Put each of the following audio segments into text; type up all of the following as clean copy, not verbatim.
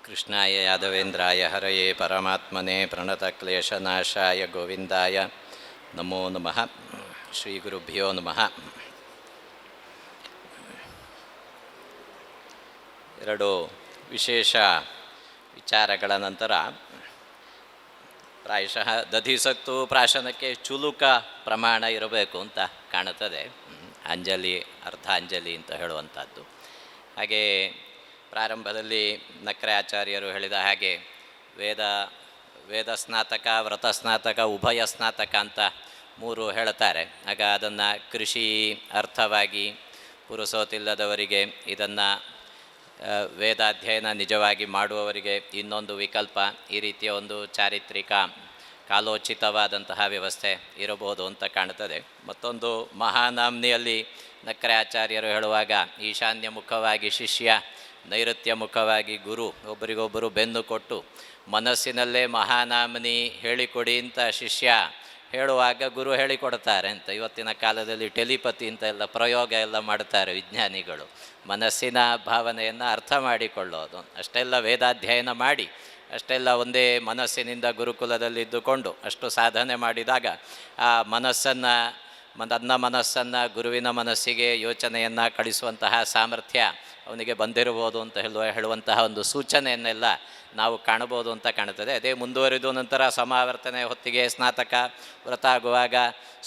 ಕೃಷ್ಣಾಯ ಯಾದವೇಂದ್ರಾಯ ಹರಯೇ ಪರಮಾತ್ಮನೇ ಪ್ರಣತಕ್ಲೇಶನಾಶಾಯ ಗೋವಿಂದಾಯ ನಮೋ ನಮಃ. ಶ್ರೀ ಗುರುಭ್ಯೋ ನಮಃ. ಎರಡು ವಿಶೇಷ ವಿಚಾರಗಳ ನಂತರ ಪ್ರಾಯಶಃ ದಧಿಸತ್ತು ಪ್ರಾಶನಕ್ಕೆ ಚುಲುಕ ಪ್ರಮಾಣ ಇರಬೇಕು ಅಂತ ಕಾಣುತ್ತದೆ. ಅಂಜಲಿ ಅರ್ಧಾಂಜಲಿ ಅಂತ ಹೇಳುವಂಥದ್ದು. ಹಾಗೆ ಪ್ರಾರಂಭದಲ್ಲಿ ನಕ್ರೆ ಆಚಾರ್ಯರು ಹೇಳಿದ ಹಾಗೆ ವೇದ ಸ್ನಾತಕ, ವ್ರತ ಸ್ನಾತಕ, ಉಭಯ ಸ್ನಾತಕ ಅಂತ ಮೂರು ಹೇಳುತ್ತಾರೆ. ಆಗ ಅದನ್ನು ಕೃಷಿ ಅರ್ಥವಾಗಿ ಪುರುಸೋತಿಲ್ಲದವರಿಗೆ, ಇದನ್ನು ವೇದಾಧ್ಯಯನ ನಿಜವಾಗಿ ಮಾಡುವವರಿಗೆ ಇನ್ನೊಂದು ವಿಕಲ್ಪ, ಈ ರೀತಿಯ ಒಂದು ಚಾರಿತ್ರಿಕ ಕಾಲೋಚಿತವಾದಂತಹ ವ್ಯವಸ್ಥೆ ಇರಬಹುದು ಅಂತ ಕಾಣುತ್ತದೆ. ಮತ್ತೊಂದು ಮಹಾನಾಮ್ನಿಯಲ್ಲಿ ನಕ್ರೆ ಆಚಾರ್ಯರು ಹೇಳುವಾಗ ಈಶಾನ್ಯ ಮುಖವಾಗಿ ಶಿಷ್ಯ, ನೈಋತ್ಯ ಮುಖವಾಗಿ ಗುರು, ಒಬ್ಬರಿಗೊಬ್ಬರು ಬೆನ್ನು ಕೊಟ್ಟು ಮನಸ್ಸಿನಲ್ಲೇ ಮಹಾನಾಮ್ನಿ ಹೇಳಿಕೊಡಿ ಅಂತ ಶಿಷ್ಯ ಹೇಳುವಾಗ ಗುರು ಹೇಳಿಕೊಡ್ತಾರೆ ಅಂತ. ಇವತ್ತಿನ ಕಾಲದಲ್ಲಿ ಟೆಲಿಪತಿ ಅಂತ ಎಲ್ಲ ಪ್ರಯೋಗ ಎಲ್ಲ ಮಾಡ್ತಾರೆ ವಿಜ್ಞಾನಿಗಳು. ಮನಸ್ಸಿನ ಭಾವನೆಯನ್ನು ಅರ್ಥ ಮಾಡಿಕೊಳ್ಳೋದು, ಅಷ್ಟೆಲ್ಲ ವೇದಾಧ್ಯಯನ ಮಾಡಿ, ಅಷ್ಟೆಲ್ಲ ಒಂದೇ ಮನಸ್ಸಿನಿಂದ ಗುರುಕುಲದಲ್ಲಿದ್ದುಕೊಂಡು ಅಷ್ಟು ಸಾಧನೆ ಮಾಡಿದಾಗ ಆ ಮನಸ್ಸನ್ನು ಗುರುವಿನ ಮನಸ್ಸಿಗೆ ಯೋಚನೆಯನ್ನು ಕಳಿಸುವಂತಹ ಸಾಮರ್ಥ್ಯ ಅವನಿಗೆ ಬಂದಿರಬಹುದು ಅಂತ ಹೇಳುವಂತಹ ಒಂದು ಸೂಚನೆಯನ್ನೆಲ್ಲ ನಾವು ಕಾಣಬಹುದು ಅಂತ ಕಾಣುತ್ತದೆ. ಅದೇ ಮುಂದುವರಿದು ನಂತರ ಸಮಾವರ್ತನೆ ಹೊತ್ತಿಗೆ ಸ್ನಾತಕ ವ್ರತ ಆಗುವಾಗ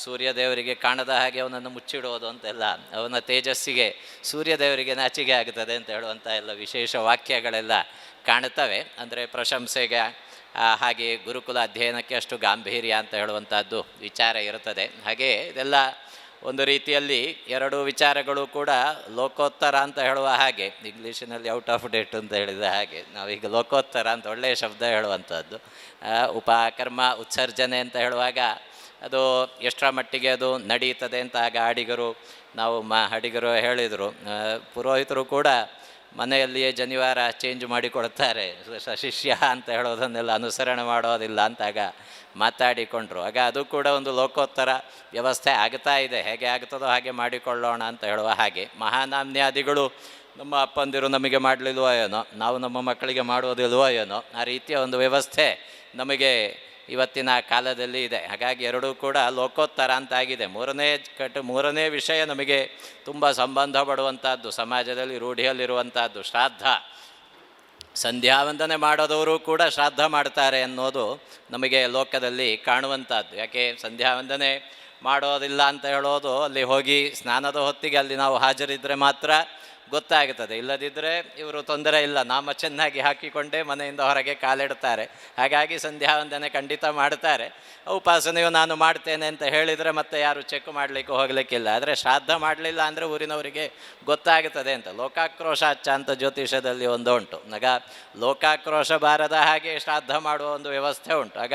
ಸೂರ್ಯದೇವರಿಗೆ ಕಾಣದ ಹಾಗೆ ಅವನನ್ನು ಮುಚ್ಚಿಡೋದು ಅಂತೆಲ್ಲ, ಅವನ ತೇಜಸ್ಸಿಗೆ ಸೂರ್ಯದೇವರಿಗೆ ನಾಚಿಕೆ ಆಗುತ್ತದೆ ಅಂತ ಹೇಳುವಂಥ ಎಲ್ಲ ವಿಶೇಷ ವಾಕ್ಯಗಳೆಲ್ಲ ಕಾಣುತ್ತವೆ. ಅಂದರೆ ಪ್ರಶಂಸೆಗೆ ಹಾಗೆ ಗುರುಕುಲ ಅಧ್ಯಯನಕ್ಕೆ ಅಷ್ಟು ಗಾಂಭೀರ್ಯ ಅಂತ ಹೇಳುವಂಥದ್ದು ವಿಚಾರ ಇರುತ್ತದೆ. ಹಾಗೆ ಇದೆಲ್ಲ ಒಂದು ರೀತಿಯಲ್ಲಿ ಎರಡು ವಿಚಾರಗಳು ಕೂಡ ಲೋಕೋತ್ತರ ಅಂತ ಹೇಳುವ ಹಾಗೆ, ಇಂಗ್ಲೀಷಿನಲ್ಲಿ ಔಟ್ ಆಫ್ ಡೇಟ್ ಅಂತ ಹೇಳಿದ ಹಾಗೆ ನಾವೀಗ ಲೋಕೋತ್ತರ ಅಂತ ಒಳ್ಳೆಯ ಶಬ್ದ ಹೇಳುವಂಥದ್ದು. ಉಪಕರ್ಮ ಉತ್ಸರ್ಜನೆ ಅಂತ ಹೇಳುವಾಗ ಅದು ಎಷ್ಟರ ಮಟ್ಟಿಗೆ ಅದು ನಡೀತದೆ ಅಂತ ಆಗ ಅಡಿಗರು ಹೇಳಿದರು. ಪುರೋಹಿತರು ಕೂಡ ಮನೆಯಲ್ಲಿಯೇ ಜನಿವಾರ ಚೇಂಜ್ ಮಾಡಿಕೊಡ್ತಾರೆ, ಶಿಷ್ಯ ಅಂತ ಹೇಳೋದನ್ನೆಲ್ಲ ಅನುಸರಣೆ ಮಾಡೋದಿಲ್ಲ ಅಂತಾಗ ಮಾತಾಡಿಕೊಂಡ್ರು. ಆಗ ಅದು ಕೂಡ ಒಂದು ಲೋಕೋತ್ತರ ವ್ಯವಸ್ಥೆ ಆಗ್ತಾ ಇದೆ. ಹೇಗೆ ಆಗ್ತದೋ ಹಾಗೆ ಮಾಡಿಕೊಳ್ಳೋಣ ಅಂತ ಹೇಳುವ ಹಾಗೆ ಮಹಾನಾಮ್ನ್ಯಾದಿಗಳು ನಮ್ಮ ಅಪ್ಪಂದಿರು ನಮಗೆ ಮಾಡಲಿಲ್ವೋ ಏನೋ, ನಾವು ನಮ್ಮ ಮಕ್ಕಳಿಗೆ ಮಾಡೋದಿಲ್ವೋ ಏನೋ, ಆ ರೀತಿಯ ಒಂದು ವ್ಯವಸ್ಥೆ ನಮಗೆ ಇವತ್ತಿನ ಕಾಲದಲ್ಲಿ ಇದೆ. ಹಾಗಾಗಿ ಎರಡೂ ಕೂಡ ಲೋಕೋತ್ತರ ಅಂತಾಗಿದೆ. ಮೂರನೇ ವಿಷಯ ನಮಗೆ ತುಂಬ ಸಂಬಂಧ ಪಡುವಂಥದ್ದು, ಸಮಾಜದಲ್ಲಿ ರೂಢಿಯಲ್ಲಿರುವಂಥದ್ದು ಶ್ರಾದ್ದ. ಸಂಧ್ಯಾವಂದನೆ ಮಾಡೋದವರು ಕೂಡ ಶ್ರಾದ್ದ ಮಾಡ್ತಾರೆ ಅನ್ನೋದು ನಮಗೆ ಲೋಕದಲ್ಲಿ ಕಾಣುವಂಥದ್ದು. ಯಾಕೆ ಸಂಧ್ಯಾವಂದನೆ ಮಾಡೋದಿಲ್ಲ ಅಂತ ಹೇಳೋದು, ಅಲ್ಲಿ ಹೋಗಿ ಸ್ನಾನದ ಹೊತ್ತಿಗೆ ಅಲ್ಲಿ ನಾವು ಹಾಜರಿದ್ದರೆ ಮಾತ್ರ ಗೊತ್ತಾಗುತ್ತದೆ. ಇಲ್ಲದಿದ್ದರೆ ಇವರು ತೊಂದರೆ ಇಲ್ಲ, ನಾಮ ಚೆನ್ನಾಗಿ ಹಾಕಿಕೊಂಡೇ ಮನೆಯಿಂದ ಹೊರಗೆ ಕಾಲಿಡ್ತಾರೆ. ಹಾಗಾಗಿ ಸಂಧ್ಯಾವಂದನೆ ಖಂಡಿತ ಮಾಡ್ತಾರೆ. ಉಪಾಸನೆಯು ನಾನು ಮಾಡ್ತೇನೆ ಅಂತ ಹೇಳಿದರೆ ಮತ್ತೆ ಯಾರು ಚೆಕ್ ಮಾಡಲಿಕ್ಕೆ ಹೋಗಲಿಕ್ಕಿಲ್ಲ. ಆದರೆ ಶ್ರಾದ್ದ ಮಾಡಲಿಲ್ಲ ಅಂದರೆ ಊರಿನವರಿಗೆ ಗೊತ್ತಾಗುತ್ತದೆ ಅಂತ. ಲೋಕಾಕ್ರೋಶಾಚ್ಚ ಅಂತ ಜ್ಯೋತಿಷದಲ್ಲಿ ಒಂದು ಉಂಟು. ಆಗ ಲೋಕಾಕ್ರೋಶ ಬಾರದ ಹಾಗೆ ಶ್ರಾದ್ದ ಮಾಡುವ ಒಂದು ವ್ಯವಸ್ಥೆ ಉಂಟು. ಆಗ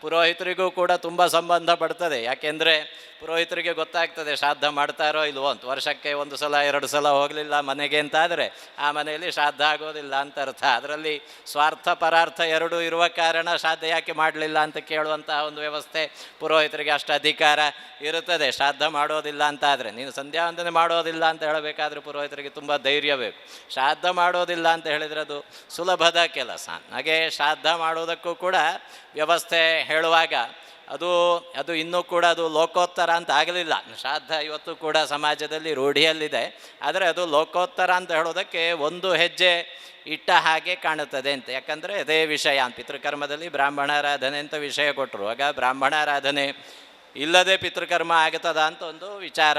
ಪುರೋಹಿತರಿಗೂ ಕೂಡ ತುಂಬ ಸಂಬಂಧ ಪಡ್ತದೆ. ಯಾಕೆಂದರೆ ಪುರೋಹಿತರಿಗೆ ಗೊತ್ತಾಗ್ತದೆ ಶ್ರಾದ್ದ ಮಾಡ್ತಾರೋ ಇಲ್ವೋ ಅಂತ. ವರ್ಷಕ್ಕೆ 1 ಸಲ 2 ಸಲ ಹೋಗಲಿಲ್ಲ ಮನೆಗೆ ಅಂತಾದರೆ ಆ ಮನೆಯಲ್ಲಿ ಶ್ರಾದ್ದ ಆಗೋದಿಲ್ಲ ಅಂತ ಅರ್ಥ. ಅದರಲ್ಲಿ ಸ್ವಾರ್ಥ ಪರಾರ್ಥ ಎರಡೂ ಇರುವ ಕಾರಣ ಶ್ರಾದ್ದ ಯಾಕೆ ಮಾಡಲಿಲ್ಲ ಅಂತ ಕೇಳುವಂತಹ ಒಂದು ವ್ಯವಸ್ಥೆ ಪುರೋಹಿತರಿಗೆ ಅಷ್ಟು ಅಧಿಕಾರ ಇರುತ್ತದೆ. ಶ್ರಾದ್ದ ಮಾಡೋದಿಲ್ಲ ಅಂತ ಆದರೆ, ನೀನು ಸಂಧ್ಯಾವಂದನೆ ಮಾಡೋದಿಲ್ಲ ಅಂತ ಹೇಳಬೇಕಾದ್ರೆ ಪುರೋಹಿತರಿಗೆ ತುಂಬ ಧೈರ್ಯ ಬೇಕು. ಶ್ರಾದ್ದ ಮಾಡೋದಿಲ್ಲ ಅಂತ ಹೇಳಿದರೆ ಅದು ಸುಲಭದ ಕೆಲಸ. ಹಾಗೆ ಶ್ರಾದ್ದ ಮಾಡೋದಕ್ಕೂ ಕೂಡ ವ್ಯವಸ್ಥೆ ಹೇಳುವಾಗ ಅದು ಇನ್ನೂ ಕೂಡ ಅದು ಲೋಕೋತ್ತರ ಅಂತ ಆಗಲಿಲ್ಲ. ಶ್ರಾದ್ದ ಇವತ್ತು ಕೂಡ ಸಮಾಜದಲ್ಲಿ ರೂಢಿಯಲ್ಲಿದೆ. ಆದರೆ ಅದು ಲೋಕೋತ್ತರ ಅಂತ ಹೇಳೋದಕ್ಕೆ ಒಂದು ಹೆಜ್ಜೆ ಇಟ್ಟ ಹಾಗೆ ಕಾಣುತ್ತದೆ ಅಂತ. ಯಾಕಂದರೆ ಅದೇ ವಿಷಯ, ಪಿತೃಕರ್ಮದಲ್ಲಿ ಬ್ರಾಹ್ಮಣಾರಾಧನೆ ಅಂತ ವಿಷಯ ಕೊಟ್ಟರು. ಆಗ ಬ್ರಾಹ್ಮಣಾರಾಧನೆ ಇಲ್ಲದೆ ಪಿತೃಕರ್ಮ ಆಗುತ್ತದ ಅಂತ ಒಂದು ವಿಚಾರ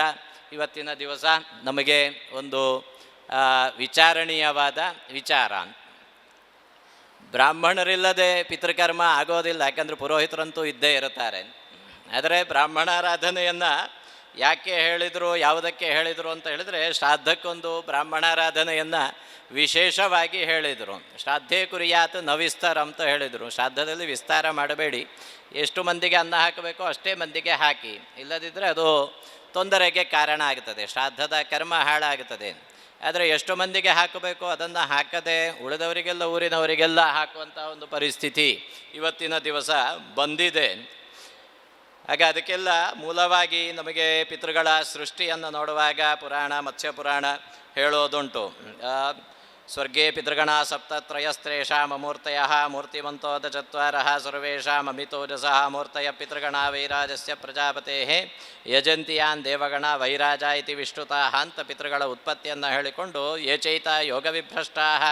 ಇವತ್ತಿನ ದಿವಸ ನಮಗೆ ಒಂದು ವಿಚಾರಣೀಯವಾದ ವಿಚಾರ. ಬ್ರಾಹ್ಮಣರಿಲ್ಲದೆ ಪಿತೃಕರ್ಮ ಆಗೋದಿಲ್ಲ, ಯಾಕಂದರೆ ಪುರೋಹಿತರಂತೂ ಇದ್ದೇ ಇರುತ್ತಾರೆ. ಆದರೆ ಬ್ರಾಹ್ಮಣಾರಾಧನೆಯನ್ನು ಯಾಕೆ ಹೇಳಿದರು, ಯಾವುದಕ್ಕೆ ಹೇಳಿದರು ಅಂತ ಹೇಳಿದರೆ, ಶ್ರಾದ್ದಕ್ಕೊಂದು ಬ್ರಾಹ್ಮಣಾರಾಧನೆಯನ್ನು ವಿಶೇಷವಾಗಿ ಹೇಳಿದರು. ಶ್ರಾದ್ಧೇ ಕುರಿಯಾತ್ ನ ವಿಸ್ತಾರ ಅಂತ ಹೇಳಿದರು. ಶ್ರಾದ್ದದಲ್ಲಿ ವಿಸ್ತಾರ ಮಾಡಬೇಡಿ, ಎಷ್ಟು ಮಂದಿಗೆ ಅನ್ನ ಹಾಕಬೇಕೋ ಅಷ್ಟೇ ಮಂದಿಗೆ ಹಾಕಿ, ಇಲ್ಲದಿದ್ದರೆ ಅದು ತೊಂದರೆಗೆ ಕಾರಣ ಆಗುತ್ತದೆ, ಶ್ರಾದ್ದದ ಕರ್ಮ ಹಾಳಾಗುತ್ತದೆ. ಆದರೆ ಎಷ್ಟು ಮಂದಿಗೆ ಹಾಕಬೇಕು ಅದನ್ನು ಹಾಕದೆ ಉಳಿದವರಿಗೆಲ್ಲ, ಊರಿನವರಿಗೆಲ್ಲ ಹಾಕುವಂಥ ಒಂದು ಪರಿಸ್ಥಿತಿ ಇವತ್ತಿನ ದಿವಸ ಬಂದಿದೆ. ಹಾಗೆ ಅದಕ್ಕೆಲ್ಲ ಮೂಲವಾಗಿ ನಮಗೆ ಪಿತೃಗಳ ಸೃಷ್ಟಿಯನ್ನು ನೋಡುವಾಗ ಪುರಾಣ, ಮತ್ಸ್ಯ ಪುರಾಣ ಹೇಳೋದುಂಟು. ಸ್ವರ್ಗೇ ಪಿತೃಗಣ ಸಪ್ತತ್ರಯಸ್ತ್ರೇಷಾಮೂರ್ತಯಃ ಮೂರ್ತಿಮಂತೋದ ಚತ್ವಾರಃ ಸರ್ವೇಷಾಮಮಿತೋಜಸಃ ಮೂರ್ತಯ ಪಿತೃಗಣ ವೈರಾಜಸ್ಯ ಪ್ರಜಾಪತೇಃ ಯಜಂತಿ ಯಾನ್ ದೇವಗಣ ವೈರಾಜ ಇತಿ ವಿಷ್ಣುತಾಃ ಅಂತ ಪಿತೃಗಳ ಉತ್ಪತ್ತಿಯನ್ನು ಹೇಳಿಕೊಂಡು ಯೇಚೈತ ಯೋಗವಿಭ್ರಷ್ಟಾಃ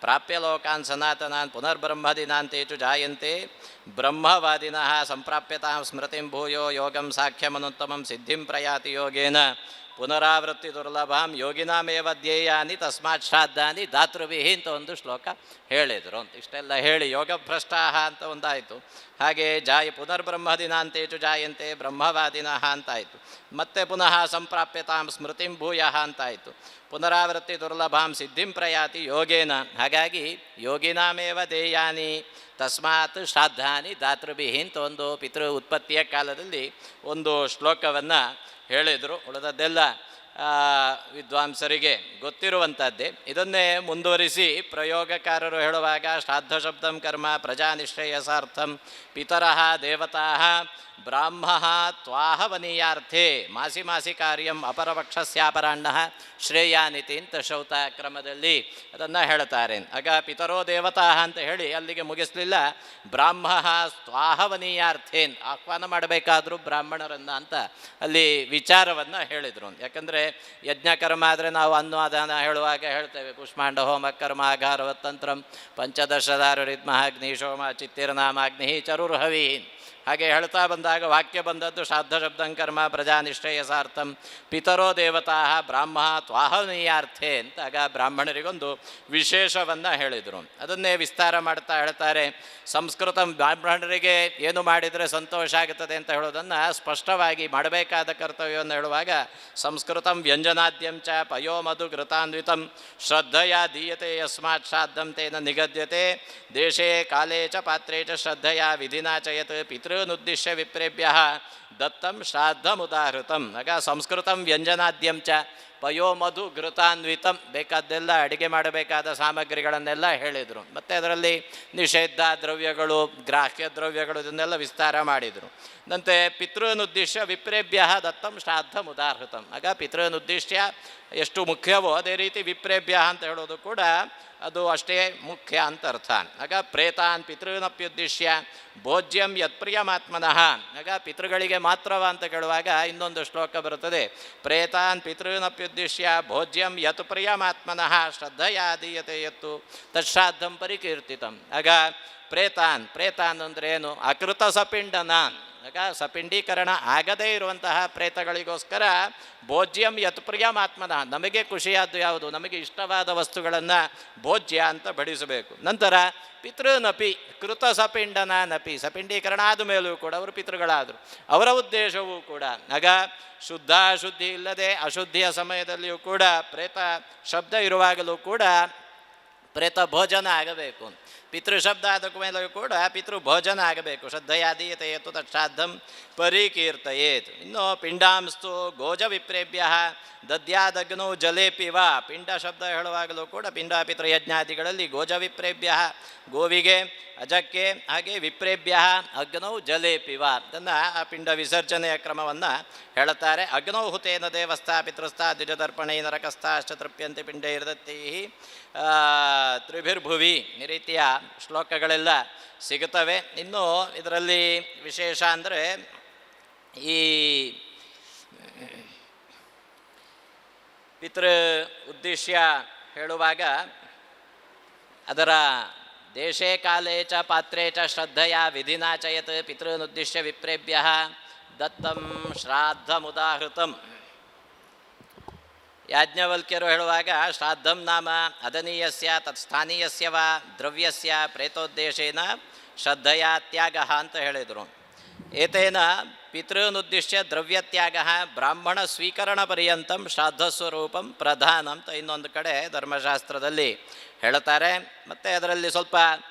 ಪ್ರಾಪ್ಯ ಲೋಕಾನ್ ಸನಾತನಾನ್ ಪುನರ್ಬ್ರಹ್ಮದಿನಾಂತೇಚು ಜಾಯಂತೆ ಬ್ರಹ್ಮವಾದಿನಃ ಸಂಪ್ರಾಪ್ಯತಾಂ ಸ್ಮೃತಿಂ ಭೂಯೋ ಯೋಗಂ ಸಾಖ್ಯಮನುತ್ತಮಂ ಸಿದ್ಧಿಂ ಪ್ರಯಾತಿ ಯೋಗೇನ ಪುನರಾವೃತ್ತಿ ದುರ್ಲಭಾಂ ಯೋಗಿನಾಮೇವ ಧ್ಯೇಯಾನಿ ತಸ್ಮಾತ್ ಶ್ರಾದ್ದಾನಿ ದಾತೃಭಿಹಿ ಅಂತ ಒಂದು ಶ್ಲೋಕ ಹೇಳಿದರು ಅಂತ. ಇಷ್ಟೆಲ್ಲ ಹೇಳಿ ಯೋಗಭ್ರಷ್ಟಾಹ ಅಂತ ಒಂದಾಯಿತು. ಹಾಗೆ ಪುನರ್ಬ್ರಹ್ಮದಿನಾಂತೇಚು ಜಾಯಂತೆ ಬ್ರಹ್ಮವಾದಿನಃ ಅಂತಾಯಿತು. ಮತ್ತೆ ಪುನಃ ಸಂಪ್ರಾಪ್ಯತಾಂ ಸ್ಮೃತಿಂ ಭೂಯಃ ಅಂತಾಯಿತು. ಪುನರಾವೃತ್ತಿ ದುರ್ಲಭಾಂ ಸಿದ್ಧಿಂ ಪ್ರಯಾತಿ ಯೋಗೇನ. ಹಾಗಾಗಿ ಯೋಗಿನಾಮೇವ ಧ್ಯೇಯಾನಿ ತಸ್ಮಾತ್ ಶ್ರಾದ್ದಾನಿ ದಾತೃಭಿಹಿ ಅಂತ ಒಂದು ಪಿತೃ ಉತ್ಪತ್ತಿಯ ಕಾಲದಲ್ಲಿ ಒಂದು ಶ್ಲೋಕವನ್ನು ಹೇಳಿದರು. ಉಳಿದದ್ದೆಲ್ಲ ವಿದ್ವಾಂಸರಿಗೆ ಗೊತ್ತಿರುವಂಥದ್ದೇ. ಇದನ್ನೇ ಮುಂದುವರಿಸಿ ಪ್ರಯೋಗಕಾರರು ಹೇಳುವಾಗ ಶ್ರಾದ್ದ ಶಬ್ದಂ ಕರ್ಮ ಪ್ರಜಾನಿಶ್ರೇಯಸಾರ್ಥಂ ಪಿತರಃ ದೇವತಾಃ ಬ್ರಾಹ್ಮಃ ತ್ವಾಹವನೀಯಾರ್ಥೇ ಮಾಸಿ ಮಾಸಿ ಕಾರ್ಯಂ ಅಪರಪಕ್ಷಸ್ಯಾಪರಾಹ್ನಃ ಶ್ರೇಯಾನಿತಿ ಅಂತ ಶೌತ ಕ್ರಮದಲ್ಲಿ ಅದನ್ನು ಹೇಳ್ತಾರೆ. ಆಗ ಪಿತರೋ ದೇವತಾಃ ಅಂತ ಹೇಳಿ ಅಲ್ಲಿಗೆ ಮುಗಿಸಲಿಲ್ಲ. ಬ್ರಾಹ್ಮಃ ತ್ವಾಹವನೀಯಾರ್ಥೇನ್ ಆಹ್ವಾನ ಮಾಡಬೇಕಾದರೂ ಬ್ರಾಹ್ಮಣರನ್ನು ಅಂತ ಅಲ್ಲಿ ವಿಚಾರವನ್ನು ಹೇಳಿದರು. ಯಾಕಂದರೆ ಯಜ್ಞಕರ್ಮ ಆದರೆ ನಾವು ಅನ್ನದಾನ ಹೇಳುವಾಗ ಹೇಳ್ತೇವೆ ಕುಷ್ಮಾಂಡ ಹೋಮ ಕರ್ಮ ಅಘಾರವತ್ತಂತ್ರಂ ಪಂಚದಶದಾರರಿದ್ಮಃ ಅಗ್ನಿಶೋಮ ಚಿತ್ತಿರನಾಮಾಗ್ನಿ ಚರುರ್ಹವಿ ಹಾಗೆ ಹೇಳ್ತಾ ಬಂದಾಗ ವಾಕ್ಯ ಬಂದದ್ದು ಶ್ರಾದ್ದ ಶಬ್ದಂ ಕರ್ಮ ಪ್ರಜಾನಿಶ್ರೇಯಸಾರ್ಥಂ ಪಿತರೋ ದೇವತಾಃ ಬ್ರಾಹ್ಮ ತ್ವಾಹನೀಯಾರ್ಥೇ ಅಂತ ಆಗ ಬ್ರಾಹ್ಮಣರಿಗೊಂದು ವಿಶೇಷವನ್ನು ಹೇಳಿದರು. ಅದನ್ನೇ ವಿಸ್ತಾರ ಮಾಡ್ತಾ ಹೇಳ್ತಾರೆ. ಸಂಸ್ಕೃತ ಬ್ರಾಹ್ಮಣರಿಗೆ ಏನು ಮಾಡಿದರೆ ಸಂತೋಷ ಆಗುತ್ತದೆ ಅಂತ ಹೇಳೋದನ್ನು ಸ್ಪಷ್ಟವಾಗಿ ಮಾಡಬೇಕಾದ ಕರ್ತವ್ಯವನ್ನು ಹೇಳುವಾಗ ಸಂಸ್ಕೃತಂ ವ್ಯಂಜನಾದ್ಯಂಚ ಪಯೋ ಮಧು ಘೃತಾನ್ವಿತಂ ಶ್ರದ್ಧೆಯ ದೀಯತೆ ಯಸ್ಮಾತ್ ಶ್ರಾದ್ದಂ ತೇನ ನಿಗದ್ಯತೆ ದೇಶೇ ಕಾಲೇ ಚ ಪಾತ್ರೇ ಚ ಶ್ರದ್ಧೆಯ ವಿಧಿನಾ ಚಯತ್ ಪಿತೃನುದ್ದಿಶ್ಯ ವಿಪ್ರೇಭ್ಯ ದತ್ತಂ ಶ್ರಾದ್ದಮುದಾಹೃತಂ. ಆಗ ಸಂಸ್ಕೃತಂ ವ್ಯಂಜನಾದ್ಯಂಚ ಪಯೋ ಮಧು ಘೃತಾನ್ವಿತಂ ಬೇಕಾದ್ದೆಲ್ಲ ಅಡುಗೆ ಮಾಡಬೇಕಾದ ಸಾಮಗ್ರಿಗಳನ್ನೆಲ್ಲ ಹೇಳಿದರು. ಮತ್ತು ಅದರಲ್ಲಿ ನಿಷೇಧ ದ್ರವ್ಯಗಳು ಗ್ರಾಹ್ಯ ದ್ರವ್ಯಗಳು ಇದನ್ನೆಲ್ಲ ವಿಸ್ತಾರ ಮಾಡಿದರು. ನಂತೆ ಪಿತೃನುದ್ದಿಶ್ಯ ವಿಪ್ರೇಭ್ಯ ದತ್ತಂ ಶ್ರಾದ್ದಮುದಾಹೃತಂ. ಆಗ ಪಿತೃನುದ್ದಿಶ್ಯ ಎಷ್ಟು ಮುಖ್ಯವೋ ಅದೇ ರೀತಿ ವಿಪ್ರೇಭ್ಯ ಅಂತ ಹೇಳೋದು ಕೂಡ ಅದು ಅಷ್ಟೇ ಮುಖ್ಯ ಅಂತ ಅರ್ಥ. ಆಗ ಪ್ರೇತಾನ್ ಪಿತೃನಪ್ಯುದ್ದಿಶ್ಯ ಭೋಜ್ಯಂ ಯತ್ಪ್ರಿಯಮಾತ್ಮನಃ. ಆಗ ಪಿತೃಗಳಿಗೆ ಮಾತ್ರವ ಅಂತ ಕೇಳುವಾಗ ಇನ್ನೊಂದು ಶ್ಲೋಕ ಬರುತ್ತದೆ. ಪ್ರೇತಾನ್ ಪಿತೃನಪ್ಯುದ್ದಿಶ್ಯ ಭೋಜ್ಯಂ ಯತ್ ಪ್ರಿಯಮಾತ್ಮನಃ ಶ್ರದ್ಧೆಯ ದೀಯತೆ ಯತ್ತು ತತ್ಶ್ರಾದ್ದಂ ಪರಿಕೀರ್ತಿತಂ. ಆಗ ಪ್ರೇತಾನ್ ಅಂದರೆ ಏನು? ಅಕೃತ ಸಪಿಂಡನಾನ್. ಆಗ ಸಪಿಂಡೀಕರಣ ಆಗದೇ ಇರುವಂತಹ ಪ್ರೇತಗಳಿಗೋಸ್ಕರ ಭೋಜ್ಯಂ ಯತ್ ಪ್ರಿಯಮಾತ್ಮನ ನಮಗೆ ಖುಷಿಯಾದ್ದು ಯಾವುದು, ನಮಗೆ ಇಷ್ಟವಾದ ವಸ್ತುಗಳನ್ನು ಭೋಜ್ಯ ಅಂತ ಬಡಿಸಬೇಕು. ನಂತರ ಪಿತೃನಪಿ ಕೃತ ಸಪಿಂಡನಪಿ ಸಪಿಂಡೀಕರಣ ಆದ ಮೇಲೂ ಕೂಡ ಅವರು ಪಿತೃಗಳಾದರು. ಅವರ ಉದ್ದೇಶವೂ ಕೂಡ ಆಗ ಶುದ್ಧ ಅಶುದ್ಧಿ ಇಲ್ಲದೆ ಅಶುದ್ಧಿಯ ಸಮಯದಲ್ಲಿಯೂ ಕೂಡ ಪ್ರೇತ ಶಬ್ದ ಇರುವಾಗಲೂ ಕೂಡ ಪ್ರೇತ ಭೋಜನ ಆಗಬೇಕು. ಪಿತೃಶಬ್ದ ಆದ ಮೇಲೂ ಕೂಡ ಪಿತೃ ಭೋಜನ ಆಗಬೇಕು. ಶ್ರದ್ಧೆಯಾದೀಯತೆ ಯತ್ತು ತತ್ಶ್ರಾದ್ದಂ ಪರಿಕೀರ್ತಯೇತ್. ಇನ್ನು ಪಿಂಡಾಂಸ್ತು ಗೋಜ ವಿಪ್ರೇಭ್ಯ ದದ್ಯಾದಗ್ನೌ ಜಲೇಪಿವ. ಪಿಂಡ ಶಬ್ದ ಹೇಳುವಾಗಲೂ ಕೂಡ ಪಿಂಡ ಪಿತೃಯಜ್ಞಾದಿಗಳಲ್ಲಿ ಗೋಜ ವಿಪ್ರೇಭ್ಯ ಗೋವಿಗೆ ಅಜಕ್ಕೆ ಹಾಗೆ ವಿಪ್ರೇಭ್ಯ ಅಗ್ನೌ ಜಲೇಪಿವ ಅದನ್ನು ಆ ಪಿಂಡ ವಿಸರ್ಜನೆಯ ಕ್ರಮವನ್ನು ಹೇಳುತ್ತಾರೆ. ಅಗ್ನೌ ಹುತೇನ ದೇವಸ್ಥಾ ಪಿತೃಸ್ಥಾ ದ್ವಿಜದರ್ಪಣೈ ನರಕಸ್ಥಾಶ್ಚ ತೃಪ್ಯಂತೆ ಪಿಂಡೇ ಇರ್ದತ್ತೈ ತ್ರಿಭಿರ್ಭುವಿ ಈ ರೀತಿಯ ಶ್ಲೋಕಗಳೆಲ್ಲ ಸಿಗುತ್ತವೆ. ಇನ್ನು ಇದರಲ್ಲಿ ವಿಶೇಷ ಅಂದರೆ ಈ ಪಿತೃ ಉದ್ದೇಶ್ಯ ಹೇಳುವಾಗ ಅದರ ದೇಶೇ ಕಾಲೇ ಚ ಪಾತ್ರೇ ಚ ಶ್ರದ್ಧೆಯ ವಿಧಿನಾ ಚಯತ್ ಪಿತೃನುದ್ದಿಶ್ಯ ವಿಪ್ರೇಭ್ಯ ದತ್ತಂ ಶ್ರಾದ್ದಮುದಾಹೃತಂ. ಯಾಜ್ಞವಲ್ಕ್ಯರು ಹೇಳುವಾಗ ಶ್ರಾದ್ದಂ ನಾಮ ಅದನೀಯಸ್ಯ ತತ್ಸ್ಥಾನೀಯಸ್ಯ ವಾ ದ್ರವ್ಯಸ್ಯ ಪ್ರೇತೋದ್ದೇಶೇನ ಶ್ರದ್ಧೆಯ ತ್ಯಾಗ ಅಂತ ಹೇಳಿದರು. ಏತೇನ ಪಿತೃನುದ್ದಿಶ್ಯ ದ್ರವ್ಯತ್ಯಾಗ ಬ್ರಾಹ್ಮಣ ಸ್ವೀಕರಣ ಪರ್ಯಂತಂ ಶ್ರಾದ್ದಸ್ವರೂಪಂ ಪ್ರಧಾನ ಅಂತ ಇನ್ನೊಂದು ಕಡೆ ಧರ್ಮಶಾಸ್ತ್ರದಲ್ಲಿ ಹೇಳುತ್ತಾರೆ. ಮತ್ತು ಅದರಲ್ಲಿ ಸ್ವಲ್ಪ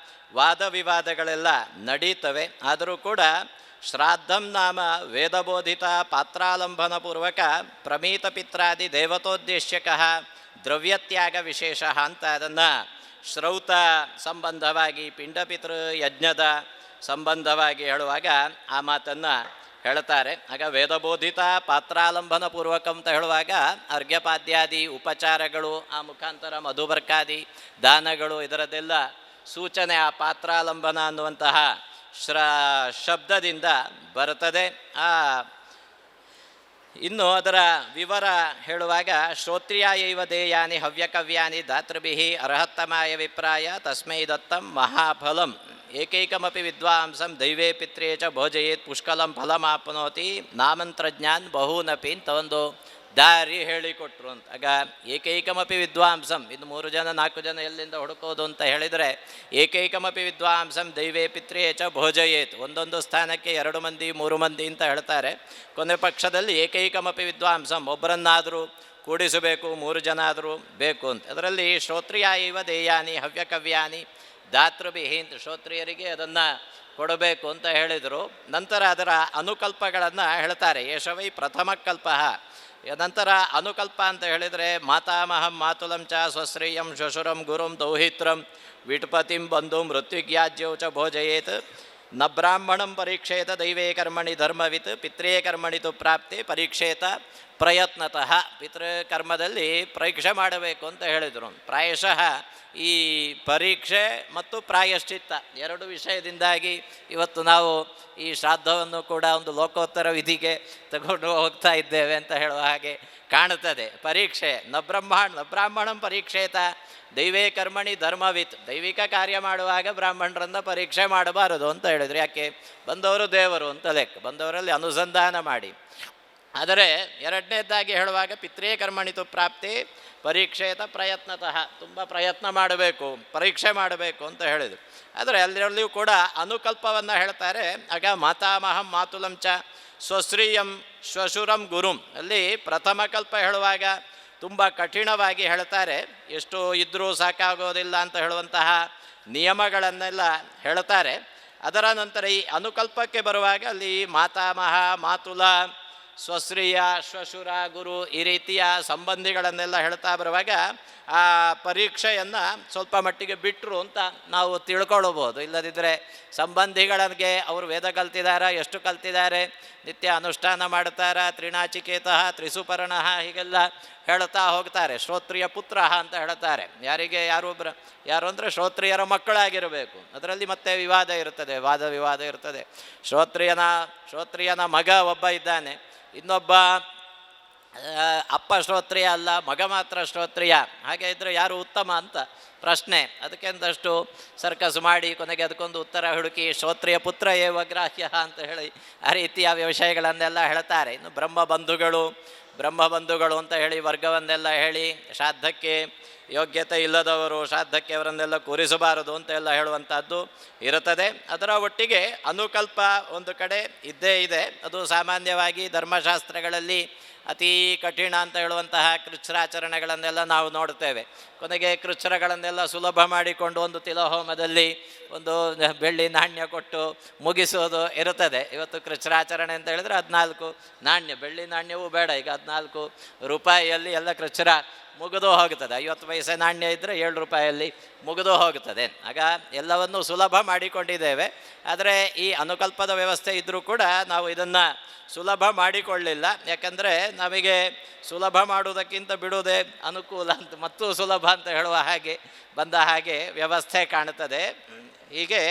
ವಾದ ವಿವಾದಗಳೆಲ್ಲ ನಡೀತವೆ. ಆದರೂ ಕೂಡ ಶ್ರಾದ್ದಂ ನಾಮ ವೇದಬೋಧಿತ ಪಾತ್ರಾಲಂಬನಪೂರ್ವಕ ಪ್ರಮೀತ ಪಿತ್ರಾದಿ ದೇವತೋದ್ದೇಶ್ಯಕಃ ದ್ರವ್ಯತ್ಯಾಗ ವಿಶೇಷ ಅಂತ ಅದನ್ನು ಶ್ರೌತ ಸಂಬಂಧವಾಗಿ ಪಿಂಡಪಿತೃ ಯಜ್ಞದ ಸಂಬಂಧವಾಗಿ ಹೇಳುವಾಗ ಆ ಮಾತನ್ನು ಹೇಳ್ತಾರೆ. ಆಗ ವೇದಬೋಧಿತ ಪಾತ್ರಾಲಂಬನ ಪೂರ್ವಕ ಅಂತ ಹೇಳುವಾಗ ಅರ್ಘ್ಯಪಾದ್ಯಾದಿ ಉಪಚಾರಗಳು, ಆ ಮುಖಾಂತರ ಮಧುಬರ್ಕಾದಿ ದಾನಗಳು, ಇದರದ್ದೆಲ್ಲ ಸೂಚನೆ ಆ ಪಾತ್ರಾಲಂಬನ ಅನ್ನುವಂತಹ ಶಬ್ದದಿಂದ ಬರುತ್ತದೆ. ಇನ್ನು ಅದರ ವಿವರ ಹೇಳುವಾಗ ಶ್ರೋತ್ರಿಯಾಯೈವ ದೇಯಾನಿ ಹವ್ಯಕವ್ಯಾನಿ ದಾತೃಭಿಃ ಅರ್ಹತ್ತಮಾಯ ವಿಪ್ರಾಯ ತಸ್ಮೈ ದತ್ತಂ ಮಹಾಫಲಂ ಏಕೈಕಮಪಿ ವಿದ್ವಾಂಸಂ ದೈವೇ ಪಿತ್ರೇ ಚ ಭೋಜಯೇತ್ ಪುಷ್ಕಲಂ ಫಲಮಾಪ್ನೋತಿ ನಾಮಂತ್ರಜ್ಞಾನ್ ಬಹೂನಪಿ ಅಂತ ಒಂದು ದಾರಿ ಹೇಳಿಕೊಟ್ರು ಅಂತ. ಆಗ ಏಕೈಕಮಪಿ ವಿದ್ವಾಂಸಂ, ಇದು 3 ಜನ 4 ಜನ ಎಲ್ಲಿಂದ ಹುಡುಕೋದು ಅಂತ ಹೇಳಿದರೆ, ಏಕೈಕಮಪಿ ವಿದ್ವಾಂಸಂ ದೈವೇ ಪಿತ್ರೇ ಚ ಭೋಜಯೇತ್, ಒಂದೊಂದು ಸ್ಥಾನಕ್ಕೆ 2 ಮಂದಿ 3 ಮಂದಿ ಅಂತ ಹೇಳ್ತಾರೆ. ಕೊನೆ ಪಕ್ಷದಲ್ಲಿ ಏಕೈಕಮಪಿ ವಿದ್ವಾಂಸಂ, ಒಬ್ಬರನ್ನಾದರೂ ಕೂಡಿಸಬೇಕು, 3 ಜನ ಆದರೂ ಬೇಕು ಅಂತ. ಅದರಲ್ಲಿ ಶ್ರೋತ್ರಿಯಾಯೈವ ದೇಯಾನಿ ಹವ್ಯಕವ್ಯಾನಿ ದಾತೃಭಿಃ ಅಂತ ಶ್ರೋತ್ರಿಯರಿಗೆ ಅದನ್ನು ಕೊಡಬೇಕು ಅಂತ ಹೇಳಿದರು. ನಂತರ ಅದರ ಅನುಕಲ್ಪಗಳನ್ನು ಹೇಳ್ತಾರೆ. ಯಶವೈ ಪ್ರಥಮ ಕಲ್ಪ. ನಂತರ ಅನುಕಲ್ಪ ಅಂತ ಹೇಳಿದರೆ ಮಾತಾಮಹಂ ಮಾತುಲಂ ಚ ಸ್ವಶ್ರೇಯಂ ಶ್ವಶುರಂ ಗುರುಂ ದೌಹಿತ್ರಂ ವಿಟ್ಪತಿಂ ಬಂಧು ಮೃತ್ಯುಗ್ಯಾಜ್ಯೌ ಚ ಭೋಜಯೇತ್ ನ ಬ್ರಾಹ್ಮಣಂ ಪರೀಕ್ಷೇತ ದೈವೇ ಕರ್ಮಣಿ ಧರ್ಮವಿತ್ ಪಿತ್ರೇ ಕರ್ಮಣಿ ತು ಪ್ರಾಪ್ತಿ ಪರೀಕ್ಷೇತ ಪ್ರಯತ್ನತಃ. ಪಿತೃಕರ್ಮದಲ್ಲಿ ಪರೀಕ್ಷೆ ಮಾಡಬೇಕು ಅಂತ ಹೇಳಿದರು. ಪ್ರಾಯಶಃ ಈ ಪರೀಕ್ಷೆ ಮತ್ತು ಪ್ರಾಯಶ್ಚಿತ್ತ 2 ವಿಷಯದಿಂದಾಗಿ ಇವತ್ತು ನಾವು ಈ ಶ್ರಾದ್ದವನ್ನು ಕೂಡ ಒಂದು ಲೋಕೋತ್ತರ ವಿಧಿಗೆ ತಗೊಂಡು ಹೋಗ್ತಾ ಇದ್ದೇವೆ ಅಂತ ಹೇಳುವ ಹಾಗೆ ಕಾಣುತ್ತದೆ. ಪರೀಕ್ಷೆ ನ ಬ್ರಾಹ್ಮಣಂ ಪರೀಕ್ಷೇತ ದೈವೇ ಕರ್ಮಣಿ ಧರ್ಮವಿತ್, ದೈವಿಕ ಕಾರ್ಯ ಮಾಡುವಾಗ ಬ್ರಾಹ್ಮಣರನ್ನು ಪರೀಕ್ಷೆ ಮಾಡಬಾರದು ಅಂತ ಹೇಳಿದ್ರು. ಯಾಕೆ? ಬಂದವರು ದೇವರು ಅಂತ ಲೆಕ್ಕ, ಬಂದವರಲ್ಲಿ ಅನುಸಂಧಾನ ಮಾಡಿ. ಆದರೆ 2ನೇದಾಗಿ ಹೇಳುವಾಗ ಪಿತ್ರೇ ಕರ್ಮಣಿತು ಪ್ರಾಪ್ತಿ ಪರೀಕ್ಷೇತ ಪ್ರಯತ್ನತಃ, ತುಂಬ ಪ್ರಯತ್ನ ಮಾಡಬೇಕು, ಪರೀಕ್ಷೆ ಮಾಡಬೇಕು ಅಂತ ಹೇಳಿದರು. ಆದರೆ ಅದರಲ್ಲಿಯೂ ಕೂಡ ಅನುಕಲ್ಪವನ್ನು ಹೇಳ್ತಾರೆ. ಆಗ ಮಾತಾಮಹಂ ಮಾತುಲಂ ಚ ಸ್ವಶ್ರೀಯಂ ಶ್ವಶುರಂ ಗುರುಂ, ಅಲ್ಲಿ ಪ್ರಥಮ ಕಲ್ಪ ಹೇಳುವಾಗ ತುಂಬ ಕಠಿಣವಾಗಿ ಹೇಳ್ತಾರೆ. ಎಷ್ಟು ಇದ್ದರೂ ಸಾಕಾಗೋದಿಲ್ಲ ಅಂತ ಹೇಳುವಂತಹ ನಿಯಮಗಳನ್ನೆಲ್ಲ ಹೇಳ್ತಾರೆ. ಅದರ ನಂತರ ಈ ಅನುಕಲ್ಪಕ್ಕೆ ಬರುವಾಗ ಅಲ್ಲಿ ಮಾತಾಮಹ ಮಾತುಲ ಸ್ವಶ್ರೀಯ ಶ್ವಶುರ ಗುರು ಈ ರೀತಿಯ ಸಂಬಂಧಿಗಳನ್ನೆಲ್ಲ ಹೇಳ್ತಾ ಬರುವಾಗ ಆ ಪರೀಕ್ಷೆಯನ್ನು ಸ್ವಲ್ಪ ಮಟ್ಟಿಗೆ ಬಿಟ್ಟರು ಅಂತ ನಾವು ತಿಳ್ಕೊಳ್ಬೋದು. ಇಲ್ಲದಿದ್ದರೆ ಸಂಬಂಧಿಗಳಿಗೆ ಅವರು ವೇದ ಕಲ್ತಿದ್ದಾರೆ, ಎಷ್ಟು ಕಲ್ತಿದ್ದಾರೆ, ನಿತ್ಯ ಅನುಷ್ಠಾನ ಮಾಡ್ತಾರ, ತ್ರಿನಾಚಿಕೇತಃ ತ್ರಿಸುಪರ್ಣಃ ಹೀಗೆಲ್ಲ ಹೇಳ್ತಾ ಹೋಗ್ತಾರೆ. ಶ್ರೋತ್ರಿಯ ಪುತ್ರ ಅಂತ ಹೇಳ್ತಾರೆ. ಯಾರಿಗೆ ಯಾರು ಅಂದರೆ ಶ್ರೋತ್ರಿಯರ ಮಕ್ಕಳಾಗಿರಬೇಕು. ಅದರಲ್ಲಿ ಮತ್ತೆ ವಿವಾದ ಇರುತ್ತದೆ, ವಾದ ವಿವಾದ ಇರ್ತದೆ. ಶ್ರೋತ್ರಿಯನ ಮಗ ಒಬ್ಬ ಇದ್ದಾನೆ, ಇನ್ನೊಬ್ಬ ಅಪ್ಪ ಶ್ರೋತ್ರಿಯ ಅಲ್ಲ, ಮಗ ಮಾತ್ರ ಶ್ರೋತ್ರಿಯ. ಹಾಗೆ ಇದ್ದರೆ ಯಾರು ಉತ್ತಮ ಅಂತ ಪ್ರಶ್ನೆ. ಅದಕ್ಕೆಂದಷ್ಟು ಸರ್ಕಸ್ ಮಾಡಿ ಕೊನೆಗೆ ಅದಕ್ಕೊಂದು ಉತ್ತರ ಹುಡುಕಿ ಶ್ರೋತ್ರಿಯ ಪುತ್ರ ಏವ ಗ್ರಾಹ್ಯ ಅಂತ ಹೇಳಿ ಆ ರೀತಿಯ ವಿಷಯಗಳನ್ನೆಲ್ಲ ಹೇಳ್ತಾರೆ. ಇನ್ನು ಬ್ರಹ್ಮಬಂಧುಗಳು ಅಂತ ಹೇಳಿ ವರ್ಗವನ್ನೆಲ್ಲ ಹೇಳಿ ಶ್ರಾದ್ದಕ್ಕೆ ಯೋಗ್ಯತೆ ಇಲ್ಲದವರು, ಶ್ರಾದ್ದಕ್ಕೆ ಅವರನ್ನೆಲ್ಲ ಕೂರಿಸಬಾರದು ಅಂತೆಲ್ಲ ಹೇಳುವಂಥದ್ದು ಇರುತ್ತದೆ. ಅದರ ಒಟ್ಟಿಗೆ ಅನುಕಲ್ಪ ಒಂದು ಕಡೆ ಇದ್ದೇ ಇದೆ. ಅದು ಸಾಮಾನ್ಯವಾಗಿ ಧರ್ಮಶಾಸ್ತ್ರಗಳಲ್ಲಿ ಅತೀ ಕಠಿಣ ಅಂತ ಹೇಳುವಂತಹ ಕೃಚ್ಛ್ರಾಚರಣೆಗಳನ್ನೆಲ್ಲ ನಾವು ನೋಡ್ತೇವೆ. ಕೊನೆಗೆ ಕೃಚ್ಛ್ರಗಳನ್ನೆಲ್ಲ ಸುಲಭ ಮಾಡಿಕೊಂಡು ಒಂದು ತಿಲಹೋಮದಲ್ಲಿ ಒಂದು ಬೆಳ್ಳಿ ನಾಣ್ಯ ಕೊಟ್ಟು ಮುಗಿಸೋದು ಇರುತ್ತದೆ. ಇವತ್ತು ಕೃಚ್ಛ್ರಾಚರಣೆ ಅಂತ ಹೇಳಿದರೆ 14 ನಾಣ್ಯ, ಬೆಳ್ಳಿ ನಾಣ್ಯವೂ ಬೇಡ, ಈಗ 14 ರೂಪಾಯಿಯಲ್ಲಿ ಎಲ್ಲ ಕೃಚ್ಛ್ರ ಮುಗಿದು ಹೋಗುತ್ತದೆ. 50 ಪೈಸೆ ನಾಣ್ಯ ಇದ್ದರೆ 7 ರೂಪಾಯಲ್ಲಿ ಮುಗಿದು ಹೋಗುತ್ತದೆ. ಆಗ ಎಲ್ಲವನ್ನು ಸುಲಭ ಮಾಡಿಕೊಂಡಿದ್ದೇವೆ. ಆದರೆ ಈ ಅನುಕಲ್ಪದ ವ್ಯವಸ್ಥೆ ಇದ್ದರೂ ಕೂಡ ನಾವು ಇದನ್ನು ಸುಲಭ ಮಾಡಿಕೊಳ್ಳಿಲ್ಲ. ಯಾಕಂದರೆ ನಮಗೆ ಸುಲಭ ಮಾಡುವುದಕ್ಕಿಂತ ಬಿಡುವುದೇ ಅನುಕೂಲ ಅಂತ, ಮತ್ತು ಸುಲಭ ಅಂತ ಹೇಳುವ ಹಾಗೆ ಬಂದ ಹಾಗೆ ವ್ಯವಸ್ಥೆ ಕಾಣುತ್ತದೆ. ಹೀಗೆ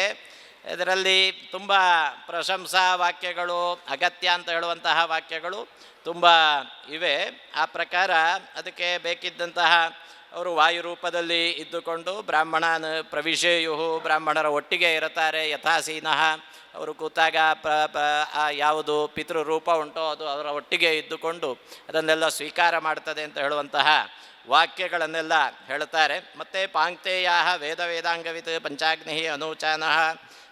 ಇದರಲ್ಲಿ ತುಂಬ ಪ್ರಶಂಸಾ ವಾಕ್ಯಗಳು, ಅಗತ್ಯ ಅಂತ ಹೇಳುವಂತಹ ವಾಕ್ಯಗಳು ತುಂಬ ಇವೆ. ಆ ಪ್ರಕಾರ ಅದಕ್ಕೆ ಬೇಕಿದ್ದಂತಹ ಅವರು ವಾಯುರೂಪದಲ್ಲಿ ಇದ್ದುಕೊಂಡು ಬ್ರಾಹ್ಮಣನ ಪ್ರವಿಶೇಯು, ಬ್ರಾಹ್ಮಣರ ಒಟ್ಟಿಗೆ ಇರುತ್ತಾರೆ. ಯಥಾಸೀನಃ, ಅವರು ಕೂತಾಗ ಯಾವುದು ಪಿತೃರೂಪ ಉಂಟೋ ಅದು ಅವರ ಒಟ್ಟಿಗೆ ಇದ್ದುಕೊಂಡು ಅದನ್ನೆಲ್ಲ ಸ್ವೀಕಾರ ಮಾಡ್ತದೆ ಅಂತ ಹೇಳುವಂತಹ ವಾಕ್ಯಗಳನ್ನೆಲ್ಲ ಹೇಳ್ತಾರೆ. ಮತ್ತು ಪಾಂಕ್ತೇಯ ವೇದಾಂಗವಿತ್ ಪಂಚಾಗ್ನಿ ಅನೂಚಾನಃ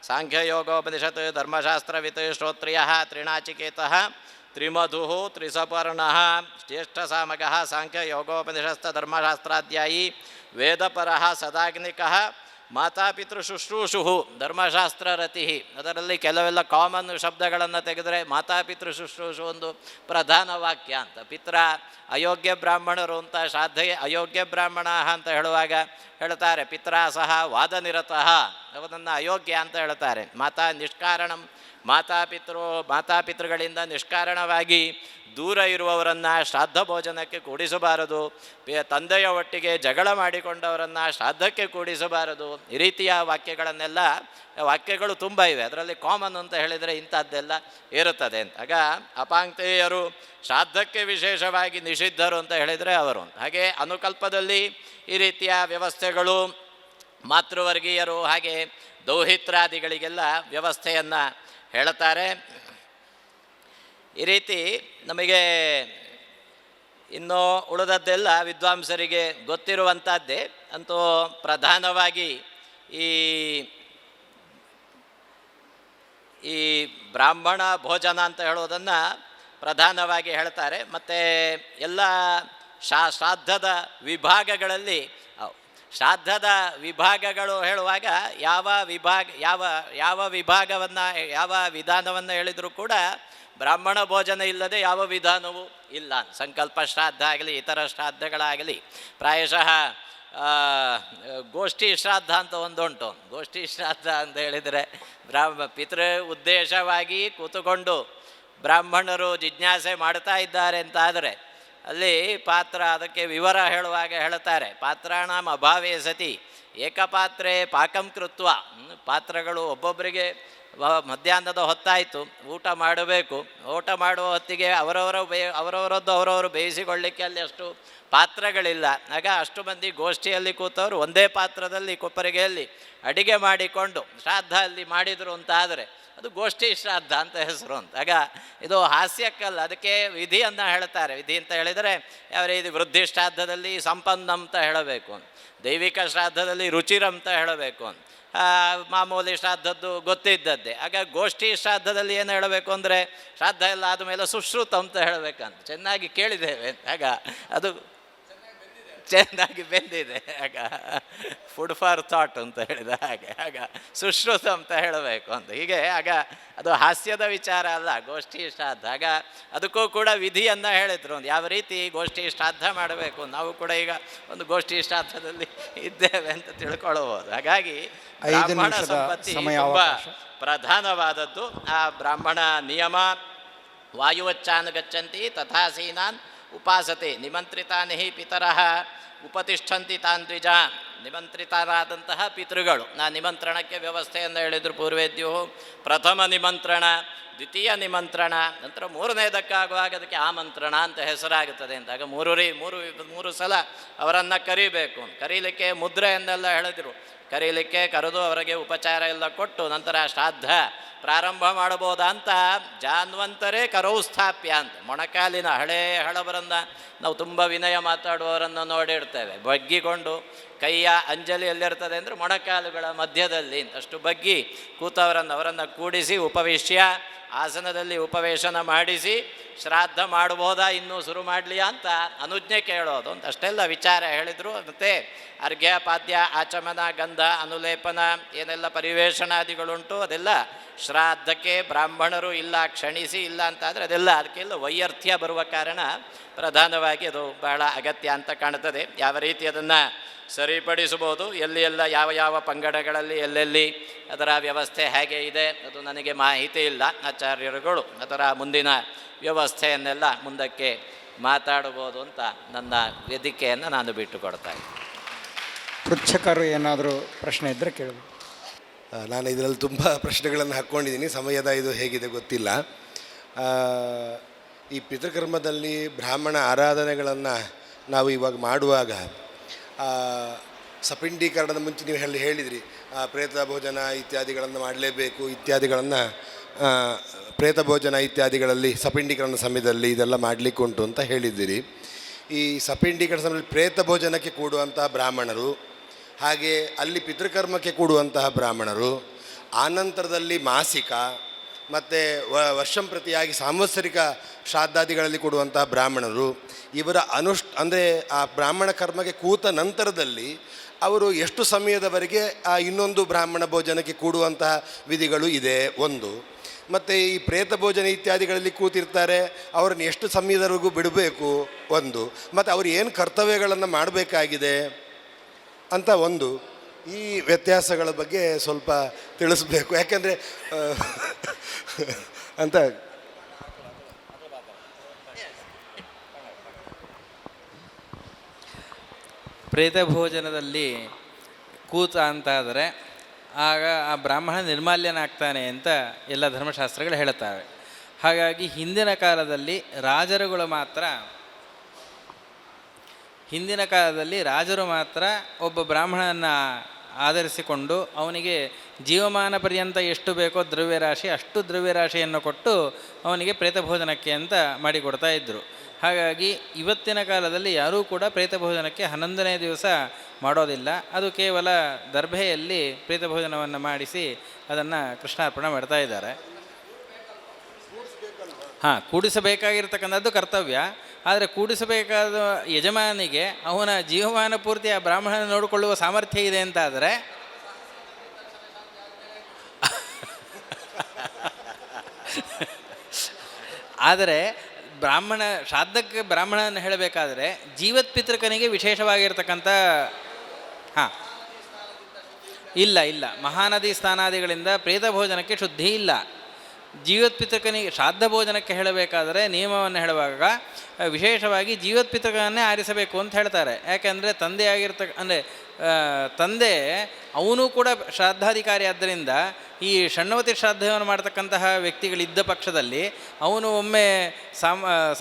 ಸಾಂಖ್ಯಯೋಗೋಪನಿಷತ್ ಧರ್ಮಶಾಸ್ತ್ರವಿತ್ ಶ್ರೋತ್ರಿಯ ತ್ರಿನಾಚಿಕೇತಃ ತ್ರಿಮಧು ತ್ರಿಸಪರ್ಣಃ ಜ್ಯೇಷ್ಠಸಾಮಗಃ ಸಾಂಖ್ಯಯೋಗೋಪನಿಷಸ್ಥ ಧರ್ಮಶಾಸ್ತ್ರಾಧ್ಯಾಯಿ ವೇದಪರಃ ಸದಾಗ್ನಿಕಃ ಮಾತಾಪಿತೃ ಶುಶ್ರೂಷು ಧರ್ಮಶಾಸ್ತ್ರ ರತಿ. ಅದರಲ್ಲಿ ಕೆಲವೆಲ್ಲ ಕಾಮನ್ ಶಬ್ದಗಳನ್ನು ತೆಗೆದರೆ ಮಾತಾಪಿತೃ ಶುಶ್ರೂಷು ಒಂದು ಪ್ರಧಾನ ವಾಕ್ಯ ಅಂತ. ಪಿತ್ರ ಅಯೋಗ್ಯ ಬ್ರಾಹ್ಮಣರು ಅಂತ, ಶ್ರಾದ್ಧೆ ಅಯೋಗ್ಯ ಬ್ರಾಹ್ಮಣ ಅಂತ ಹೇಳುವಾಗ ಹೇಳ್ತಾರೆ ಪಿತ್ರ ಸಹ ವಾದನಿರತಃ ಅವನನ್ನು ಅಯೋಗ್ಯ ಅಂತ ಹೇಳ್ತಾರೆ. ನಿಷ್ಕಾರಣಂ ಮಾತಾಪಿತೃಗಳಿಂದ ನಿಷ್ಕಾರಣವಾಗಿ ದೂರ ಇರುವವರನ್ನು ಶ್ರಾದ್ದ ಭೋಜನಕ್ಕೆ ಕೂಡಿಸಬಾರದು. ತಂದೆಯ ಒಟ್ಟಿಗೆ ಜಗಳ ಮಾಡಿಕೊಂಡವರನ್ನು ಶ್ರಾದ್ದಕ್ಕೆ ಕೂಡಿಸಬಾರದು. ಈ ರೀತಿಯ ವಾಕ್ಯಗಳು ತುಂಬ ಇವೆ. ಅದರಲ್ಲಿ ಕಾಮನ್ ಅಂತ ಹೇಳಿದರೆ ಇಂಥದ್ದೆಲ್ಲ ಇರುತ್ತದೆ ಅಂತ. ಆಗ ಅಪಾಂಕ್ತೇಯರು ಶ್ರಾದ್ದಕ್ಕೆ ವಿಶೇಷವಾಗಿ ನಿಷಿದ್ಧರು ಅಂತ ಹೇಳಿದರೆ ಅವರು. ಹಾಗೆ ಅನುಕಲ್ಪದಲ್ಲಿ ಈ ರೀತಿಯ ವ್ಯವಸ್ಥೆಗಳು ಮಾತೃವರ್ಗೀಯರು ಹಾಗೆ ದೌಹಿತ್ರಾದಿಗಳಿಗೆಲ್ಲ ವ್ಯವಸ್ಥೆಯನ್ನು ಹೇಳ್ತಾರೆ. ಈ ರೀತಿ ನಮಗೆ ಇನ್ನೂ ಉಳಿದದ್ದೆಲ್ಲ ವಿದ್ವಾಂಸರಿಗೆ ಗೊತ್ತಿರುವಂಥದ್ದೇ. ಅಂತೂ ಪ್ರಧಾನವಾಗಿ ಈ ಬ್ರಾಹ್ಮಣ ಭೋಜನ ಅಂತ ಹೇಳೋದನ್ನು ಪ್ರಧಾನವಾಗಿ ಹೇಳ್ತಾರೆ. ಮತ್ತು ಎಲ್ಲ ಶ್ರಾದ್ದದ ವಿಭಾಗಗಳು ಹೇಳುವಾಗ ಯಾವ ವಿಧಾನವನ್ನು ಹೇಳಿದರೂ ಕೂಡ ಬ್ರಾಹ್ಮಣ ಭೋಜನ ಇಲ್ಲದೆ ಯಾವ ವಿಧಾನವೂ ಇಲ್ಲ. ಸಂಕಲ್ಪ ಶ್ರಾದ್ದ ಆಗಲಿ ಇತರ ಶ್ರಾದ್ದಗಳಾಗಲಿ, ಪ್ರಾಯಶಃ ಗೋಷ್ಠಿ ಶ್ರಾದ್ದ ಅಂತ ಒಂದುಂಟು. ಗೋಷ್ಠಿ ಶ್ರಾದ್ದ ಅಂತ ಹೇಳಿದರೆ ಪಿತೃ ಉದ್ದೇಶವಾಗಿ ಕೂತುಕೊಂಡು ಬ್ರಾಹ್ಮಣರು ಜಿಜ್ಞಾಸೆ ಮಾಡ್ತಾ ಇದ್ದಾರೆ ಅಂತಾದರೆ ಅಲ್ಲಿ ಅದಕ್ಕೆ ವಿವರ ಹೇಳುವಾಗ ಹೇಳ್ತಾರೆ, ಪಾತ್ರಾಣಾಂ ಅಭಾವೇ ಸತಿ ಏಕಪಾತ್ರೆ ಪಾಕಂ ಕೃತ್ವ. ಪಾತ್ರಗಳು ಒಬ್ಬೊಬ್ಬರಿಗೆ ಮಧ್ಯಾಹ್ನದ ಹೊತ್ತಾಯಿತು, ಊಟ ಮಾಡಬೇಕು. ಊಟ ಮಾಡುವ ಹೊತ್ತಿಗೆ ಅವರವರು ಬೇಯಿಸಿಕೊಳ್ಳಿಕ್ಕೆ ಅಲ್ಲಿ ಅಷ್ಟು ಪಾತ್ರಗಳಿಲ್ಲ. ಆಗ ಅಷ್ಟು ಮಂದಿ ಗೋಷ್ಠಿಯಲ್ಲಿ ಕೂತವರು ಒಂದೇ ಪಾತ್ರದಲ್ಲಿ ಕೊಪ್ಪರಿಗೆಯಲ್ಲಿ ಅಡಿಗೆ ಮಾಡಿಕೊಂಡು ಶ್ರಾದ್ದ ಅಲ್ಲಿ ಮಾಡಿದರು ಅಂತಾದರೆ ಅದು ಗೋಷ್ಠಿ ಶ್ರಾದ್ದ ಅಂತ ಹೆಸರು ಅಂತ. ಆಗ ಇದು ಹಾಸ್ಯಕ್ಕಲ್ಲ, ಅದಕ್ಕೆ ವಿಧಿಯನ್ನು ಹೇಳ್ತಾರೆ. ವಿಧಿ ಅಂತ ಹೇಳಿದರೆ ಯಾವ ರೀತಿ ವೃದ್ಧಿ ಶ್ರಾದ್ದದಲ್ಲಿ ಸಂಪನ್ನ ಅಂತ ಹೇಳಬೇಕು, ದೈವಿಕ ಶ್ರಾದ್ದದಲ್ಲಿ ರುಚಿರಂತ ಹೇಳಬೇಕು, ಮಾಮೂಲಿ ಶ್ರಾದ್ದದ್ದು ಗೊತ್ತಿದ್ದದ್ದೇ. ಆಗ ಗೋಷ್ಠಿ ಶ್ರಾದ್ದದಲ್ಲಿ ಏನು ಹೇಳಬೇಕು ಅಂದರೆ ಶ್ರಾದ್ದ ಎಲ್ಲ ಆದಮೇಲೆ ಸುಶ್ರುತ ಅಂತ ಹೇಳಬೇಕಂತ. ಚೆನ್ನಾಗಿ ಕೇಳಿದ್ದೇವೆ. ಆಗ ಅದು ಚೆನ್ನಾಗಿ ಬೆಂದಿದೆ. ಆಗ ಫುಡ್ ಫಾರ್ ಥಾಟ್ ಅಂತ ಹೇಳಿದ ಹಾಗೆ ಆಗ ಸುಶ್ರುತ ಅಂತ ಹೇಳಬೇಕು ಅಂತ. ಹೀಗೆ ಆಗ ಅದು ಹಾಸ್ಯದ ವಿಚಾರ ಅಲ್ಲ, ಗೋಷ್ಠಿ ಶ್ರಾದ್ದ. ಆಗ ಅದಕ್ಕೂ ಕೂಡ ವಿಧಿಯನ್ನು ಹೇಳಿದ್ರು, ಒಂದು ಯಾವ ರೀತಿ ಗೋಷ್ಠಿ ಶ್ರಾದ್ದ ಮಾಡಬೇಕು. ನಾವು ಕೂಡ ಈಗ ಒಂದು ಗೋಷ್ಠಿ ಶ್ರಾದ್ದದಲ್ಲಿ ಇದ್ದೇವೆ ಅಂತ ತಿಳ್ಕೊಳ್ಳಬಹುದು. ಹಾಗಾಗಿ ಬ್ರಾಹ್ಮಣ ಸಂಪತ್ತಿ ತುಂಬ ಪ್ರಧಾನವಾದದ್ದು. ಆ ಬ್ರಾಹ್ಮಣ ನಿಯಮ ವಾಯುವಚ್ಚಾನ್ ಗಚ್ಚಂತಿ ತಥಾಸೀನಾನ್ ಉಪಾಸತೆ ನಿಮಂತ್ರಿತಾನಿ ಪಿತರಃ ಉಪತಿಷ್ಠಂತಿ ತಾನ್ ದ್ವಿಜಾನ್. ನಿಮಂತ್ರಿತರಾದಂತಹ ಪಿತೃಗಳು ನಿಮಂತ್ರಣಕ್ಕೆ ವ್ಯವಸ್ಥೆಯನ್ನು ಹೇಳಿದರು ಪೂರ್ವೇದ್ಯು. ಪ್ರಥಮ ನಿಮಂತ್ರಣ, ದ್ವಿತೀಯ ನಿಮಂತ್ರಣ, ನಂತರ ಮೂರನೇದಕ್ಕಾಗುವಾಗ ಅದಕ್ಕೆ ಆಮಂತ್ರಣ ಅಂತ ಹೆಸರಾಗುತ್ತದೆ ಅಂತ. ಆಗ ಮೂರು ಸಲ ಅವರನ್ನು ಕರಿಬೇಕು. ಕರೀಲಿಕ್ಕೆ ಮುದ್ರೆಯನ್ನೆಲ್ಲ ಹೇಳಿದರು. ಕರೆದು ಅವರಿಗೆ ಉಪಚಾರ ಎಲ್ಲ ಕೊಟ್ಟು ನಂತರ ಶ್ರಾದ್ದ ಪ್ರಾರಂಭ ಮಾಡಬಹುದಂತ ಜಾನ್ವಂತರೇ ಕರವು ಸ್ಥಾಪ್ಯ ಅಂತ. ಮೊಣಕಾಲಿನ ಹಳಬರನ್ನು ನಾವು ತುಂಬ ವಿನಯ ಮಾತಾಡುವವರನ್ನು ನೋಡಿರ್ತೇವೆ. ಬಗ್ಗಿಕೊಂಡು ಕೈಯ ಅಂಜಲಿ ಎಲ್ಲಿರ್ತದೆ ಅಂದರೆ ಮೊಣಕಾಲುಗಳ ಮಧ್ಯದಲ್ಲಿ ಅಷ್ಟು ಬಗ್ಗಿ ಅವರನ್ನು ಕೂಡಿಸಿ ಉಪವಿಶ್ಯ ಆಸನದಲ್ಲಿ ಉಪವೇಶನ ಮಾಡಿಸಿ ಶ್ರಾದ್ದ ಮಾಡಬಹುದಾ, ಇನ್ನೂ ಶುರು ಮಾಡಲಿಯಾ ಅಂತ ಅನುಜ್ಞೆ ಕೇಳೋದು ಅಂತ ಅಷ್ಟೆಲ್ಲ ವಿಚಾರ ಹೇಳಿದರು. ಮತ್ತು ಅರ್ಘ್ಯ ಪಾದ್ಯ ಆಚಮನ ಗಂಧ ಅನುಲೇಪನ ಏನೆಲ್ಲ ಪರಿವೇಷಣಾದಿಗಳುಂಟು ಅದೆಲ್ಲ ಶ್ರಾದ್ದಕ್ಕೆ ಬ್ರಾಹ್ಮಣರು ಇಲ್ಲ ಕ್ಷಣಿಸಿ ಇಲ್ಲ ಅಂತಾದರೆ ಅದೆಲ್ಲ ಅದಕ್ಕೆಲ್ಲ ವೈಯರ್ಥ್ಯ ಬರುವ ಕಾರಣ ಪ್ರಧಾನವಾಗಿ ಅದು ಬಹಳ ಅಗತ್ಯ ಅಂತ ಕಾಣ್ತದೆ. ಯಾವ ರೀತಿ ಅದನ್ನು ಸರಿಪಡಿಸಬಹುದು, ಎಲ್ಲ ಯಾವ ಪಂಗಡಗಳಲ್ಲಿ ಎಲ್ಲೆಲ್ಲಿ ಅದರ ವ್ಯವಸ್ಥೆ ಹೇಗೆ ಇದೆ ಅದು ನನಗೆ ಮಾಹಿತಿ ಇಲ್ಲ. ಆಚಾರ್ಯರುಗಳು ಅದರ ಮುಂದಿನ ವ್ಯವಸ್ಥೆಯನ್ನೆಲ್ಲ ಮುಂದಕ್ಕೆ ಮಾತಾಡಬಹುದು ಅಂತ ನನ್ನ ವೇದಿಕೆಯನ್ನು ನಾನು ಬಿಟ್ಟು ಕೊಡ್ತಾ ಇದ್ದೀನಿ. ಪೃಚ್ಛಕರು ಏನಾದರೂ ಪ್ರಶ್ನೆ ಇದ್ದರೆ ಕೇಳಬೇಕು. ನಾನು ಇದರಲ್ಲಿ ತುಂಬ ಪ್ರಶ್ನೆಗಳನ್ನು ಹಾಕ್ಕೊಂಡಿದ್ದೀನಿ. ಸಮಯದ ಇದು ಹೇಗಿದೆ ಗೊತ್ತಿಲ್ಲ. ಈ ಪಿತೃಕರ್ಮದಲ್ಲಿ ಬ್ರಾಹ್ಮಣ ಆರಾಧನೆಗಳನ್ನು ನಾವು ಇವಾಗ ಮಾಡುವಾಗ ಸಪಿಂಡೀಕರಣದ ಮುಂಚೆ ನೀವು ಹೇಳಿದ್ರಿ ಪ್ರೇತ ಭೋಜನ ಇತ್ಯಾದಿಗಳನ್ನು ಮಾಡಲೇಬೇಕು ಇತ್ಯಾದಿಗಳನ್ನು ಪ್ರೇತ ಭೋಜನ ಇತ್ಯಾದಿಗಳಲ್ಲಿ ಸಪಿಂಡೀಕರಣ ಸಮಯದಲ್ಲಿ ಇದೆಲ್ಲ ಮಾಡಲಿಕ್ಕೆ ಉಂಟು ಅಂತ ಹೇಳಿದ್ದೀರಿ. ಈ ಸಪಿಂಡೀಕರಣ ಸಮಯದಲ್ಲಿ ಪ್ರೇತ ಭೋಜನಕ್ಕೆ ಕೂಡುವಂತಹ ಬ್ರಾಹ್ಮಣರು, ಹಾಗೆ ಅಲ್ಲಿ ಪಿತೃಕರ್ಮಕ್ಕೆ ಕೂಡುವಂತಹ ಬ್ರಾಹ್ಮಣರು, ಆನಂತರದಲ್ಲಿ ಮಾಸಿಕ ಮತ್ತು ವರ್ಷಂಪ್ರತಿಯಾಗಿ ಸಾಂವತ್ಸರಿಕ ಶ್ರಾದ್ದಾದಿಗಳಲ್ಲಿ ಕೊಡುವಂತಹ ಬ್ರಾಹ್ಮಣರು, ಇವರ ಅಂದರೆ ಆ ಬ್ರಾಹ್ಮಣ ಕರ್ಮಕ್ಕೆ ಕೂತ ನಂತರದಲ್ಲಿ ಅವರು ಎಷ್ಟು ಸಮಯದವರೆಗೆ ಆ ಇನ್ನೊಂದು ಬ್ರಾಹ್ಮಣ ಭೋಜನಕ್ಕೆ ಕೂಡುವಂತಹ ವಿಧಿಗಳು ಇದೆ ಒಂದು. ಮತ್ತು ಈ ಪ್ರೇತ ಭೋಜನ ಇತ್ಯಾದಿಗಳಲ್ಲಿ ಕೂತಿರ್ತಾರೆ, ಅವ್ರನ್ನ ಎಷ್ಟು ಸಮಯದವರೆಗೂ ಬಿಡಬೇಕು ಒಂದು, ಮತ್ತು ಅವರು ಏನು ಕರ್ತವ್ಯಗಳನ್ನು ಮಾಡಬೇಕಾಗಿದೆ ಅಂತ ಒಂದು. ಈ ವ್ಯತ್ಯಾಸಗಳ ಬಗ್ಗೆ ಸ್ವಲ್ಪ ತಿಳಿಸ್ಬೇಕು, ಯಾಕಂದರೆ ಅಂತ. ಪ್ರೇತ ಭೋಜನದಲ್ಲಿ ಕೂತ ಅಂತಾದರೆ ಆಗ ಆ ಬ್ರಾಹ್ಮಣ ನಿರ್ಮಾಲ್ಯನಾಗ್ತಾನೆ ಅಂತ ಎಲ್ಲ ಧರ್ಮಶಾಸ್ತ್ರಗಳು ಹೇಳುತ್ತವೆ. ಹಾಗಾಗಿ ಹಿಂದಿನ ಕಾಲದಲ್ಲಿ ರಾಜರು ಮಾತ್ರ ಒಬ್ಬ ಬ್ರಾಹ್ಮಣನ ಆಧರಿಸಿಕೊಂಡು ಅವನಿಗೆ ಜೀವಮಾನ ಪರ್ಯಂತ ಎಷ್ಟು ಬೇಕೋ ದ್ರವ್ಯರಾಶಿ ಅಷ್ಟು ದ್ರವ್ಯರಾಶಿಯನ್ನು ಕೊಟ್ಟು ಅವನಿಗೆ ಪ್ರೇತ ಭೋಜನಕ್ಕೆ ಅಂತ ಮಾಡಿಕೊಡ್ತಾ ಇದ್ದರು. ಹಾಗಾಗಿ ಇವತ್ತಿನ ಕಾಲದಲ್ಲಿ ಯಾರೂ ಕೂಡ ಪ್ರೇತ ಭೋಜನಕ್ಕೆ 11ನೇ ದಿವಸ ಮಾಡೋದಿಲ್ಲ. ಅದು ಕೇವಲ ದರ್ಭೆಯಲ್ಲಿ ಪ್ರೇತ ಭೋಜನವನ್ನು ಮಾಡಿಸಿ ಅದನ್ನು ಕೃಷ್ಣಾರ್ಪಣೆ ಮಾಡ್ತಾ ಇದ್ದಾರೆ. ಕೂಡಿಸಬೇಕಾಗಿರ್ತಕ್ಕಂಥದ್ದು ಕರ್ತವ್ಯ. ಆದರೆ ಕೂಡಿಸಬೇಕಾದ ಯಜಮಾನಿಗೆ ಅವನ ಜೀವಮಾನ ಪೂರ್ತಿ ಆ ಬ್ರಾಹ್ಮಣನ ನೋಡಿಕೊಳ್ಳುವ ಸಾಮರ್ಥ್ಯ ಇದೆ ಅಂತಾದರೆ ಆದರೆ ಶ್ರಾದ್ದಕ್ಕೆ ಬ್ರಾಹ್ಮಣನ ಹೇಳಬೇಕಾದ್ರೆ ಜೀವತ್ ಪಿತೃಕನಿಗೆ ವಿಶೇಷವಾಗಿರ್ತಕ್ಕಂಥ ಇಲ್ಲ ಮಹಾನದಿ ಸ್ನಾನಾದಿಗಳಿಂದ ಪ್ರೇತ ಭೋಜನಕ್ಕೆ ಶುದ್ಧಿ ಇಲ್ಲ. ಜೀವತ್ ಪಿತೃಕನಿಗೆ ಶ್ರಾದ್ದ ಭೋಜನಕ್ಕೆ ಹೇಳಬೇಕಾದರೆ ನಿಯಮವನ್ನು ಹೇಳುವಾಗ ವಿಶೇಷವಾಗಿ ಜೀವತ್ ಪಿತೃಕನ್ನೇ ಆರಿಸಬೇಕು ಅಂತ ಹೇಳ್ತಾರೆ. ಯಾಕೆಂದರೆ ತಂದೆ ಅವನು ಕೂಡ ಶ್ರಾದ್ದಾಧಿಕಾರಿ. ಆದ್ದರಿಂದ ಈ ಷಣ್ಣವತಿ ಶ್ರಾದ್ದವನ್ನು ಮಾಡ್ತಕ್ಕಂತಹ ವ್ಯಕ್ತಿಗಳಿದ್ದ ಪಕ್ಷದಲ್ಲಿ ಅವನು ಒಮ್ಮೆ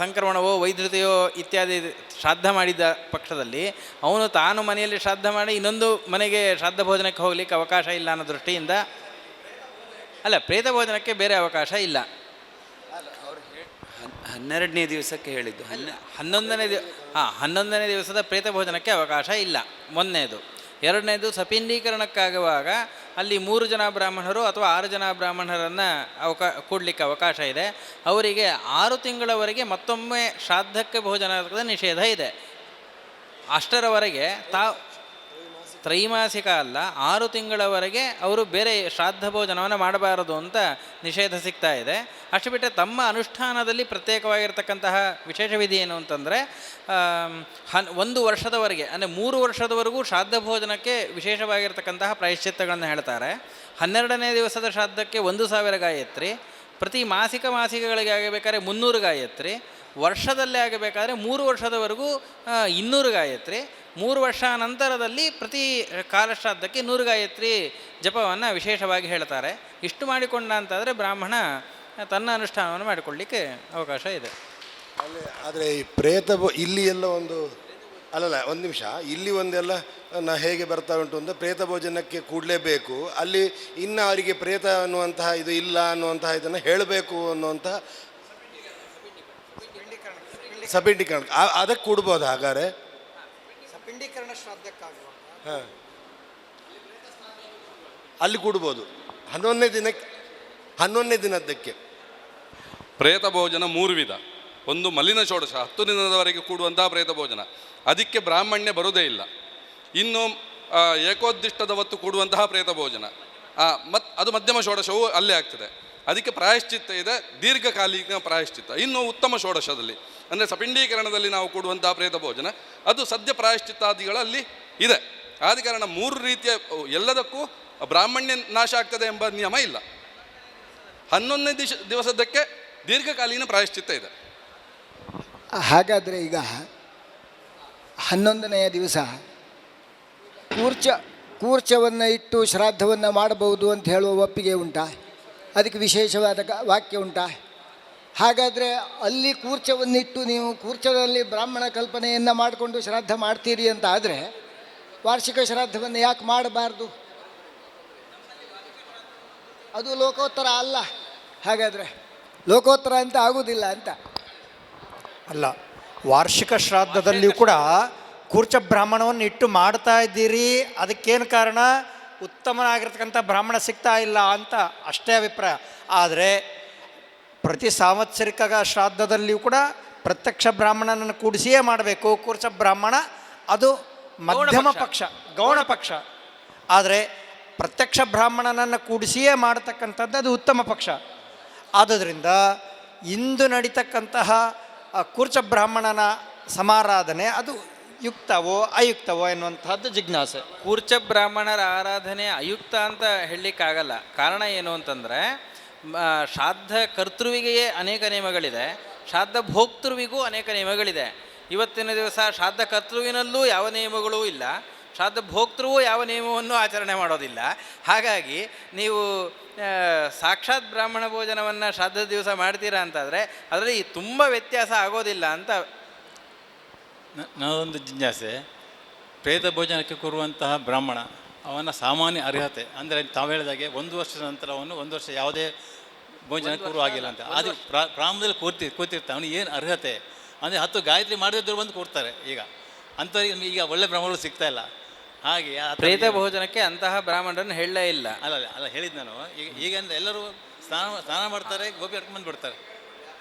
ಸಂಕ್ರಮಣವೋ ವೈದ್ಯತೆಯೋ ಇತ್ಯಾದಿ ಶ್ರಾದ್ದ ಮಾಡಿದ ಪಕ್ಷದಲ್ಲಿ ಅವನು ತಾನು ಮನೆಯಲ್ಲಿ ಶ್ರಾದ್ದ ಮಾಡಿ ಇನ್ನೊಂದು ಮನೆಗೆ ಶ್ರಾದ್ದ ಭೋಜನಕ್ಕೆ ಹೋಗಲಿಕ್ಕೆ ಅವಕಾಶ ಇಲ್ಲ ಅನ್ನೋ ದೃಷ್ಟಿಯಿಂದ ಪ್ರೇತ ಭೋಜನಕ್ಕೆ ಬೇರೆ ಅವಕಾಶ ಇಲ್ಲ. 12ನೇ ದಿವಸಕ್ಕೆ ಹೇಳಿದ್ದು 11ನೇ ದಿವಸದ ಪ್ರೇತ ಭೋಜನಕ್ಕೆ ಅವಕಾಶ ಇಲ್ಲ. ಮೊದಲನೇದು. ಎರಡನೇದು ಸಪಿಂಡೀಕರಣಕ್ಕಾಗುವಾಗ ಅಲ್ಲಿ 3 ಜನ ಬ್ರಾಹ್ಮಣರು ಅಥವಾ 6 ಜನ ಬ್ರಾಹ್ಮಣರನ್ನು ಕೊಡಲಿಕ್ಕೆ ಅವಕಾಶ ಇದೆ. ಅವರಿಗೆ 6 ತಿಂಗಳವರೆಗೆ ಮತ್ತೊಮ್ಮೆ ಶ್ರಾದ್ದಕ್ಕೆ ಭೋಜನದ ನಿಷೇಧ ಇದೆ. ಅಷ್ಟರವರೆಗೆ ತ್ರೈಮಾಸಿಕ ಅಲ್ಲ 6 ತಿಂಗಳವರೆಗೆ ಅವರು ಬೇರೆ ಶ್ರಾದ್ದ ಭೋಜನವನ್ನು ಮಾಡಬಾರದು ಅಂತ ನಿಷೇಧ ಸಿಗ್ತಾ ಇದೆ. ಅಷ್ಟು ಬಿಟ್ಟರೆ ತಮ್ಮ ಅನುಷ್ಠಾನದಲ್ಲಿ ಪ್ರತ್ಯೇಕವಾಗಿರ್ತಕ್ಕಂತಹ ವಿಶೇಷ ವಿಧಿ ಏನು ಅಂತಂದರೆ 1 ವರ್ಷದವರೆಗೆ ಅಂದರೆ 3 ವರ್ಷದವರೆಗೂ ಶ್ರಾದ್ದ ಭೋಜನಕ್ಕೆ ವಿಶೇಷವಾಗಿರ್ತಕ್ಕಂತಹ ಪ್ರಾಯಶ್ಚಿತ್ತಗಳನ್ನು ಹೇಳ್ತಾರೆ. 12ನೇ ದಿವಸದ ಶ್ರಾದ್ದಕ್ಕೆ 1000 ಗಾಯತ್ರಿ, ಪ್ರತಿ ಮಾಸಿಕಗಳಿಗೆ ಆಗಬೇಕಾದ್ರೆ 300 ಗಾಯತ್ರಿ, ವರ್ಷದಲ್ಲೇ ಆಗಬೇಕಾದ್ರೆ 3 ವರ್ಷದವರೆಗೂ 200 ಗಾಯತ್ರಿ, 3 ವರ್ಷ ನಂತರದಲ್ಲಿ ಪ್ರತಿ ಕಾಲಶ್ರಾದ್ದಕ್ಕೆ 100 ಗಾಯತ್ರಿ ಜಪವನ್ನು ವಿಶೇಷವಾಗಿ ಹೇಳ್ತಾರೆ. ಇಷ್ಟು ಮಾಡಿಕೊಂಡ ಅಂತಾದರೆ ಬ್ರಾಹ್ಮಣ ತನ್ನ ಅನುಷ್ಠಾನವನ್ನು ಮಾಡಿಕೊಳ್ಳಲಿಕ್ಕೆ ಅವಕಾಶ ಇದೆ. ಆದರೆ ಈ ಇಲ್ಲಿ ಎಲ್ಲ ಒಂದು ಒಂದು ನಿಮಿಷ, ಇಲ್ಲಿ ಒಂದೆಲ್ಲ ಹೇಗೆ ಬರ್ತಾ ಉಂಟು ಅಂತ ಪ್ರೇತ ಭೋಜನಕ್ಕೆ ಕೂಡಲೇಬೇಕು, ಅಲ್ಲಿ ಇನ್ನು ಅವರಿಗೆ ಪ್ರೇತ ಅನ್ನುವಂತಹ ಇದು ಇಲ್ಲ ಅನ್ನುವಂತಹ ಇದನ್ನು ಹೇಳಬೇಕು ಅನ್ನುವಂತಹ ಸಪಿಂಡೀಕರಣ ಅದಕ್ಕೆ ಕೂಡ್ಬೋದು. ಹಾಗಾದ್ರೆ ಸಪಿಂಡೀಕರಣ ಶ್ರಾದ್ದಕ್ಕಾಗುವ ಅಲ್ಲಿ ಕೂಡ್ಬೋದು 11ನೇ ದಿನದ್ದಕ್ಕೆ. ಪ್ರೇತ ಭೋಜನ 3 ವಿಧ. ಒಂದು ಮಲಿನ ಷೋಡಶ 10 ದಿನದವರೆಗೆ ಕೂಡುವಂತಹ ಪ್ರೇತ ಭೋಜನ, ಅದಕ್ಕೆ ಬ್ರಾಹ್ಮಣ್ಯ ಬರುವುದೇ ಇಲ್ಲ. ಇನ್ನು ಏಕೋದ್ದಿಷ್ಟದ ಹೊತ್ತು ಕೂಡುವಂತಹ ಪ್ರೇತ ಭೋಜನ, ಅದು ಮಧ್ಯಮ ಷೋಡಶವು ಅಲ್ಲೇ ಆಗ್ತದೆ. ಅದಕ್ಕೆ ಪ್ರಾಯಶ್ಚಿತ್ತ ಇದೆ, ದೀರ್ಘಕಾಲಿಕ ಪ್ರಾಯಶ್ಚಿತ್ತ. ಇನ್ನು ಉತ್ತಮ ಷೋಡಶದಲ್ಲಿ ಅಂದರೆ ಸಪಿಂಡೀಕರಣದಲ್ಲಿ ನಾವು ಕೊಡುವಂತಹ ಪ್ರೇತ ಭೋಜನ ಅದು ಸದ್ಯ ಪ್ರಾಯಶ್ಚಿತ್ತಾದಿಗಳಲ್ಲಿ ಇದೆ. ಆದ ಕಾರಣ 3 ರೀತಿಯ ಎಲ್ಲದಕ್ಕೂ ಬ್ರಾಹ್ಮಣ್ಯ ನಾಶ ಆಗ್ತದೆ ಎಂಬ ನಿಯಮ ಇಲ್ಲ. 11ನೇ ದಿವಸದಕ್ಕೆ ದೀರ್ಘಕಾಲೀನ ಪ್ರಾಯಶ್ಚಿತ್ತ ಇದೆ. ಹಾಗಾದರೆ ಈಗ 11ನೆಯ ದಿವಸ ಕೂರ್ಚವನ್ನು ಇಟ್ಟು ಶ್ರಾದ್ದವನ್ನು ಮಾಡಬಹುದು ಅಂತ ಹೇಳುವ ಒಪ್ಪಿಗೆ ಉಂಟಾ? ಅದಕ್ಕೆ ವಿಶೇಷವಾದ ವಾಕ್ಯ ಉಂಟಾ? ಹಾಗಾದರೆ ಅಲ್ಲಿ ಕೂರ್ಚವನ್ನಿಟ್ಟು ನೀವು ಕೂರ್ಚದಲ್ಲಿ ಬ್ರಾಹ್ಮಣ ಕಲ್ಪನೆಯನ್ನು ಮಾಡಿಕೊಂಡು ಶ್ರಾದ್ದ ಮಾಡ್ತೀರಿ ಅಂತ ಆದರೆ ವಾರ್ಷಿಕ ಶ್ರಾದ್ದವನ್ನು ಯಾಕೆ ಮಾಡಬಾರ್ದು? ಅದು ಲೋಕೋತ್ತರ ಅಲ್ಲ. ಹಾಗಾದರೆ ಲೋಕೋತ್ತರ ಅಂತ ಆಗುವುದಿಲ್ಲ ಅಂತ ಅಲ್ಲ. ವಾರ್ಷಿಕ ಶ್ರಾದ್ದದಲ್ಲಿಯೂ ಕೂಡ ಕೂರ್ಚ ಬ್ರಾಹ್ಮಣವನ್ನು ಇಟ್ಟು ಮಾಡ್ತಾ ಇದ್ದೀರಿ, ಅದಕ್ಕೇನು ಕಾರಣ? ಉತ್ತಮನಾಗಿರ್ತಕ್ಕಂಥ ಬ್ರಾಹ್ಮಣ ಸಿಗ್ತಾ ಇಲ್ಲ ಅಂತ ಅಷ್ಟೇ ಅಭಿಪ್ರಾಯ. ಆದರೆ ಪ್ರತಿ ಸಾಂವತ್ಸರಿಕ ಶ್ರಾದ್ದದಲ್ಲಿಯೂ ಕೂಡ ಪ್ರತ್ಯಕ್ಷ ಬ್ರಾಹ್ಮಣನನ್ನು ಕೂಡಿಸಿಯೇ ಮಾಡಬೇಕು. ಕೂರ್ಚ ಬ್ರಾಹ್ಮಣ ಅದು ಮಧ್ಯಮ ಪಕ್ಷ, ಗೌಣ ಪಕ್ಷ. ಆದರೆ ಪ್ರತ್ಯಕ್ಷ ಬ್ರಾಹ್ಮಣನನ್ನು ಕೂಡಿಸಿಯೇ ಮಾಡತಕ್ಕಂಥದ್ದು ಅದು ಉತ್ತಮ ಪಕ್ಷ. ಆದುದರಿಂದ ಇಂದು ನಡೀತಕ್ಕಂತಹ ಕೂರ್ಚ ಬ್ರಾಹ್ಮಣನ ಸಮಾರಾಧನೆ ಅದು ಯುಕ್ತವೋ ಅಯುಕ್ತವೋ ಎನ್ನುವಂತಹದ್ದು ಜಿಜ್ಞಾಸೆ. ಕೂರ್ಚ ಬ್ರಾಹ್ಮಣರ ಆರಾಧನೆ ಅಯುಕ್ತ ಅಂತ ಹೇಳಲಿಕ್ಕಾಗಲ್ಲ. ಕಾರಣ ಏನು ಅಂತಂದರೆ ಶ್ರಾದ್ದ ಕರ್ತೃವಿಗೆಯೇ ಅನೇಕ ನಿಯಮಗಳಿದೆ, ಶ್ರಾದ್ದ ಭೋಕ್ತೃವಿಗೂ ಅನೇಕ ನಿಯಮಗಳಿದೆ. ಇವತ್ತಿನ ದಿವಸ ಶ್ರಾದ್ದ ಕರ್ತೃವಿನಲ್ಲೂ ಯಾವ ನಿಯಮಗಳೂ ಇಲ್ಲ, ಶ್ರಾದ್ದ ಭೋಕ್ತೃವೂ ಯಾವ ನಿಯಮವನ್ನು ಆಚರಣೆ ಮಾಡೋದಿಲ್ಲ. ಹಾಗಾಗಿ ನೀವು ಸಾಕ್ಷಾತ್ ಬ್ರಾಹ್ಮಣ ಭೋಜನವನ್ನು ಶ್ರಾದ್ದದ ದಿವಸ ಮಾಡ್ತೀರಾ ಅಂತಾದರೆ ಅದರಲ್ಲಿ ತುಂಬ ವ್ಯತ್ಯಾಸ ಆಗೋದಿಲ್ಲ ಅಂತ. ನಾವೊಂದು ಜಿಜ್ಞಾಸೆ, ಪ್ರೇತ ಭೋಜನಕ್ಕೆ ಕೂರುವಂತಹ ಬ್ರಾಹ್ಮಣ ಅವನ ಸಾಮಾನ್ಯ ಅರ್ಹತೆ ಅಂದರೆ ತಾವು ಹೇಳಿದಾಗೆ 1 ವರ್ಷದ ನಂತರ ಅವನು 1 ವರ್ಷ ಯಾವುದೇ ಭೋಜನ ಕೂರುವಾಗಿಲ್ಲ ಅಂತ. ಅದು ಬ್ರಾಹ್ಮಣದಲ್ಲಿ ಕೂತಿರ್ತಾನೆ, ಅವನು ಏನು ಅರ್ಹತೆ ಅಂದರೆ 10 ಗಾಯತ್ರಿ ಮಾಡದಿದ್ದರು ಬಂದು ಕೂರ್ತಾರೆ. ಈಗ ಅಂಥವ್ರಿಗೆ ಈಗ ಒಳ್ಳೆ ಬ್ರಾಹ್ಮಣರು ಸಿಗ್ತಾ ಇಲ್ಲ. ಹಾಗೆ ಪ್ರೇತ ಭೋಜನಕ್ಕೆ ಅಂತಹ ಬ್ರಾಹ್ಮಣರನ್ನು ಹೇಳಲೇ ಇಲ್ಲ. ಅಲ್ಲ ಹೇಳಿದ್ದು ನಾನು ಈಗ ಅಂದರೆ ಎಲ್ಲರೂ ಸ್ನಾನ ಮಾಡ್ತಾರೆ, ಗೋಪಿ ಹಡ್ಕೊಂಡು ಬಿಡ್ತಾರೆ.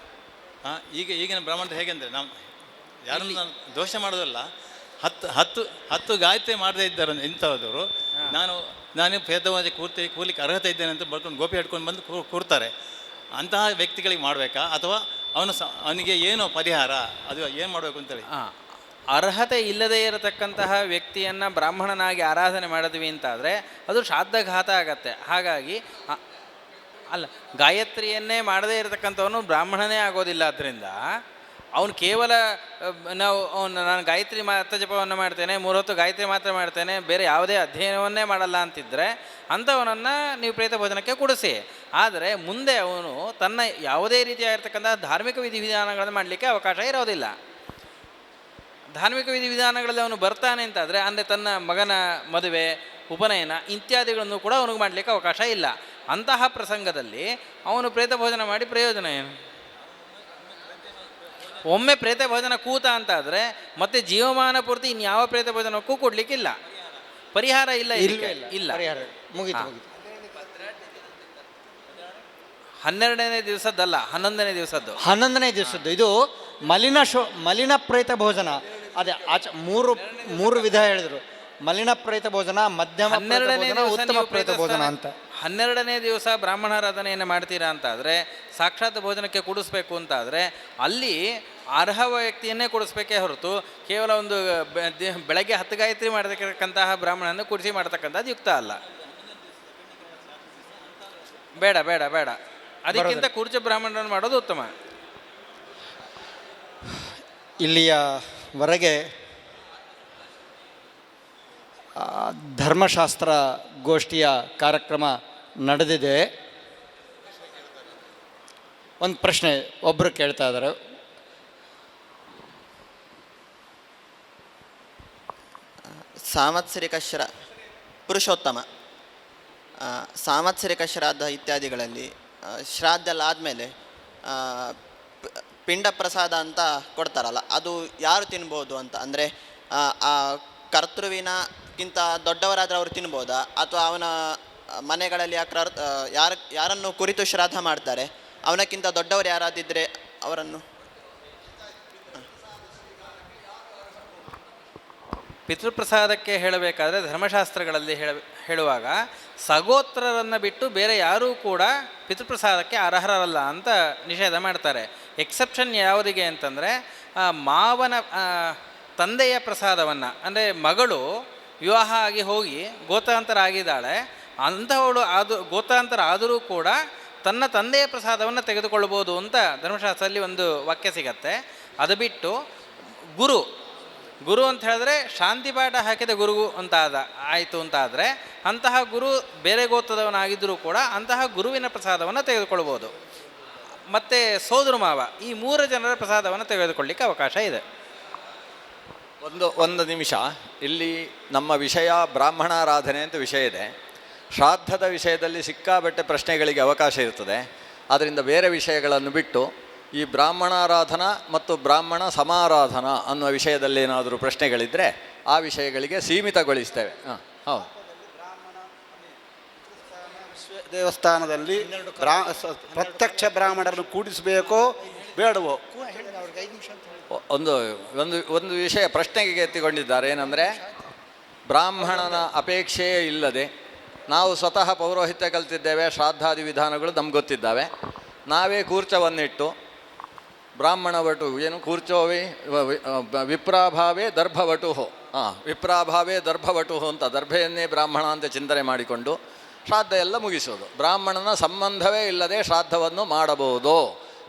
ಹಾಂ, ಈಗಿನ ಬ್ರಾಹ್ಮಣರು ಹೇಗೆಂದರೆ ನಾವು ಯಾರನ್ನು ನಾನು ದೋಷ ಮಾಡೋದಲ್ಲ, 10 ಗಾಯತ್ರಿ ಮಾಡದೇ ಇದ್ದಾರೆ ಇಂಥವರು ನಾನು ಭೇದವಾದ ಕೂರ್ಲಿಕ್ಕೆ ಅರ್ಹತೆ ಇದ್ದೇನೆ ಅಂತ ಬರ್ಕೊಂಡು ಗೋಪಿ ಹಿಡ್ಕೊಂಡು ಬಂದು ಕೂರ್ತಾರೆ. ಅಂತಹ ವ್ಯಕ್ತಿಗಳಿಗೆ ಮಾಡಬೇಕಾ ಅಥವಾ ಅವನಿಗೆ ಏನು ಪರಿಹಾರ, ಅದು ಏನು ಮಾಡಬೇಕು ಅಂತೇಳಿ. ಅರ್ಹತೆ ಇಲ್ಲದೇ ಇರತಕ್ಕಂತಹ ವ್ಯಕ್ತಿಯನ್ನು ಬ್ರಾಹ್ಮಣನಾಗಿ ಆರಾಧನೆ ಮಾಡಿದ್ವಿ ಅಂತಾದರೆ ಅದು ಶ್ರಾದ್ದಘಾತ ಆಗತ್ತೆ. ಹಾಗಾಗಿ ಅಲ್ಲ, ಗಾಯತ್ರಿಯನ್ನೇ ಮಾಡದೇ ಇರತಕ್ಕಂಥವನು ಬ್ರಾಹ್ಮಣನೇ ಆಗೋದಿಲ್ಲ. ಆದ್ದರಿಂದ ಅವನು ಕೇವಲ ನಾನು ಗಾಯತ್ರಿ ಮಾತ್ರ ಜಪವನ್ನು ಮಾಡ್ತೇನೆ, 3 ಹೊತ್ತು ಗಾಯತ್ರಿ ಮಾತ್ರ ಮಾಡ್ತೇನೆ, ಬೇರೆ ಯಾವುದೇ ಅಧ್ಯಯನವನ್ನೇ ಮಾಡಲ್ಲ ಅಂತಿದ್ದರೆ ಅಂಥವನನ್ನು ನೀವು ಪ್ರೇತ ಭೋಜನಕ್ಕೆ ಕೊಡಿಸಿ. ಆದರೆ ಮುಂದೆ ಅವನು ತನ್ನ ಯಾವುದೇ ರೀತಿಯಾಗಿರ್ತಕ್ಕಂಥ ಧಾರ್ಮಿಕ ವಿಧಿವಿಧಾನಗಳನ್ನು ಮಾಡಲಿಕ್ಕೆ ಅವಕಾಶ ಇರೋದಿಲ್ಲ. ಧಾರ್ಮಿಕ ವಿಧಿವಿಧಾನಗಳಲ್ಲಿ ಅವನು ಬರ್ತಾನೆ ಅಂತಾದರೆ ಅಂದರೆ ತನ್ನ ಮಗನ ಮದುವೆ, ಉಪನಯನ ಇತ್ಯಾದಿಗಳನ್ನು ಕೂಡ ಅವನಿಗೆ ಮಾಡಲಿಕ್ಕೆ ಅವಕಾಶ ಇಲ್ಲ. ಅಂತಹ ಪ್ರಸಂಗದಲ್ಲಿ ಅವನು ಪ್ರೇತ ಭೋಜನ ಮಾಡಿ ಪ್ರಯೋಜನ ಏನು? ಒಮ್ಮೆ ಪ್ರೇತ ಭೋಜನ ಕೂತ ಅಂತಾದರೆ ಮತ್ತೆ ಜೀವಮಾನ ಪೂರ್ತಿ ಇನ್ಯಾವ ಪ್ರೇತ ಭೋಜನಕ್ಕೂ ಕೊಡಲಿಕ್ಕಿಲ್ಲ, ಪರಿಹಾರ ಇಲ್ಲ. ಇಲ್ಲ, ಮುಗಿತು. 12ನೇ ದಿವಸದ್ದಲ್ಲ, 11ನೇ ದಿವಸದ್ದು. 11ನೇ ದಿವಸದ್ದು ಇದು ಮಲಿನ ಪ್ರೇತ ಭೋಜನ. ಅದೇ ಮೂರು ವಿಧ ಹೇಳಿದರು: ಮಲಿನ ಪ್ರೇತ ಭೋಜನ, ಮಧ್ಯಮ ಪ್ರೇತ ಭೋಜನ, ಉತ್ತಮ ಪ್ರೇತ ಭೋಜನ ಅಂತ. 12ನೇ ದಿವಸ ಬ್ರಾಹ್ಮಣಾರಾಧನೆಯನ್ನು ಮಾಡ್ತೀರಾ ಅಂತಾದರೆ, ಸಾಕ್ಷಾತ್ ಭೋಜನಕ್ಕೆ ಕೂಡಿಸ್ಬೇಕು ಅಂತಾದರೆ ಅಲ್ಲಿ ಅರ್ಹ ವ್ಯಕ್ತಿಯನ್ನೇ ಕೂಡಿಸ್ಬೇಕೇ ಹೊರತು ಕೇವಲ ಒಂದು ಬೆಳಗ್ಗೆ 10 ಗಾಯತ್ರಿ ಮಾಡತಕ್ಕಂತಹ ಬ್ರಾಹ್ಮಣನ್ನು ಕೂಡಿಸಿ ಮಾಡ್ತಕ್ಕಂಥದ್ದು ಯುಕ್ತ ಅಲ್ಲ. ಬೇಡ ಬೇಡ ಬೇಡ, ಅದಕ್ಕಿಂತ ಕೂರ್ಚ ಬ್ರಾಹ್ಮಣರನ್ನು ಮಾಡೋದು ಉತ್ತಮ. ಇಲ್ಲಿಯವರೆಗೆ ಧರ್ಮಶಾಸ್ತ್ರ ಗೋಷ್ಠಿಯ ಕಾರ್ಯಕ್ರಮ ನಡೆದಿದೆ. ಒಂದು ಪ್ರಶ್ನೆ ಒಬ್ಬರು ಕೇಳ್ತಾ ಇದ್ದಾರೆ. ಸಾಂವತ್ಸರಿಕ ಪುರುಷೋತ್ತಮ ಸಾಂವತ್ಸರಿಕ ಶ್ರಾದ್ದ ಇತ್ಯಾದಿಗಳಲ್ಲಿ ಶ್ರಾದ್ದ ಎಲ್ಲ ಆದಮೇಲೆ ಪಿಂಡ ಪ್ರಸಾದ ಅಂತ ಕೊಡ್ತಾರಲ್ಲ, ಅದು ಯಾರು ತಿನ್ಬೋದು ಅಂತ? ಅಂದರೆ ಆ ಕರ್ತೃವಿನಕ್ಕಿಂತ ದೊಡ್ಡವರಾದರೆ ಅವರು ತಿನ್ಬೋದಾ, ಅಥವಾ ಅವನ ಮನೆಗಳಲ್ಲಿ ಯಾರನ್ನು ಕುರಿತು ಶ್ರಾದ್ದ ಮಾಡ್ತಾರೆ ಅವನಕ್ಕಿಂತ ದೊಡ್ಡವರು ಯಾರಾದಿದ್ದರೆ ಅವರನ್ನು? ಪಿತೃಪ್ರಸಾದಕ್ಕೆ ಹೇಳಬೇಕಾದ್ರೆ ಧರ್ಮಶಾಸ್ತ್ರಗಳಲ್ಲಿ ಹೇಳುವಾಗ ಸಗೋತ್ರರನ್ನು ಬಿಟ್ಟು ಬೇರೆ ಯಾರೂ ಕೂಡ ಪಿತೃಪ್ರಸಾದಕ್ಕೆ ಅರ್ಹರಲ್ಲ ಅಂತ ನಿಷೇಧ ಮಾಡ್ತಾರೆ. ಎಕ್ಸೆಪ್ಷನ್ ಯಾವುದಿಗೆ ಅಂತಂದರೆ ಮಾವನ ತಂದೆಯ ಪ್ರಸಾದವನ್ನು, ಅಂದರೆ ಮಗಳು ವಿವಾಹ ಆಗಿ ಹೋಗಿ ಗೋತಾಂತರ ಆಗಿದ್ದಾಳೆ, ಅಂಥವಳು ಗೋತಾಂತರ ಆದರೂ ಕೂಡ ತನ್ನ ತಂದೆಯ ಪ್ರಸಾದವನ್ನು ತೆಗೆದುಕೊಳ್ಬೋದು ಅಂತ ಧರ್ಮಶಾಸ್ತ್ರದಲ್ಲಿ ಒಂದು ವಾಕ್ಯ ಸಿಗತ್ತೆ. ಅದು ಬಿಟ್ಟು ಗುರು ಅಂತ ಹೇಳಿದ್ರೆ ಶಾಂತಿ ಪಾಠ ಹಾಕಿದ ಗುರು ಅಂತ ಆಯಿತು ಅಂತಾದರೆ ಅಂತಹ ಗುರು ಬೇರೆ ಗೋತ್ರದವನಾಗಿದ್ದರೂ ಕೂಡ ಅಂತಹ ಗುರುವಿನ ಪ್ರಸಾದವನ್ನು ತೆಗೆದುಕೊಳ್ಬೋದು. ಮತ್ತು ಸೋದರ ಮಾವ, ಈ 3 ಜನರ ಪ್ರಸಾದವನ್ನು ತೆಗೆದುಕೊಳ್ಳಿಕ್ಕೆ ಅವಕಾಶ ಇದೆ. ಒಂದು ನಿಮಿಷ, ಇಲ್ಲಿ ನಮ್ಮ ವಿಷಯ ಬ್ರಾಹ್ಮಣಾರಾಧನೆ ಅಂತ ವಿಷಯ ಇದೆ. ಶ್ರಾದ್ದದ ವಿಷಯದಲ್ಲಿ ಸಿಕ್ಕಾಬಟ್ಟೆ ಪ್ರಶ್ನೆಗಳಿಗೆ ಅವಕಾಶ ಇರ್ತದೆ. ಆದ್ದರಿಂದ ಬೇರೆ ವಿಷಯಗಳನ್ನು ಬಿಟ್ಟು ಈ ಬ್ರಾಹ್ಮಣಾರಾಧನಾ ಮತ್ತು ಬ್ರಾಹ್ಮಣ ಸಮಾರಾಧನಾ ಅನ್ನುವ ವಿಷಯದಲ್ಲಿ ಏನಾದರೂ ಪ್ರಶ್ನೆಗಳಿದ್ದರೆ ಆ ವಿಷಯಗಳಿಗೆ ಸೀಮಿತಗೊಳಿಸ್ತೇವೆ. ಹೌದು. ದೇವಸ್ಥಾನದಲ್ಲಿ ಪ್ರತ್ಯಕ್ಷ ಬ್ರಾಹ್ಮಣರನ್ನು ಕೂಡಿಸಬೇಕೋ ಬೇಡವೋ? ಒಂದು ವಿಷಯ ಪ್ರಶ್ನೆಗೆ ಎತ್ತಿಕೊಂಡಿದ್ದಾರೆ. ಏನಂದರೆ, ಬ್ರಾಹ್ಮಣನ ಅಪೇಕ್ಷೆಯೇ ಇಲ್ಲದೆ ನಾವು ಸ್ವತಃ ಪೌರೋಹಿತ್ಯ ಕಲ್ತಿದ್ದೇವೆ, ಶ್ರಾದ್ದಾದಿ ವಿಧಾನಗಳು ನಮ್ಗೆ ಗೊತ್ತಿದ್ದಾವೆ, ನಾವೇ ಕೂರ್ಚವನ್ನಿಟ್ಟು ಬ್ರಾಹ್ಮಣವಟು ಏನು ಕೂರ್ಚೋವಿ ವಿಪ್ರಾಭಾವೇ ದರ್ಭವಟು ವಿಪ್ರಾಭಾವೇ ದರ್ಭವಟು ಅಂತ ದರ್ಭೆಯನ್ನೇ ಬ್ರಾಹ್ಮಣ ಅಂತ ಚಿಂತನೆ ಮಾಡಿಕೊಂಡು ಶ್ರಾದ್ದ ಎಲ್ಲ ಮುಗಿಸೋದು. ಬ್ರಾಹ್ಮಣನ ಸಂಬಂಧವೇ ಇಲ್ಲದೆ ಶ್ರಾದ್ದವನ್ನು ಮಾಡಬಹುದು,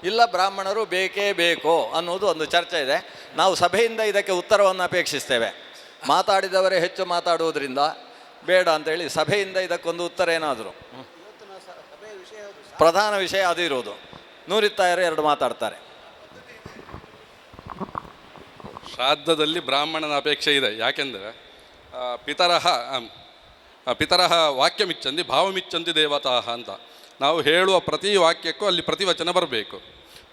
ಇಲ್ಲ ಬ್ರಾಹ್ಮಣರು ಬೇಕೇ ಬೇಕು ಅನ್ನೋದು ಒಂದು ಚರ್ಚೆ ಇದೆ. ನಾವು ಸಭೆಯಿಂದ ಇದಕ್ಕೆ ಉತ್ತರವನ್ನು ಅಪೇಕ್ಷಿಸ್ತೇವೆ. ಮಾತಾಡಿದವರೇ ಹೆಚ್ಚು ಮಾತಾಡುವುದರಿಂದ ಬೇಡ ಅಂತೇಳಿ ಸಭೆಯಿಂದ ಇದಕ್ಕೊಂದು ಉತ್ತರ ಏನಾದರೂ. ಪ್ರಧಾನ ವಿಷಯ ಅದು ಇರುವುದು. ನೂರಿತ್ತಾಯರು 2 ಮಾತಾಡ್ತಾರೆ. ಶ್ರಾದ್ದದಲ್ಲಿ ಬ್ರಾಹ್ಮಣನ ಅಪೇಕ್ಷೆ ಇದೆ. ಯಾಕೆಂದರೆ ಪಿತರಹ ವಾಕ್ಯಮಿಚ್ಚಂದಿ ಭಾವಮಿಚ್ಚಂದಿ ದೇವತಾಹ ಅಂತ ನಾವು ಹೇಳುವ ಪ್ರತಿ ವಾಕ್ಯಕ್ಕೂ ಅಲ್ಲಿ ಪ್ರತಿವಚನ ಬರಬೇಕು.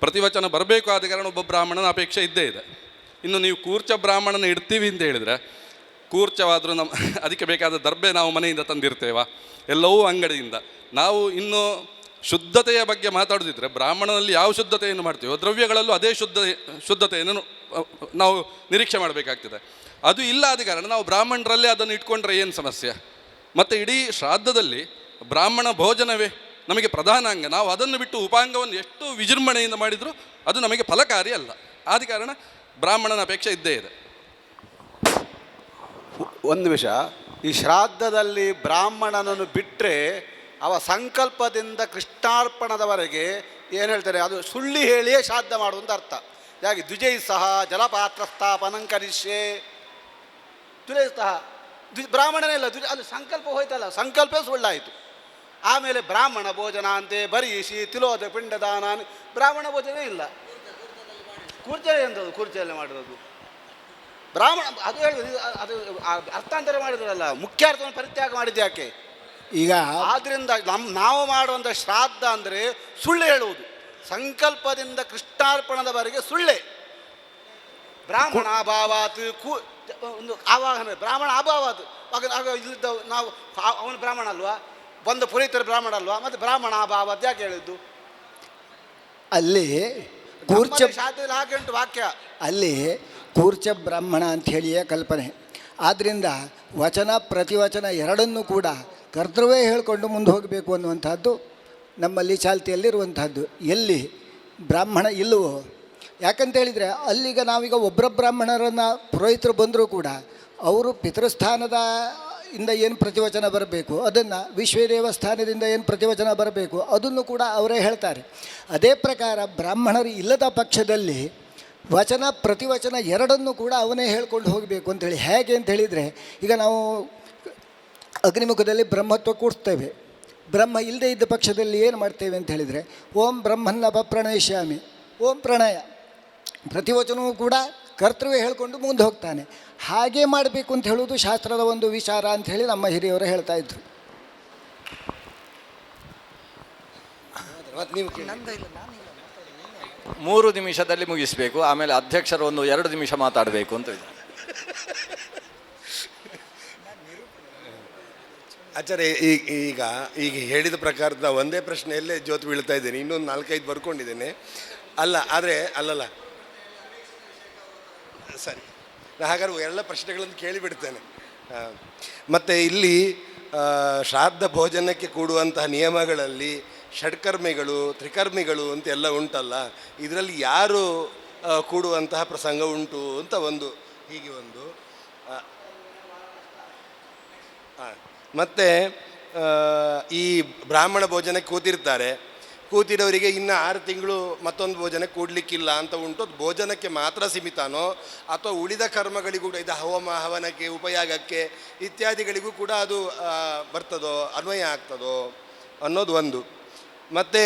ಪ್ರತಿವಚನ ಬರಬೇಕು. ಆದ ಕಾರಣ ಒಬ್ಬ ಬ್ರಾಹ್ಮಣನ ಅಪೇಕ್ಷೆ ಇದ್ದೇ ಇದೆ. ಇನ್ನು ನೀವು ಕೂರ್ಚ ಬ್ರಾಹ್ಮಣನ ಇಡ್ತೀವಿ ಅಂತ ಹೇಳಿದರೆ, ಕೂರ್ಚವಾದರೂ ಅದಕ್ಕೆ ಬೇಕಾದ ದರ್ಬೆ ನಾವು ಮನೆಯಿಂದ ತಂದಿರ್ತೇವಾ? ಎಲ್ಲವೂ ಅಂಗಡಿಯಿಂದ. ನಾವು ಇನ್ನು ಶುದ್ಧತೆಯ ಬಗ್ಗೆ ಮಾತಾಡೋದಿದ್ರೆ ಬ್ರಾಹ್ಮಣನಲ್ಲಿ ಯಾವ ಶುದ್ಧತೆಯನ್ನು ಮಾಡ್ತೀವೋ ದ್ರವ್ಯಗಳಲ್ಲೂ ಅದೇ ಶುದ್ಧತೆಯನ್ನು ನಾವು ನಿರೀಕ್ಷೆ ಮಾಡಬೇಕಾಗ್ತದೆ. ಅದು ಇಲ್ಲ ಆದ ಕಾರಣ ನಾವು ಬ್ರಾಹ್ಮಣರಲ್ಲೇ ಅದನ್ನು ಇಟ್ಕೊಂಡ್ರೆ ಏನು ಸಮಸ್ಯೆ? ಮತ್ತು ಇಡೀ ಶ್ರಾದ್ದದಲ್ಲಿ ಬ್ರಾಹ್ಮಣ ಭೋಜನವೇ ನಮಗೆ ಪ್ರಧಾನ ಅಂಗ. ನಾವು ಅದನ್ನು ಬಿಟ್ಟು ಉಪಾಂಗವನ್ನು ಎಷ್ಟು ವಿಜೃಂಭಣೆಯಿಂದ ಮಾಡಿದರೂ ಅದು ನಮಗೆ ಫಲಕಾರಿ ಅಲ್ಲ. ಆದ ಕಾರಣ ಬ್ರಾಹ್ಮಣನ ಅಪೇಕ್ಷೆ ಇದ್ದೇ ಇದೆ. ಒಂದು ವಿಷಯ, ಈ ಶ್ರಾದ್ದದಲ್ಲಿ ಬ್ರಾಹ್ಮಣನನ್ನು ಬಿಟ್ಟರೆ ಅವ ಸಂಕಲ್ಪದಿಂದ ಕೃಷ್ಣಾರ್ಪಣದವರೆಗೆ ಏನು ಹೇಳ್ತಾರೆ, ಅದು ಸುಳ್ಳಿ ಹೇಳಿಯೇ ಶ್ರಾದ್ದ ಮಾಡುವಂತ ಅರ್ಥ. ಯಾಕೆ ದ್ವಿಜೈ ಸಹ ಜಲಪಾತ್ರ ಸ್ಥಾಪನಂ ಕರಿಷ್ಯೆ, ದ್ವಿಜೈ ಸಹ ಬ್ರಾಹ್ಮಣನೇ ಇಲ್ಲ, ಅದು ಸಂಕಲ್ಪ ಹೋಯ್ತಲ್ಲ, ಸಂಕಲ್ಪ ಸುಳ್ಳಾಯಿತು. ಆಮೇಲೆ ಬ್ರಾಹ್ಮಣ ಭೋಜನ ಅಂತೆ ಬರೀಸಿ ತಿಲೋದ ಪಿಂಡದಾನ, ಬ್ರಾಹ್ಮಣ ಭೋಜನೇ ಇಲ್ಲ. ಕೂರ್ಚಲ್ಲಿ ಎಂಥದ್ದು, ಕೂರ್ಚಲ್ಲಿ ಮಾಡಿರೋದು ಬ್ರಾಹ್ಮಣ. ಅದು ಹೇಳಿದ್ರು, ಅದು ಅರ್ಥಾಂತರ ಮಾಡಿದ್ರಲ್ಲ, ಮುಖ್ಯ ಅರ್ಥವನ್ನು ಪರಿತ್ಯಾಗ ಮಾಡಿದ್ದು ಯಾಕೆ? ಈಗ ಆದ್ದರಿಂದ ನಾವು ಮಾಡುವಂಥ ಶ್ರಾದ್ದ ಅಂದರೆ ಸುಳ್ಳು ಹೇಳುವುದು. ಸಂಕಲ್ಪದಿಂದ ಕೃಷ್ಣಾರ್ಪಣದವರೆಗೆ ಸುಳ್ಳೆ. ಬ್ರಾಹ್ಮಣ ಅಭಾವಾತ್ ಒಂದು ಆವಾಹನೆ, ಬ್ರಾಹ್ಮಣ ಅಭಾವಾತ್ ಆಗ ಇಲ್ಲಿದ್ದ ನಾವು ಅವನು ಬ್ರಾಹ್ಮಣ ಅಲ್ವಾ, ಬಂದ ಪುರೋಹಿತರ ಬ್ರಾಹ್ಮಣ ಅಲ್ವಾ, ಮತ್ತು ಬ್ರಾಹ್ಮಣ ಅಭಾವಾತ್ ಯಾಕೆ ಹೇಳಿದ್ದು? ಅಲ್ಲಿ ಕೂರ್ಚ ಶಾಸ್ತ್ರದಲ್ಲಿ ಹಾಗೆ ಉಂಟು ವಾಕ್ಯ. ಅಲ್ಲಿ ಕೂರ್ಚ ಬ್ರಾಹ್ಮಣ ಅಂಥೇಳಿಯೇ ಕಲ್ಪನೆ. ಆದ್ದರಿಂದ ವಚನ ಪ್ರತಿವಚನ ಎರಡನ್ನೂ ಕೂಡ ಕರ್ತೃವೇ ಹೇಳಿಕೊಂಡು ಮುಂದೆ ಹೋಗಬೇಕು ಅನ್ನುವಂಥದ್ದು ನಮ್ಮಲ್ಲಿ ಚಾಲ್ತಿಯಲ್ಲಿರುವಂಥದ್ದು. ಎಲ್ಲಿ ಬ್ರಾಹ್ಮಣ ಇಲ್ಲವೋ, ಯಾಕಂತೇಳಿದರೆ ಅಲ್ಲಿಗ ನಾವೀಗ ಒಬ್ಬರ ಬ್ರಾಹ್ಮಣರನ್ನು ಪುರೋಹಿತರು ಬಂದರೂ ಕೂಡ ಅವರು ಪಿತೃಸ್ಥಾನದ ಇಂದ ಏನು ಪ್ರತಿವಚನ ಬರಬೇಕು ಅದನ್ನು, ವಿಶ್ವದೇವಸ್ಥಾನದಿಂದ ಏನು ಪ್ರತಿವಚನ ಬರಬೇಕು ಅದನ್ನು ಕೂಡ ಅವರೇ ಹೇಳ್ತಾರೆ. ಅದೇ ಪ್ರಕಾರ ಬ್ರಾಹ್ಮಣರು ಇಲ್ಲದ ಪಕ್ಷದಲ್ಲಿ ವಚನ ಪ್ರತಿವಚನ ಎರಡನ್ನೂ ಕೂಡ ಅವನೇ ಹೇಳ್ಕೊಂಡು ಹೋಗಬೇಕು ಅಂಥೇಳಿ. ಹೇಗೆ ಅಂತ ಹೇಳಿದರೆ, ಈಗ ನಾವು ಅಗ್ನಿಮುಖದಲ್ಲಿ ಬ್ರಹ್ಮತ್ವ ಕೂಡಿಸ್ತೇವೆ. ಬ್ರಹ್ಮ ಇಲ್ಲದೆ ಇದ್ದ ಪಕ್ಷದಲ್ಲಿ ಏನು ಮಾಡ್ತೇವೆ ಅಂತ ಹೇಳಿದರೆ, ಓಂ ಬ್ರಹ್ಮನ್ನಪ ಪ್ರಣಯಿಷ್ಯಾಮಿ, ಓಂ ಪ್ರಣಯ, ಪ್ರತಿವಚನವೂ ಕೂಡ ಕರ್ತೃವೇ ಹೇಳ್ಕೊಂಡು ಮುಂದೆ ಹೋಗ್ತಾನೆ. ಹಾಗೆ ಮಾಡಬೇಕು ಅಂತ ಹೇಳುವುದು ಶಾಸ್ತ್ರದ ಒಂದು ವಿಚಾರ ಅಂಥೇಳಿ ನಮ್ಮ ಹಿರಿಯವರು ಹೇಳ್ತಾ ಇದ್ರು. ನೀವು 3 ನಿಮಿಷದಲ್ಲಿ ಮುಗಿಸಬೇಕು, ಆಮೇಲೆ ಅಧ್ಯಕ್ಷರು ಒಂದು 2 ನಿಮಿಷ ಮಾತಾಡಬೇಕು ಅಂತ ಇದೆ. ಆಚಾರ್ಯ, ಈಗ ಹೇಳಿದ ಪ್ರಕಾರದ ಒಂದೇ ಪ್ರಶ್ನೆಯಲ್ಲೇ ಜೋತು ಬೀಳ್ತಾ ಇದ್ದೇನೆ. ಇನ್ನೊಂದು 4-5 ಬರ್ಕೊಂಡಿದ್ದೇನೆ. ಅಲ್ಲಲ್ಲ ಸರಿ, ನಾನು ಹಾಗಾದ್ರೆ ಎಲ್ಲ ಪ್ರಶ್ನೆಗಳನ್ನು ಕೇಳಿಬಿಡ್ತೇನೆ. ಮತ್ತು ಇಲ್ಲಿ ಶ್ರಾದ್ದ ಭೋಜನಕ್ಕೆ ಕೂಡುವಂತಹ ನಿಯಮಗಳಲ್ಲಿ ಷಡ್ಕರ್ಮಿಗಳು, ತ್ರಿಕರ್ಮಿಗಳು ಅಂತ ಎಲ್ಲ ಉಂಟಲ್ಲ, ಇದರಲ್ಲಿ ಯಾರು ಕೂಡುವಂತಹ ಪ್ರಸಂಗ ಉಂಟು ಅಂತ ಒಂದು, ಹೀಗೆ ಒಂದು. ಮತ್ತು ಈ ಬ್ರಾಹ್ಮಣ ಭೋಜನಕ್ಕೆ ಕೂತಿರೋರಿಗೆ ಇನ್ನು 6 ತಿಂಗಳು ಮತ್ತೊಂದು ಭೋಜನಕ್ಕೆ ಕೂಡಲಿಕ್ಕಿಲ್ಲ ಅಂತ ಉಂಟು. ಅದು ಭೋಜನಕ್ಕೆ ಮಾತ್ರ ಸೀಮಿತನೋ ಅಥವಾ ಉಳಿದ ಕರ್ಮಗಳಿಗೂ ಕೂಡ, ಇದು ಹವನಕ್ಕೆ, ಉಪಯಾಗಕ್ಕೆ ಇತ್ಯಾದಿಗಳಿಗೂ ಕೂಡ ಅದು ಬರ್ತದೋ, ಅನ್ವಯ ಆಗ್ತದೋ ಅನ್ನೋದು ಒಂದು. ಮತ್ತು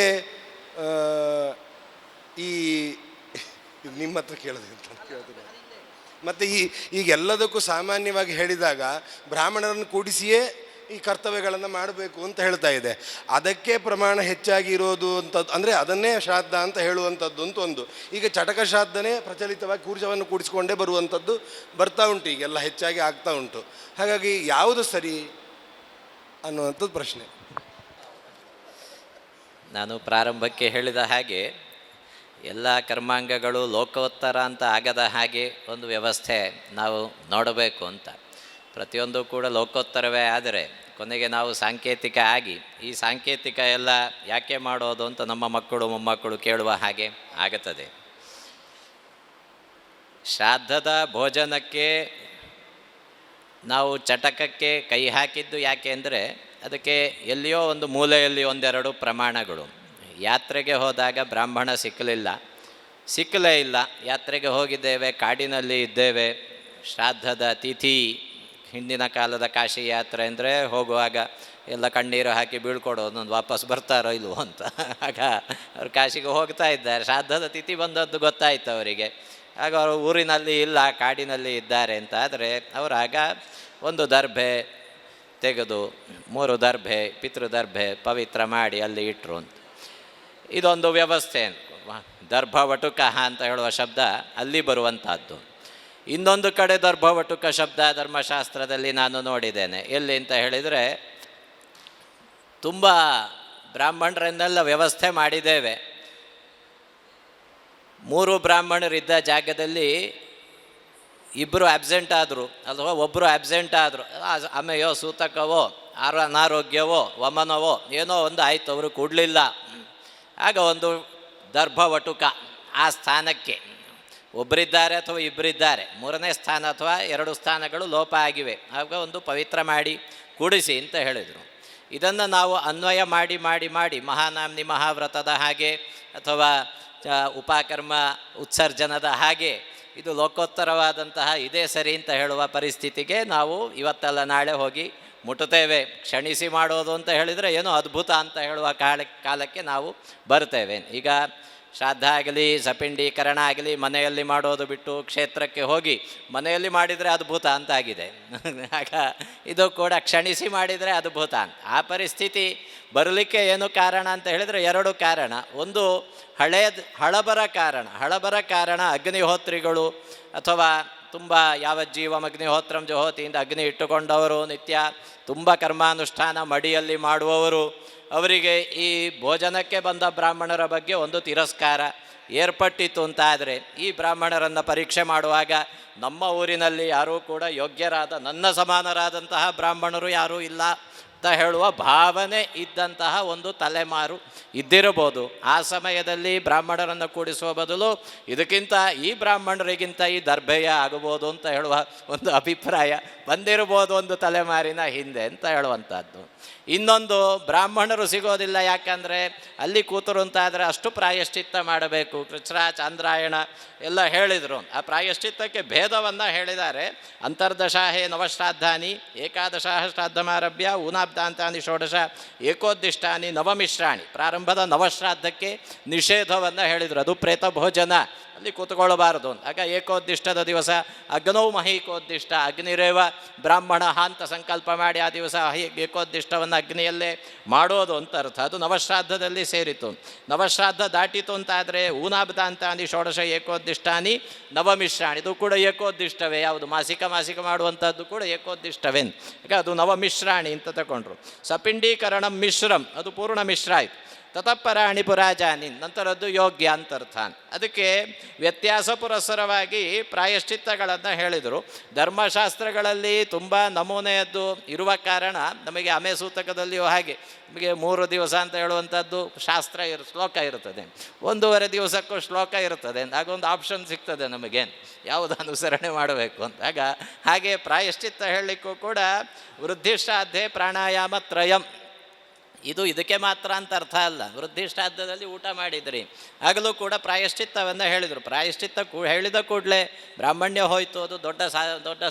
ಈ ನಿಮ್ಮ ಹತ್ರ ಕೇಳೋದು ಅಂತ ಕೇಳ್ತೀನಿ. ಮತ್ತು ಈಗೆಲ್ಲದಕ್ಕೂ ಸಾಮಾನ್ಯವಾಗಿ ಹೇಳಿದಾಗ ಬ್ರಾಹ್ಮಣರನ್ನು ಕೂಡಿಸಿಯೇ ಈ ಕರ್ತವ್ಯಗಳನ್ನು ಮಾಡಬೇಕು ಅಂತ ಹೇಳ್ತಾ ಇದೆ. ಅದಕ್ಕೆ ಪ್ರಮಾಣ ಹೆಚ್ಚಾಗಿ ಇರೋದು ಅಂತ ಅಂದರೆ ಅದನ್ನೇ ಶ್ರಾದ್ದ ಅಂತ ಹೇಳುವಂಥದ್ದು ಅಂತ ಒಂದು. ಈಗ ಚಟಕ ಶ್ರಾದ್ದನೇ ಪ್ರಚಲಿತವಾಗಿ ಕೂರ್ಚವನ್ನು ಕೂಡಿಸ್ಕೊಂಡೇ ಬರುವಂಥದ್ದು ಬರ್ತಾ ಉಂಟು, ಈಗೆಲ್ಲ ಹೆಚ್ಚಾಗಿ ಆಗ್ತಾ ಉಂಟು. ಹಾಗಾಗಿ ಯಾವುದು ಸರಿ ಅನ್ನುವಂಥದ್ದು ಪ್ರಶ್ನೆ. ನಾನು ಪ್ರಾರಂಭಕ್ಕೆ ಹೇಳಿದ ಹಾಗೆ ಎಲ್ಲ ಕರ್ಮಾಂಗಗಳು ಲೋಕೋತ್ತರ ಅಂತ ಆಗದ ಹಾಗೆ ಒಂದು ವ್ಯವಸ್ಥೆ ನಾವು ನೋಡಬೇಕು ಅಂತ. ಪ್ರತಿಯೊಂದು ಕೂಡ ಲೋಕೋತ್ತರವೇ ಆದರೆ ಕೊನೆಗೆ ನಾವು ಸಾಂಕೇತಿಕ ಆಗಿ ಈ ಸಾಂಕೇತಿಕ ಎಲ್ಲ ಯಾಕೆ ಮಾಡೋದು ಅಂತ ನಮ್ಮ ಮಕ್ಕಳು ಮೊಮ್ಮಕ್ಕಳು ಕೇಳುವ ಹಾಗೆ ಆಗುತ್ತದೆ. ಶ್ರಾದ್ದದ ಭೋಜನಕ್ಕೆ ನಾವು ಚಟಕಕ್ಕೆ ಕೈ ಹಾಕಿದ್ದು ಯಾಕೆ ಅಂದರೆ ಅದಕ್ಕೆ ಎಲ್ಲಿಯೋ ಒಂದು ಮೂಲೆಯಲ್ಲಿ ಒಂದೆರಡು ಪ್ರಮಾಣಗಳು. ಯಾತ್ರೆಗೆ ಹೋದಾಗ ಬ್ರಾಹ್ಮಣ ಸಿಕ್ಕಲೇ ಇಲ್ಲ. ಯಾತ್ರೆಗೆ ಹೋಗಿದ್ದೇವೆ, ಕಾಡಿನಲ್ಲಿ ಇದ್ದೇವೆ, ಶ್ರಾದ್ದದ ತಿಥಿ. ಹಿಂದಿನ ಕಾಲದ ಕಾಶಿ ಯಾತ್ರೆ ಅಂದರೆ ಹೋಗುವಾಗ ಎಲ್ಲ ಕಣ್ಣೀರು ಹಾಕಿ ಬೀಳ್ಕೊಡೋದು, ಒಂದು ವಾಪಸ್ ಬರ್ತಾರೋ ಇಲ್ವೋ ಅಂತ. ಆಗ ಅವ್ರು ಕಾಶಿಗೆ ಹೋಗ್ತಾ ಇದ್ದಾರೆ, ಶ್ರಾದ್ದದ ತಿಥಿ ಬಂದದ್ದು ಗೊತ್ತಾಯ್ತು ಅವರಿಗೆ. ಆಗ ಅವರು ಊರಿನಲ್ಲಿ ಇಲ್ಲ, ಕಾಡಿನಲ್ಲಿ ಇದ್ದಾರೆ ಅಂತ ಆದರೆ ಅವರಾಗ ಒಂದು ದರ್ಭೆ ತೆಗೆದು 3 ದರ್ಭೆ ಪಿತೃದರ್ಭೆ ಪವಿತ್ರ ಮಾಡಿ ಅಲ್ಲಿ ಇಟ್ಟರು ಅಂತ. ಇದೊಂದು ವ್ಯವಸ್ಥೆ. ದರ್ಭವಟುಕ ಅಂತ ಹೇಳುವ ಶಬ್ದ ಅಲ್ಲಿ ಬರುವಂಥದ್ದು. ಇನ್ನೊಂದು ಕಡೆ ದರ್ಭವಟುಕ ಶಬ್ದ ಧರ್ಮಶಾಸ್ತ್ರದಲ್ಲಿ ನಾನು ನೋಡಿದ್ದೇನೆ. ಎಲ್ಲಿ ಅಂತ ಹೇಳಿದರೆ, ತುಂಬ ಬ್ರಾಹ್ಮಣರನ್ನೆಲ್ಲ ವ್ಯವಸ್ಥೆ ಮಾಡಿದ್ದೇವೆ, 3 ಬ್ರಾಹ್ಮಣರಿದ್ದ ಜಾಗದಲ್ಲಿ 2 ಆಬ್ಸೆಂಟ್ ಆದರು ಅಥವಾ ಒಬ್ಬರು ಆಬ್ಸೆಂಟ್ ಆದರು. ಆಮೆಯೋ ಸೂತಕವೋ ಅನಾರೋಗ್ಯವೋ ವಮನವೋ ಏನೋ ಒಂದು ಆಯಿತು, ಅವರು ಕೊಡಲಿಲ್ಲ. ಆಗ ಒಂದು ದರ್ಭವಟುಕ ಆ ಸ್ಥಾನಕ್ಕೆ ಒಬ್ಬರಿದ್ದಾರೆ ಅಥವಾ ಇಬ್ಬರಿದ್ದಾರೆ, 3ನೇ ಸ್ಥಾನ ಅಥವಾ 2 ಸ್ಥಾನಗಳು ಲೋಪ ಆಗಿವೆ, ಆಗ ಒಂದು ಪವಿತ್ರ ಮಾಡಿ ಕೂಡಿಸಿ ಅಂತ ಹೇಳಿದರು. ಇದನ್ನು ನಾವು ಅನ್ವಯ ಮಾಡಿ ಮಾಡಿ ಮಾಡಿ ಮಹಾನಾಮ್ನಿ ಮಹಾವ್ರತದ ಹಾಗೆ ಅಥವಾ ಉಪಕರ್ಮ ಉತ್ಸರ್ಜನದ ಹಾಗೆ ಇದು ಲೋಕೋತ್ತರವಾದಂತಹ ಇದೇ ಸರಿ ಅಂತ ಹೇಳುವ ಪರಿಸ್ಥಿತಿಗೆ ನಾವು ಇವತ್ತಲ್ಲ ನಾಳೆ ಹೋಗಿ ಮುಟ್ಟುತ್ತೇವೆ. ಕ್ಷಣಿಸಿ ಮಾಡೋದು ಅಂತ ಹೇಳಿದರೆ ಏನೋ ಅದ್ಭುತ ಅಂತ ಹೇಳುವ ಕಾಲಕ್ಕೆ ನಾವು ಬರ್ತೇವೆ. ಈಗ ಶ್ರಾದ್ದ ಆಗಲಿ ಸಪಿಂಡೀಕರಣ ಆಗಲಿ ಮನೆಯಲ್ಲಿ ಮಾಡೋದು ಬಿಟ್ಟು ಕ್ಷೇತ್ರಕ್ಕೆ ಹೋಗಿ ಮನೆಯಲ್ಲಿ ಮಾಡಿದರೆ ಅದ್ಭುತ ಅಂತಾಗಿದೆ. ಆಗ ಇದು ಕೂಡ ಕ್ಷಣಿಸಿ ಮಾಡಿದರೆ ಅದ್ಭುತ ಅಂತ. ಆ ಪರಿಸ್ಥಿತಿ ಬರಲಿಕ್ಕೆ ಏನು ಕಾರಣ ಅಂತ ಹೇಳಿದರೆ 2 ಕಾರಣ. ಒಂದು ಹಳಬರ ಕಾರಣ ಅಗ್ನಿಹೋತ್ರಿಗಳು ಅಥವಾ ತುಂಬ ಯಾವಜ್ಜೀವಂ ಅಗ್ನಿಹೋತ್ರಂ ಜೋಹೋತಿಯಿಂದ ಅಗ್ನಿ ಇಟ್ಟುಕೊಂಡವರು, ನಿತ್ಯ ತುಂಬ ಕರ್ಮಾನುಷ್ಠಾನ ಮಡಿಯಲ್ಲಿ ಮಾಡುವವರು, ಅವರಿಗೆ ಈ ಭೋಜನಕ್ಕೆ ಬಂದ ಬ್ರಾಹ್ಮಣರ ಬಗ್ಗೆ ಒಂದು ತಿರಸ್ಕಾರ ಏರ್ಪಟ್ಟಿತ್ತು ಅಂತಾದರೆ, ಈ ಬ್ರಾಹ್ಮಣರನ್ನು ಪರೀಕ್ಷೆ ಮಾಡುವಾಗ ನಮ್ಮ ಊರಿನಲ್ಲಿ ಯಾರೂ ಕೂಡ ಯೋಗ್ಯರಾದ ನನ್ನ ಸಮಾನರಾದಂತಹ ಬ್ರಾಹ್ಮಣರು ಯಾರೂ ಇಲ್ಲ ಅಂತ ಹೇಳುವ ಭಾವನೆ ಇದ್ದಂತಹ ಒಂದು ತಲೆಮಾರು ಇದ್ದಿರಬಹುದು. ಆ ಸಮಯದಲ್ಲಿ ಬ್ರಾಹ್ಮಣರನ್ನು ಕೂಡಿಸುವ ಬದಲು ಇದಕ್ಕಿಂತ ಈ ಬ್ರಾಹ್ಮಣರಿಗಿಂತ ಈ ದರ್ಭೆಯ ಆಗಬಹುದು ಅಂತ ಹೇಳುವ ಒಂದು ಅಭಿಪ್ರಾಯ ಬಂದಿರಬಹುದು ಒಂದು ತಲೆಮಾರಿನ ಹಿಂದೆ ಅಂತ ಹೇಳುವಂಥದ್ದು. ಇನ್ನೊಂದು, ಬ್ರಾಹ್ಮಣರು ಸಿಗೋದಿಲ್ಲ, ಯಾಕಂದರೆ ಅಲ್ಲಿ ಕೂತರು ಅಂತಾದರೆ ಅಷ್ಟು ಪ್ರಾಯಶ್ಚಿತ್ತ ಮಾಡಬೇಕು. ಕೃಚ್ರ ಚಾಂದ್ರಾಯಣ ಎಲ್ಲ ಹೇಳಿದರು. ಆ ಪ್ರಾಯಶ್ಚಿತ್ತಕ್ಕೆ ಭೇದವನ್ನು ಹೇಳಿದ್ದಾರೆ. ಅಂತರ್ದಶಾಹೇ ನವಶ್ರಾದ್ದಾನಿ ಏಕಾದಶ ಶ್ರಾದ್ದಮಾರಭ್ಯ ಊನಾಬ್ದಾಂತಾನಿ ಷೋಡಶ ಏಕೋದ್ದಿಷ್ಟಾನಿ ನವಮಿಶ್ರಾಣಿ. ಪ್ರಾರಂಭದ ನವಶ್ರಾದ್ದಕ್ಕೆ ನಿಷೇಧವನ್ನು ಹೇಳಿದರು. ಅದು ಪ್ರೇತ ಭೋಜನ, ಅಲ್ಲಿ ಕೂತ್ಕೊಳ್ಳಬಾರದು. ಆಗ ಏಕೋದ್ದಿಷ್ಟದ ದಿವಸ ಅಗ್ನೌ ಮಹೀಕೋದ್ದಿಷ್ಟ, ಅಗ್ನಿರೇವ ಬ್ರಾಹ್ಮಣ ಅಂತ ಸಂಕಲ್ಪ ಮಾಡಿ ಆ ದಿವಸ ಏಕೋದ್ದಿಷ್ಟವನ್ನು ಅಗ್ನಿಯಲ್ಲೇ ಮಾಡೋದು ಅಂತ ಅರ್ಥ. ಅದು ನವಶ್ರಾದ್ದದಲ್ಲಿ ಸೇರಿತು. ನವಶ್ರಾದ್ದ ದಾಟಿತು ಅಂತಾದರೆ ಊನಾಬ್ದಾಂತಾನಿ ಷೋಡಶ ಏಕೋದ್ದಿಷ್ಟಾನಿ ನವಮಿಶ್ರಾಣಿ, ಇದು ಕೂಡ ಏಕೋದ್ದಿಷ್ಟವೇ. ಯಾವುದು ಮಾಸಿಕ ಮಾಡುವಂಥದ್ದು ಕೂಡ ಏಕೋದ್ದಿಷ್ಟವೇ. ಈಗ ಅದು ನವಮಿಶ್ರಾಣಿ ಅಂತ ತಗೊಂಡ್ರು. ಸಪಿಂಡೀಕರಣ ಮಿಶ್ರಂ, ಅದು ಪೂರ್ಣ ಮಿಶ್ರ ಆಯಿತು. ತತಃಪರಾಣಿ ಪುರಾಜಾನಿ, ನಂತರದ್ದು ಯೋಗ್ಯ ಅಂತರ್ಥ. ಅದಕ್ಕೆ ವ್ಯತ್ಯಾಸ ಪುರಸ್ಸರವಾಗಿ ಪ್ರಾಯಶ್ಚಿತ್ತಗಳನ್ನು ಹೇಳಿದರು. ಧರ್ಮಶಾಸ್ತ್ರಗಳಲ್ಲಿ ತುಂಬ ನಮೂನೆಯದ್ದು ಇರುವ ಕಾರಣ ನಮಗೆ ಅಮೆಸೂತಕದಲ್ಲಿಯೂ ಹಾಗೆ ನಮಗೆ 3 ದಿವಸ ಅಂತ ಹೇಳುವಂಥದ್ದು ಶ್ಲೋಕ ಇರ್ತದೆ, 1.5 ದಿವಸಕ್ಕೂ ಶ್ಲೋಕ ಇರ್ತದೆ. ಆಗೊಂದು ಆಪ್ಷನ್ ಸಿಗ್ತದೆ ನಮಗೆ ಯಾವುದು ಅನುಸರಣೆ ಮಾಡಬೇಕು ಅಂತ. ಹಾಗೆ ಪ್ರಾಯಶ್ಚಿತ್ತ ಹೇಳಲಿಕ್ಕೂ ಕೂಡ ವೃದ್ಧಿಶ್ರಾದ್ಧೆ ಪ್ರಾಣಾಯಾಮ ತ್ರಯಂ, ಇದು ಇದಕ್ಕೆ ಮಾತ್ರ ಅಂತ ಅರ್ಥ ಅಲ್ಲ. ವೃದ್ಧಿಶ್ರಾದ್ದದಲ್ಲಿ ಊಟ ಮಾಡಿದ್ರಿ ಆಗಲೂ ಕೂಡ ಪ್ರಾಯಶ್ಚಿತ್ತವನ್ನು ಹೇಳಿದರು. ಪ್ರಾಯಶ್ಚಿತ್ತ ಹೇಳಿದ ಕೂಡಲೇ ಬ್ರಾಹ್ಮಣ್ಯ ಹೋಯಿತು, ಅದು ದೊಡ್ಡ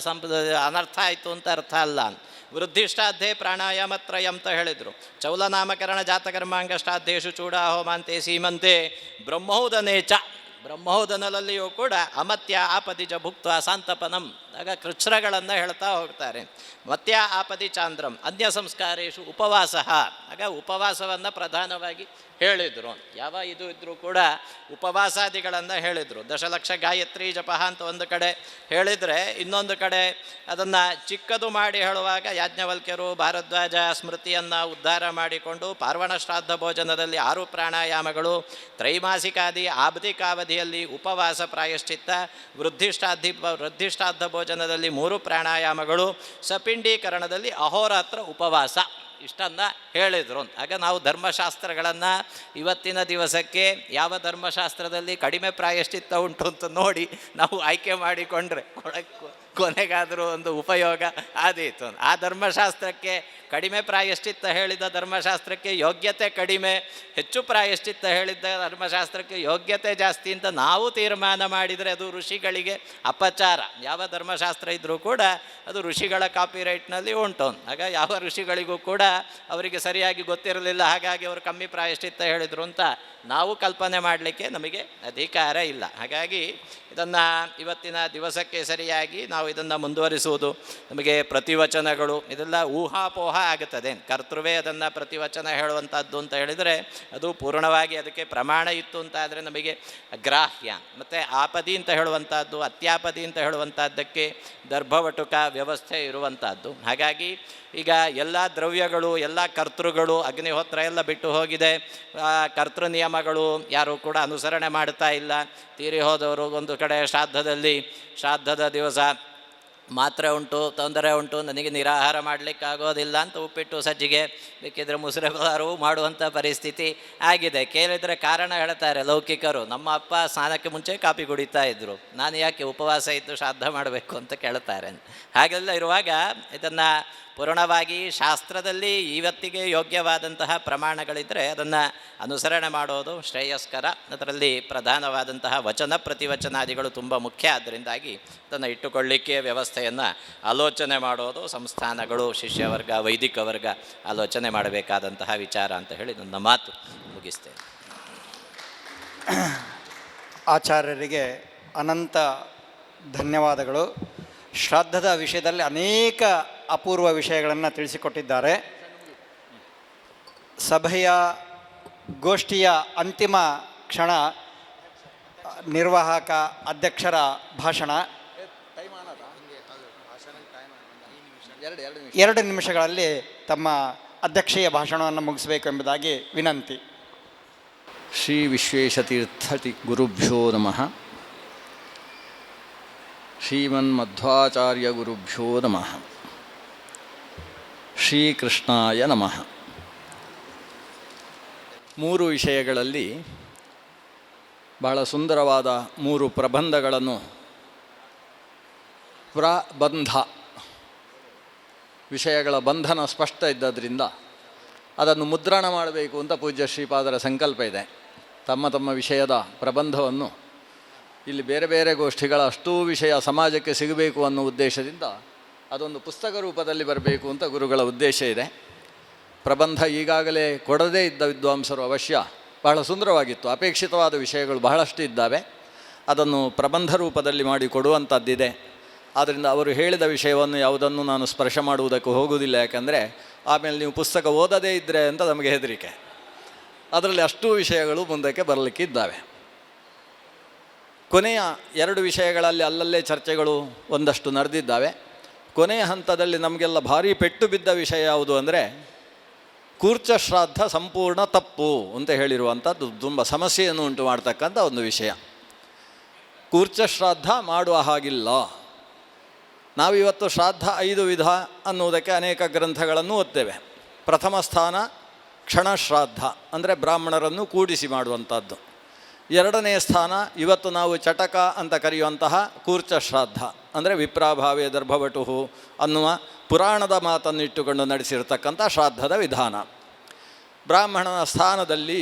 ಅನರ್ಥ ಆಯಿತು ಅಂತ ಅರ್ಥ ಅಲ್ಲ. ವೃದ್ಧಿಶ್ರಾದ್ಧೆ ಪ್ರಾಣಾಯಾಮ ತ್ರಯ ಅಂತ ಹೇಳಿದರು. ಚೌಲನಾಮಕರಣ ಜಾತಕರ್ಮಾಂಗ ಶ್ರಾದ್ದೇಶು ಚೂಡಾ ಹೋಮಾಂತೆ ಸೀಮಂತೆ ಬ್ರಹ್ಮೋದನೇ ಚ, ಬ್ರಹ್ಮೋದನದಲ್ಲಿಯೂ ಕೂಡ ಅಮತ್ಯ ಆಪದಿಜ ಭುಕ್ತ ಸಾಂತಪನಂ, ಆಗ ಕೃಚ್ರಗಳನ್ನು ಹೇಳ್ತಾ ಹೋಗ್ತಾರೆ. ಮತ್ಯ ಆಪದಿ ಚಾಂದ್ರಂ ಅನ್ಯ ಸಂಸ್ಕಾರೇಶು ಉಪವಾಸ, ಆಗ ಉಪವಾಸವನ್ನು ಪ್ರಧಾನವಾಗಿ ಹೇಳಿದರು. ಯಾವ ಇದು ಇದ್ದರೂ ಕೂಡ ಉಪವಾಸಾದಿಗಳನ್ನು ಹೇಳಿದರು. ದಶಲಕ್ಷ ಗಾಯತ್ರಿ ಜಪಃ ಅಂತ ಒಂದು ಕಡೆ ಹೇಳಿದರೆ, ಇನ್ನೊಂದು ಕಡೆ ಅದನ್ನು ಚಿಕ್ಕದು ಮಾಡಿ ಹೇಳುವಾಗ ಯಾಜ್ಞವಲ್ಕ್ಯರು ಭಾರದ್ವಾಜ ಸ್ಮೃತಿಯನ್ನು ಉದ್ಧಾರ ಮಾಡಿಕೊಂಡು ಪಾರ್ವಣ ಶ್ರಾದ್ದ ಭೋಜನದಲ್ಲಿ 6 ಪ್ರಾಣಾಯಾಮಗಳು, ತ್ರೈಮಾಸಿಕಾದಿ ಆಬ್ದಿಕಾವಧಿಯಲ್ಲಿ ಉಪವಾಸ ಪ್ರಾಯಶ್ಚಿತ್ತ, ವೃದ್ಧಿಶ್ರಾದ್ದ ಭೋಜನದಲ್ಲಿ 3 ಪ್ರಾಣಾಯಾಮಗಳು, ಸಪಿಂಡೀಕರಣದಲ್ಲಿ ಅಹೋರಾತ್ರ ಉಪವಾಸ ಇಷ್ಟನ್ನು ಹೇಳಿದರು. ಆಗ ನಾವು ಧರ್ಮಶಾಸ್ತ್ರಗಳನ್ನು ಇವತ್ತಿನ ದಿವಸಕ್ಕೆ ಯಾವ ಧರ್ಮಶಾಸ್ತ್ರದಲ್ಲಿ ಕಡಿಮೆ ಪ್ರಾಯಶ್ಚಿತ್ತ ಉಂಟು ಅಂತ ನೋಡಿ ನಾವು ಆಯ್ಕೆ ಮಾಡಿಕೊಂಡ್ರೆ ಕೊನೆಗಾದರೂ ಒಂದು ಉಪಯೋಗ ಆದೀತು. ಆ ಧರ್ಮಶಾಸ್ತ್ರಕ್ಕೆ ಕಡಿಮೆ ಪ್ರಾಯಶ್ಚಿತ್ತ ಹೇಳಿದ ಧರ್ಮಶಾಸ್ತ್ರಕ್ಕೆ ಯೋಗ್ಯತೆ ಕಡಿಮೆ, ಹೆಚ್ಚು ಪ್ರಾಯಶ್ಚಿತ್ತ ಹೇಳಿದ್ದ ಧರ್ಮಶಾಸ್ತ್ರಕ್ಕೆ ಯೋಗ್ಯತೆ ಜಾಸ್ತಿ ಅಂತ ನಾವು ತೀರ್ಮಾನ ಮಾಡಿದರೆ ಅದು ಋಷಿಗಳಿಗೆ ಅಪಚಾರ. ಯಾವ ಧರ್ಮಶಾಸ್ತ್ರ ಇದ್ದರೂ ಕೂಡ ಅದು ಋಷಿಗಳ ಕಾಪಿರೈಟ್ನಲ್ಲಿ ಉಂಟು. ಆಗ ಯಾವ ಋಷಿಗಳಿಗೂ ಕೂಡ ಅವರಿಗೆ ಸರಿಯಾಗಿ ಗೊತ್ತಿರಲಿಲ್ಲ, ಹಾಗಾಗಿ ಅವರು ಕಮ್ಮಿ ಪ್ರಾಯಶ್ಚಿತ್ತ ಹೇಳಿದರು ಅಂತ ನಾವು ಕಲ್ಪನೆ ಮಾಡಲಿಕ್ಕೆ ನಮಗೆ ಅಧಿಕಾರ ಇಲ್ಲ. ಹಾಗಾಗಿ ಇದನ್ನು ಇವತ್ತಿನ ದಿವಸಕ್ಕೆ ಸರಿಯಾಗಿ ನಾವು ಇದನ್ನು ಮುಂದುವರಿಸುವುದು, ನಮಗೆ ಪ್ರತಿವಚನಗಳು ಇದೆಲ್ಲ ಊಹಾಪೋಹ ಆಗುತ್ತದೆ. ಕರ್ತೃವೇ ಅದನ್ನು ಪ್ರತಿವಚನ ಹೇಳುವಂಥದ್ದು ಅಂತ ಹೇಳಿದರೆ ಅದು ಪೂರ್ಣವಾಗಿ ಅದಕ್ಕೆ ಪ್ರಮಾಣ ಇತ್ತು ಅಂತ ಆದರೆ ನಮಗೆ ಗ್ರಾಹ್ಯ. ಮತ್ತು ಆಪದಿ ಅಂತ ಹೇಳುವಂಥದ್ದು, ಅತ್ಯಾಪದಿ ಅಂತ ಹೇಳುವಂಥದ್ದಕ್ಕೆ ದರ್ಭವಟುಕ ವ್ಯವಸ್ಥೆ ಇರುವಂಥದ್ದು. ಹಾಗಾಗಿ ಈಗ ಎಲ್ಲ ದ್ರವ್ಯಗಳು, ಎಲ್ಲ ಕರ್ತೃಗಳು, ಅಗ್ನಿಹೋತ್ರ ಎಲ್ಲ ಬಿಟ್ಟು ಹೋಗಿದೆ. ಕರ್ತೃ ನಿಯಮಗಳು ಯಾರೂ ಕೂಡ ಅನುಸರಣೆ ಮಾಡ್ತಾ ಇಲ್ಲ. ತೀರಿ ಹೋದವರು ಒಂದು ಕಡೆ ಶ್ರಾದ್ದದ ದಿವಸ ಮಾತ್ರೆ ಉಂಟು, ತೊಂದರೆ ಉಂಟು, ನನಗೆ ನಿರಾಹಾರ ಮಾಡಲಿಕ್ಕಾಗೋದಿಲ್ಲ ಅಂತ ಉಪ್ಪಿಟ್ಟು ಸಜ್ಜಿಗೆ ಬೇಕಿದ್ರೆ ಮುಸುರೆಗಾರು ಮಾಡುವಂಥ ಪರಿಸ್ಥಿತಿ ಆಗಿದೆ. ಕೇಳಿದರೆ ಕಾರಣ ಹೇಳ್ತಾರೆ ಲೌಕಿಕರು, ನಮ್ಮ ಅಪ್ಪ ಸ್ನಾನಕ್ಕೆ ಮುಂಚೆ ಕಾಫಿ ಕುಡಿತಾ ಇದ್ದರು, ನಾನು ಯಾಕೆ ಉಪವಾಸ ಇದ್ದು ಶ್ರಾದ್ದ ಮಾಡಬೇಕು ಅಂತ ಕೇಳ್ತಾರೆ. ಹಾಗೆಲ್ಲ ಇರುವಾಗ ಇದನ್ನು ಪೂರ್ಣವಾಗಿ ಶಾಸ್ತ್ರದಲ್ಲಿ ಇವತ್ತಿಗೆ ಯೋಗ್ಯವಾದಂತಹ ಪ್ರಮಾಣಗಳಿದ್ದರೆ ಅದನ್ನು ಅನುಸರಣೆ ಮಾಡೋದು ಶ್ರೇಯಸ್ಕರ. ಅದರಲ್ಲಿ ಪ್ರಧಾನವಾದಂತಹ ವಚನ ಪ್ರತಿವಚನಾದಿಗಳು ತುಂಬ ಮುಖ್ಯ. ಆದ್ದರಿಂದಾಗಿ ಅದನ್ನು ಇಟ್ಟುಕೊಳ್ಳಿಕ್ಕೆ ವ್ಯವಸ್ಥೆಯನ್ನು ಆಲೋಚನೆ ಮಾಡೋದು ಸಂಸ್ಥಾನಗಳು, ಶಿಷ್ಯವರ್ಗ, ವೈದಿಕ ವರ್ಗ ಆಲೋಚನೆ ಮಾಡಬೇಕಾದಂತಹ ವಿಚಾರ ಅಂತ ಹೇಳಿ ನನ್ನ ಮಾತು ಮುಗಿಸ್ತೇನೆ. ಆಚಾರ್ಯರಿಗೆ ಅನಂತ ಧನ್ಯವಾದಗಳು. ಶ್ರಾದ್ದದ ವಿಷಯದಲ್ಲಿ ಅನೇಕ ಅಪೂರ್ವ ವಿಷಯಗಳನ್ನು ತಿಳಿಸಿಕೊಟ್ಟಿದ್ದಾರೆ. ಸಭೆಯ ಗೋಷ್ಠಿಯ ಅಂತಿಮ ಕ್ಷಣ ನಿರ್ವಾಹಕ ಅಧ್ಯಕ್ಷರ ಭಾಷಣ 2 ನಿಮಿಷಗಳಲ್ಲಿ ತಮ್ಮ ಅಧ್ಯಕ್ಷೀಯ ಭಾಷಣವನ್ನು ಮುಗಿಸಬೇಕು ಎಂಬುದಾಗಿ ವಿನಂತಿ. ಶ್ರೀ ವಿಶ್ವೇಶತೀರ್ಥಿ ಗುರುಭ್ಯೋ ನಮಃ. ಶ್ರೀಮನ್ಮಧ್ವಾಚಾರ್ಯ ಗುರುಭ್ಯೋ ನಮಃ. ಶ್ರೀಕೃಷ್ಣಾಯ ನಮಃ. 3 ವಿಷಯಗಳಲ್ಲಿ ಬಹಳ ಸುಂದರವಾದ 3 ಪ್ರಬಂಧಗಳನ್ನು ಪ್ರಬಂಧ ವಿಷಯಗಳ ಬಂಧನ ಸ್ಪಷ್ಟ ಇದ್ದದ್ರಿಂದ ಅದನ್ನು ಮುದ್ರಣ ಮಾಡಬೇಕು ಅಂತ ಪೂಜ್ಯ ಶ್ರೀಪಾದರ ಸಂಕಲ್ಪ ಇದೆ. ತಮ್ಮ ತಮ್ಮ ವಿಷಯದ ಪ್ರಬಂಧವನ್ನು ಇಲ್ಲಿ ಬೇರೆ ಬೇರೆ ಗೋಷ್ಠಿಗಳ ಅಷ್ಟೂ ವಿಷಯ ಸಮಾಜಕ್ಕೆ ಸಿಗಬೇಕು ಅನ್ನೋ ಉದ್ದೇಶದಿಂದ ಅದೊಂದು ಪುಸ್ತಕ ರೂಪದಲ್ಲಿ ಬರಬೇಕು ಅಂತ ಗುರುಗಳ ಉದ್ದೇಶ ಇದೆ. ಪ್ರಬಂಧ ಈಗಾಗಲೇ ಕೊಡದೇ ಇದ್ದ ವಿದ್ವಾಂಸರು ಅವಶ್ಯ ಬಹಳ ಸುಂದರವಾಗಿತ್ತು. ಅಪೇಕ್ಷಿತವಾದ ವಿಷಯಗಳು ಬಹಳಷ್ಟು ಇದ್ದಾವೆ. ಅದನ್ನು ಪ್ರಬಂಧ ರೂಪದಲ್ಲಿ ಮಾಡಿ ಕೊಡುವಂಥದ್ದಿದೆ. ಆದ್ದರಿಂದ ಅವರು ಹೇಳಿದ ವಿಷಯವನ್ನು ಯಾವುದನ್ನು ನಾನು ಸ್ಪರ್ಶ ಮಾಡುವುದಕ್ಕೆ ಹೋಗುವುದಿಲ್ಲ. ಯಾಕಂದರೆ ಆಮೇಲೆ ನೀವು ಪುಸ್ತಕ ಓದದೇ ಇದ್ದರೆ ಅಂತ ನಮಗೆ ಹೆದರಿಕೆ. ಅದರಲ್ಲಿ ಅಷ್ಟೂ ವಿಷಯಗಳು ಮುಂದಕ್ಕೆ ಬರಲಿಕ್ಕಿದ್ದಾವೆ. ಕೊನೆಯ 2 ವಿಷಯಗಳಲ್ಲಿ ಅಲ್ಲಲ್ಲೇ ಚರ್ಚೆಗಳು ಒಂದಷ್ಟು ನಡೆದಿದ್ದಾವೆ. ಕೊನೆಯ ಹಂತದಲ್ಲಿ ನಮಗೆಲ್ಲ ಭಾರಿ ಪೆಟ್ಟು ಬಿದ್ದ ವಿಷಯ ಯಾವುದು ಅಂದರೆ ಕೂರ್ಚ ಶ್ರಾದ್ದ ಸಂಪೂರ್ಣ ತಪ್ಪು ಅಂತ ಹೇಳಿರುವಂಥದ್ದು ತುಂಬ ಸಮಸ್ಯೆಯನ್ನು ಉಂಟು ಮಾಡ್ತಕ್ಕಂಥ ಒಂದು ವಿಷಯ. ಕೂರ್ಚ ಶ್ರಾದ್ದ ಮಾಡುವ ಹಾಗಿಲ್ಲ. ನಾವಿವತ್ತು ಶ್ರಾದ್ದ 5 ವಿಧ ಅನ್ನುವುದಕ್ಕೆ ಅನೇಕ ಗ್ರಂಥಗಳನ್ನು ಓದ್ತೇವೆ. ಪ್ರಥಮ ಸ್ಥಾನ ಕ್ಷಣಶ್ರಾದ್ದ, ಅಂದರೆ ಬ್ರಾಹ್ಮಣರನ್ನು ಕೂಡಿಸಿ ಮಾಡುವಂಥದ್ದು. 2ನೇ ಸ್ಥಾನ ಇವತ್ತು ನಾವು ಚಟಕ ಅಂತ ಕರೆಯುವಂತಹ ಕೂರ್ಚ ಶ್ರಾದ್ದ, ಅಂದರೆ ವಿಪ್ರಾಭಾವೇ ದರ್ಭವಟುಹು ಅನ್ನುವ ಪುರಾಣದ ಮಾತನ್ನು ಇಟ್ಟುಕೊಂಡು ನಡೆಸಿರ್ತಕ್ಕಂಥ ಶ್ರಾದ್ದದ ವಿಧಾನ. ಬ್ರಾಹ್ಮಣನ ಸ್ಥಾನದಲ್ಲಿ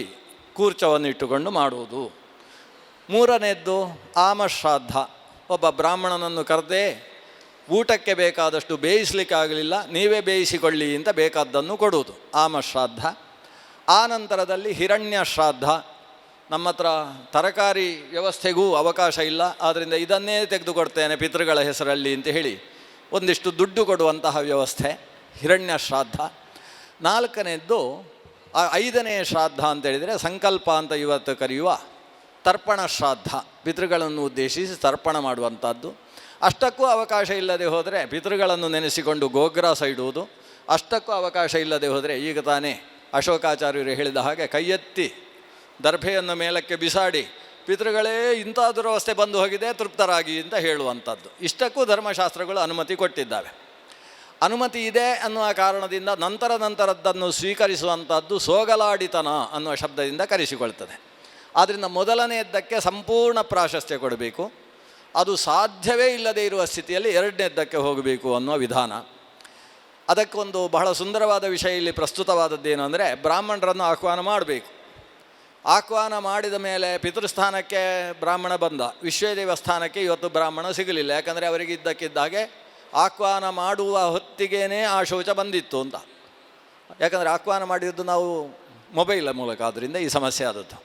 ಕೂರ್ಚವನ್ನು ಇಟ್ಟುಕೊಂಡು ಮಾಡುವುದು. 3ನೇದ್ದು ಆಮಶ್ರಾದ್ದ, ಒಬ್ಬ ಬ್ರಾಹ್ಮಣನನ್ನು ಕರೆದೇ ಊಟಕ್ಕೆ ಬೇಕಾದಷ್ಟು ಬೇಯಿಸಲಿಕ್ಕಾಗಲಿಲ್ಲ, ನೀವೇ ಬೇಯಿಸಿಕೊಳ್ಳಿ ಅಂತ ಬೇಕಾದ್ದನ್ನು ಕೊಡುವುದು ಆಮಶ್ರಾದ್ದ. ಆ ನಂತರದಲ್ಲಿ ಹಿರಣ್ಯ ಶ್ರಾದ್ದ, ನಮ್ಮ ಹತ್ರ ತರಕಾರಿ ವ್ಯವಸ್ಥೆಗೂ ಅವಕಾಶ ಇಲ್ಲ, ಆದ್ದರಿಂದ ಇದನ್ನೇ ತೆಗೆದುಕೊಡ್ತೇನೆ ಪಿತೃಗಳ ಹೆಸರಲ್ಲಿ ಅಂತ ಹೇಳಿ ಒಂದಿಷ್ಟು ದುಡ್ಡು ಕೊಡುವಂತಹ ವ್ಯವಸ್ಥೆ ಹಿರಣ್ಯ ಶ್ರಾದ್ದ. 4ನೇದ್ದು 5ನೇ ಶ್ರಾದ್ದ ಅಂತೇಳಿದರೆ ಸಂಕಲ್ಪ ಅಂತ ಇವತ್ತು ಕರೆಯುವ ತರ್ಪಣ ಶ್ರಾದ್ದ, ಪಿತೃಗಳನ್ನು ಉದ್ದೇಶಿಸಿ ತರ್ಪಣ ಮಾಡುವಂಥದ್ದು. ಅಷ್ಟಕ್ಕೂ ಅವಕಾಶ ಇಲ್ಲದೆ ಹೋದರೆ ಪಿತೃಗಳನ್ನು ನೆನೆಸಿಕೊಂಡು ಗೋಗ್ರಾಸ ಇಡುವುದು. ಅಷ್ಟಕ್ಕೂ ಅವಕಾಶ ಇಲ್ಲದೆ ಹೋದರೆ ಈಗ ತಾನೇ ಅಶೋಕಾಚಾರ್ಯರು ಹೇಳಿದ ಹಾಗೆ ಕೈಯೆತ್ತಿ ದರ್ಭೆಯನ್ನು ಮೇಲಕ್ಕೆ ಬಿಸಾಡಿ ಪಿತೃಗಳೇ ಇಂಥ ದುರವಸ್ಥೆ ಬಂದು ಹೋಗಿದೆ ತೃಪ್ತರಾಗಿ ಅಂತ ಹೇಳುವಂಥದ್ದು. ಇಷ್ಟಕ್ಕೂ ಧರ್ಮಶಾಸ್ತ್ರಗಳು ಅನುಮತಿ ಕೊಟ್ಟಿದ್ದಾವೆ. ಅನುಮತಿ ಇದೆ ಅನ್ನುವ ಕಾರಣದಿಂದ ನಂತರದ್ದನ್ನು ಸ್ವೀಕರಿಸುವಂಥದ್ದು ಸೋಗಲಾಡಿತನ ಅನ್ನುವ ಶಬ್ದದಿಂದ ಕರೆಸಿಕೊಳ್ತದೆ. ಆದ್ದರಿಂದ ಮೊದಲನೆಯದ್ದಕ್ಕೆ ಸಂಪೂರ್ಣ ಪ್ರಾಶಸ್ತ್ಯ ಕೊಡಬೇಕು, ಅದು ಸಾಧ್ಯವೇ ಇಲ್ಲದೇ ಇರುವ ಸ್ಥಿತಿಯಲ್ಲಿ ಎರಡನೇದ್ದಕ್ಕೆ ಹೋಗಬೇಕು ಅನ್ನುವ ವಿಧಾನ. ಅದಕ್ಕೊಂದು ಬಹಳ ಸುಂದರವಾದ ವಿಷಯ ಇಲ್ಲಿ ಪ್ರಸ್ತುತವಾದದ್ದೇನು ಅಂದರೆ, ಬ್ರಾಹ್ಮಣರನ್ನು ಆಹ್ವಾನ ಮಾಡಬೇಕು. ಆಹ್ವಾನ ಮಾಡಿದ ಮೇಲೆ ಪಿತೃಸ್ಥಾನಕ್ಕೆ ಬ್ರಾಹ್ಮಣ ಬಂದ, ವಿಶ್ವದೇವಸ್ಥಾನಕ್ಕೆ ಇವತ್ತು ಬ್ರಾಹ್ಮಣ ಸಿಗಲಿಲ್ಲ. ಯಾಕಂದರೆ ಅವರಿಗೆ ಇದ್ದಕ್ಕಿದ್ದಾಗೆ ಆಹ್ವಾನ ಮಾಡುವ ಹೊತ್ತಿಗೇ ಆ ಶೌಚ ಬಂದಿತ್ತು ಅಂತ. ಯಾಕಂದರೆ ಆಹ್ವಾನ ಮಾಡಿದ್ದು ನಾವು ಮೊಬೈಲ್ ಮೂಲಕ, ಆದ್ದರಿಂದ ಈ ಸಮಸ್ಯೆ ಆದದ್ದು.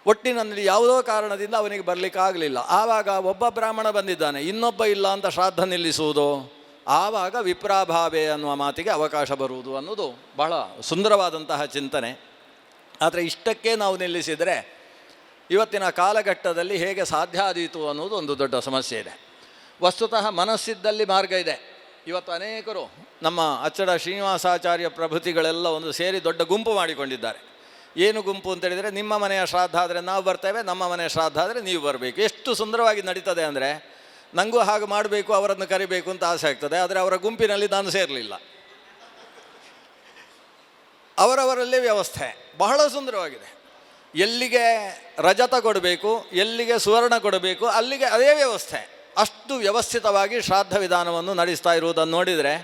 ಒಟ್ಟಿನಲ್ಲಿ ಯಾವುದೋ ಕಾರಣದಿಂದ ಅವನಿಗೆ ಬರಲಿಕ್ಕಾಗಲಿಲ್ಲ. ಆವಾಗ ಒಬ್ಬ ಬ್ರಾಹ್ಮಣ ಬಂದಿದ್ದಾನೆ, ಇನ್ನೊಬ್ಬ ಇಲ್ಲ ಅಂತ ಶ್ರಾದ್ದ ನಿಲ್ಲಿಸುವುದು, ಆವಾಗ ವಿಪ್ರಾಭಾವೆ ಅನ್ನುವ ಮಾತಿಗೆ ಅವಕಾಶ ಬರುವುದು ಅನ್ನೋದು ಬಹಳ ಸುಂದರವಾದಂತಹ ಚಿಂತನೆ. ಆದರೆ ಇಷ್ಟಕ್ಕೆ ನಾವು ನಿಲ್ಲಿಸಿದರೆ ಇವತ್ತಿನ ಕಾಲಘಟ್ಟದಲ್ಲಿ ಹೇಗೆ ಸಾಧ್ಯ ಆದೀತು ಅನ್ನೋದು ಒಂದು ದೊಡ್ಡ ಸಮಸ್ಯೆ ಇದೆ. ವಸ್ತುತಃ ಮನಸ್ಸಿದ್ದಲ್ಲಿ ಮಾರ್ಗ ಇದೆ. ಇವತ್ತು ಅನೇಕರು ನಮ್ಮ ಅಚ್ಚಡ ಶ್ರೀನಿವಾಸಾಚಾರ್ಯ ಪ್ರಭೃತಿಗಳೆಲ್ಲ ಒಂದು ಸೇರಿ ದೊಡ್ಡ ಗುಂಪು ಮಾಡಿಕೊಂಡಿದ್ದಾರೆ. ಏನು ಗುಂಪು ಅಂತೇಳಿದರೆ, ನಿಮ್ಮ ಮನೆಯ ಶ್ರಾದ್ದ ಆದರೆ ನಾವು ಬರ್ತೇವೆ, ನಮ್ಮ ಮನೆಯ ಶ್ರಾದ್ದ ಆದರೆ ನೀವು ಬರಬೇಕು. ಎಷ್ಟು ಸುಂದರವಾಗಿ ನಡೀತದೆ ಅಂದರೆ, ನನಗೂ ಹಾಗೆ ಮಾಡಬೇಕು, ಅವರನ್ನು ಕರಿಬೇಕು ಅಂತ ಆಸೆ ಆಗ್ತದೆ. ಆದರೆ ಅವರ ಗುಂಪಿನಲ್ಲಿ ನಾನು ಸೇರಲಿಲ್ಲ. ಅವರವರಲ್ಲೇ ವ್ಯವಸ್ಥೆ ಬಹಳ ಸುಂದರವಾಗಿದೆ. ಎಲ್ಲಿಗೆ ರಜತ ಕೊಡಬೇಕು, ಎಲ್ಲಿಗೆ ಸುವರ್ಣ ಕೊಡಬೇಕು, ಅಲ್ಲಿಗೆ ಅದೇ ವ್ಯವಸ್ಥೆ. ಅಷ್ಟು ವ್ಯವಸ್ಥಿತವಾಗಿ ಶ್ರಾದ್ದ ವಿಧಾನವನ್ನು ನಡೆಸ್ತಾ ಇರುವುದನ್ನು ನೋಡಿದರೆ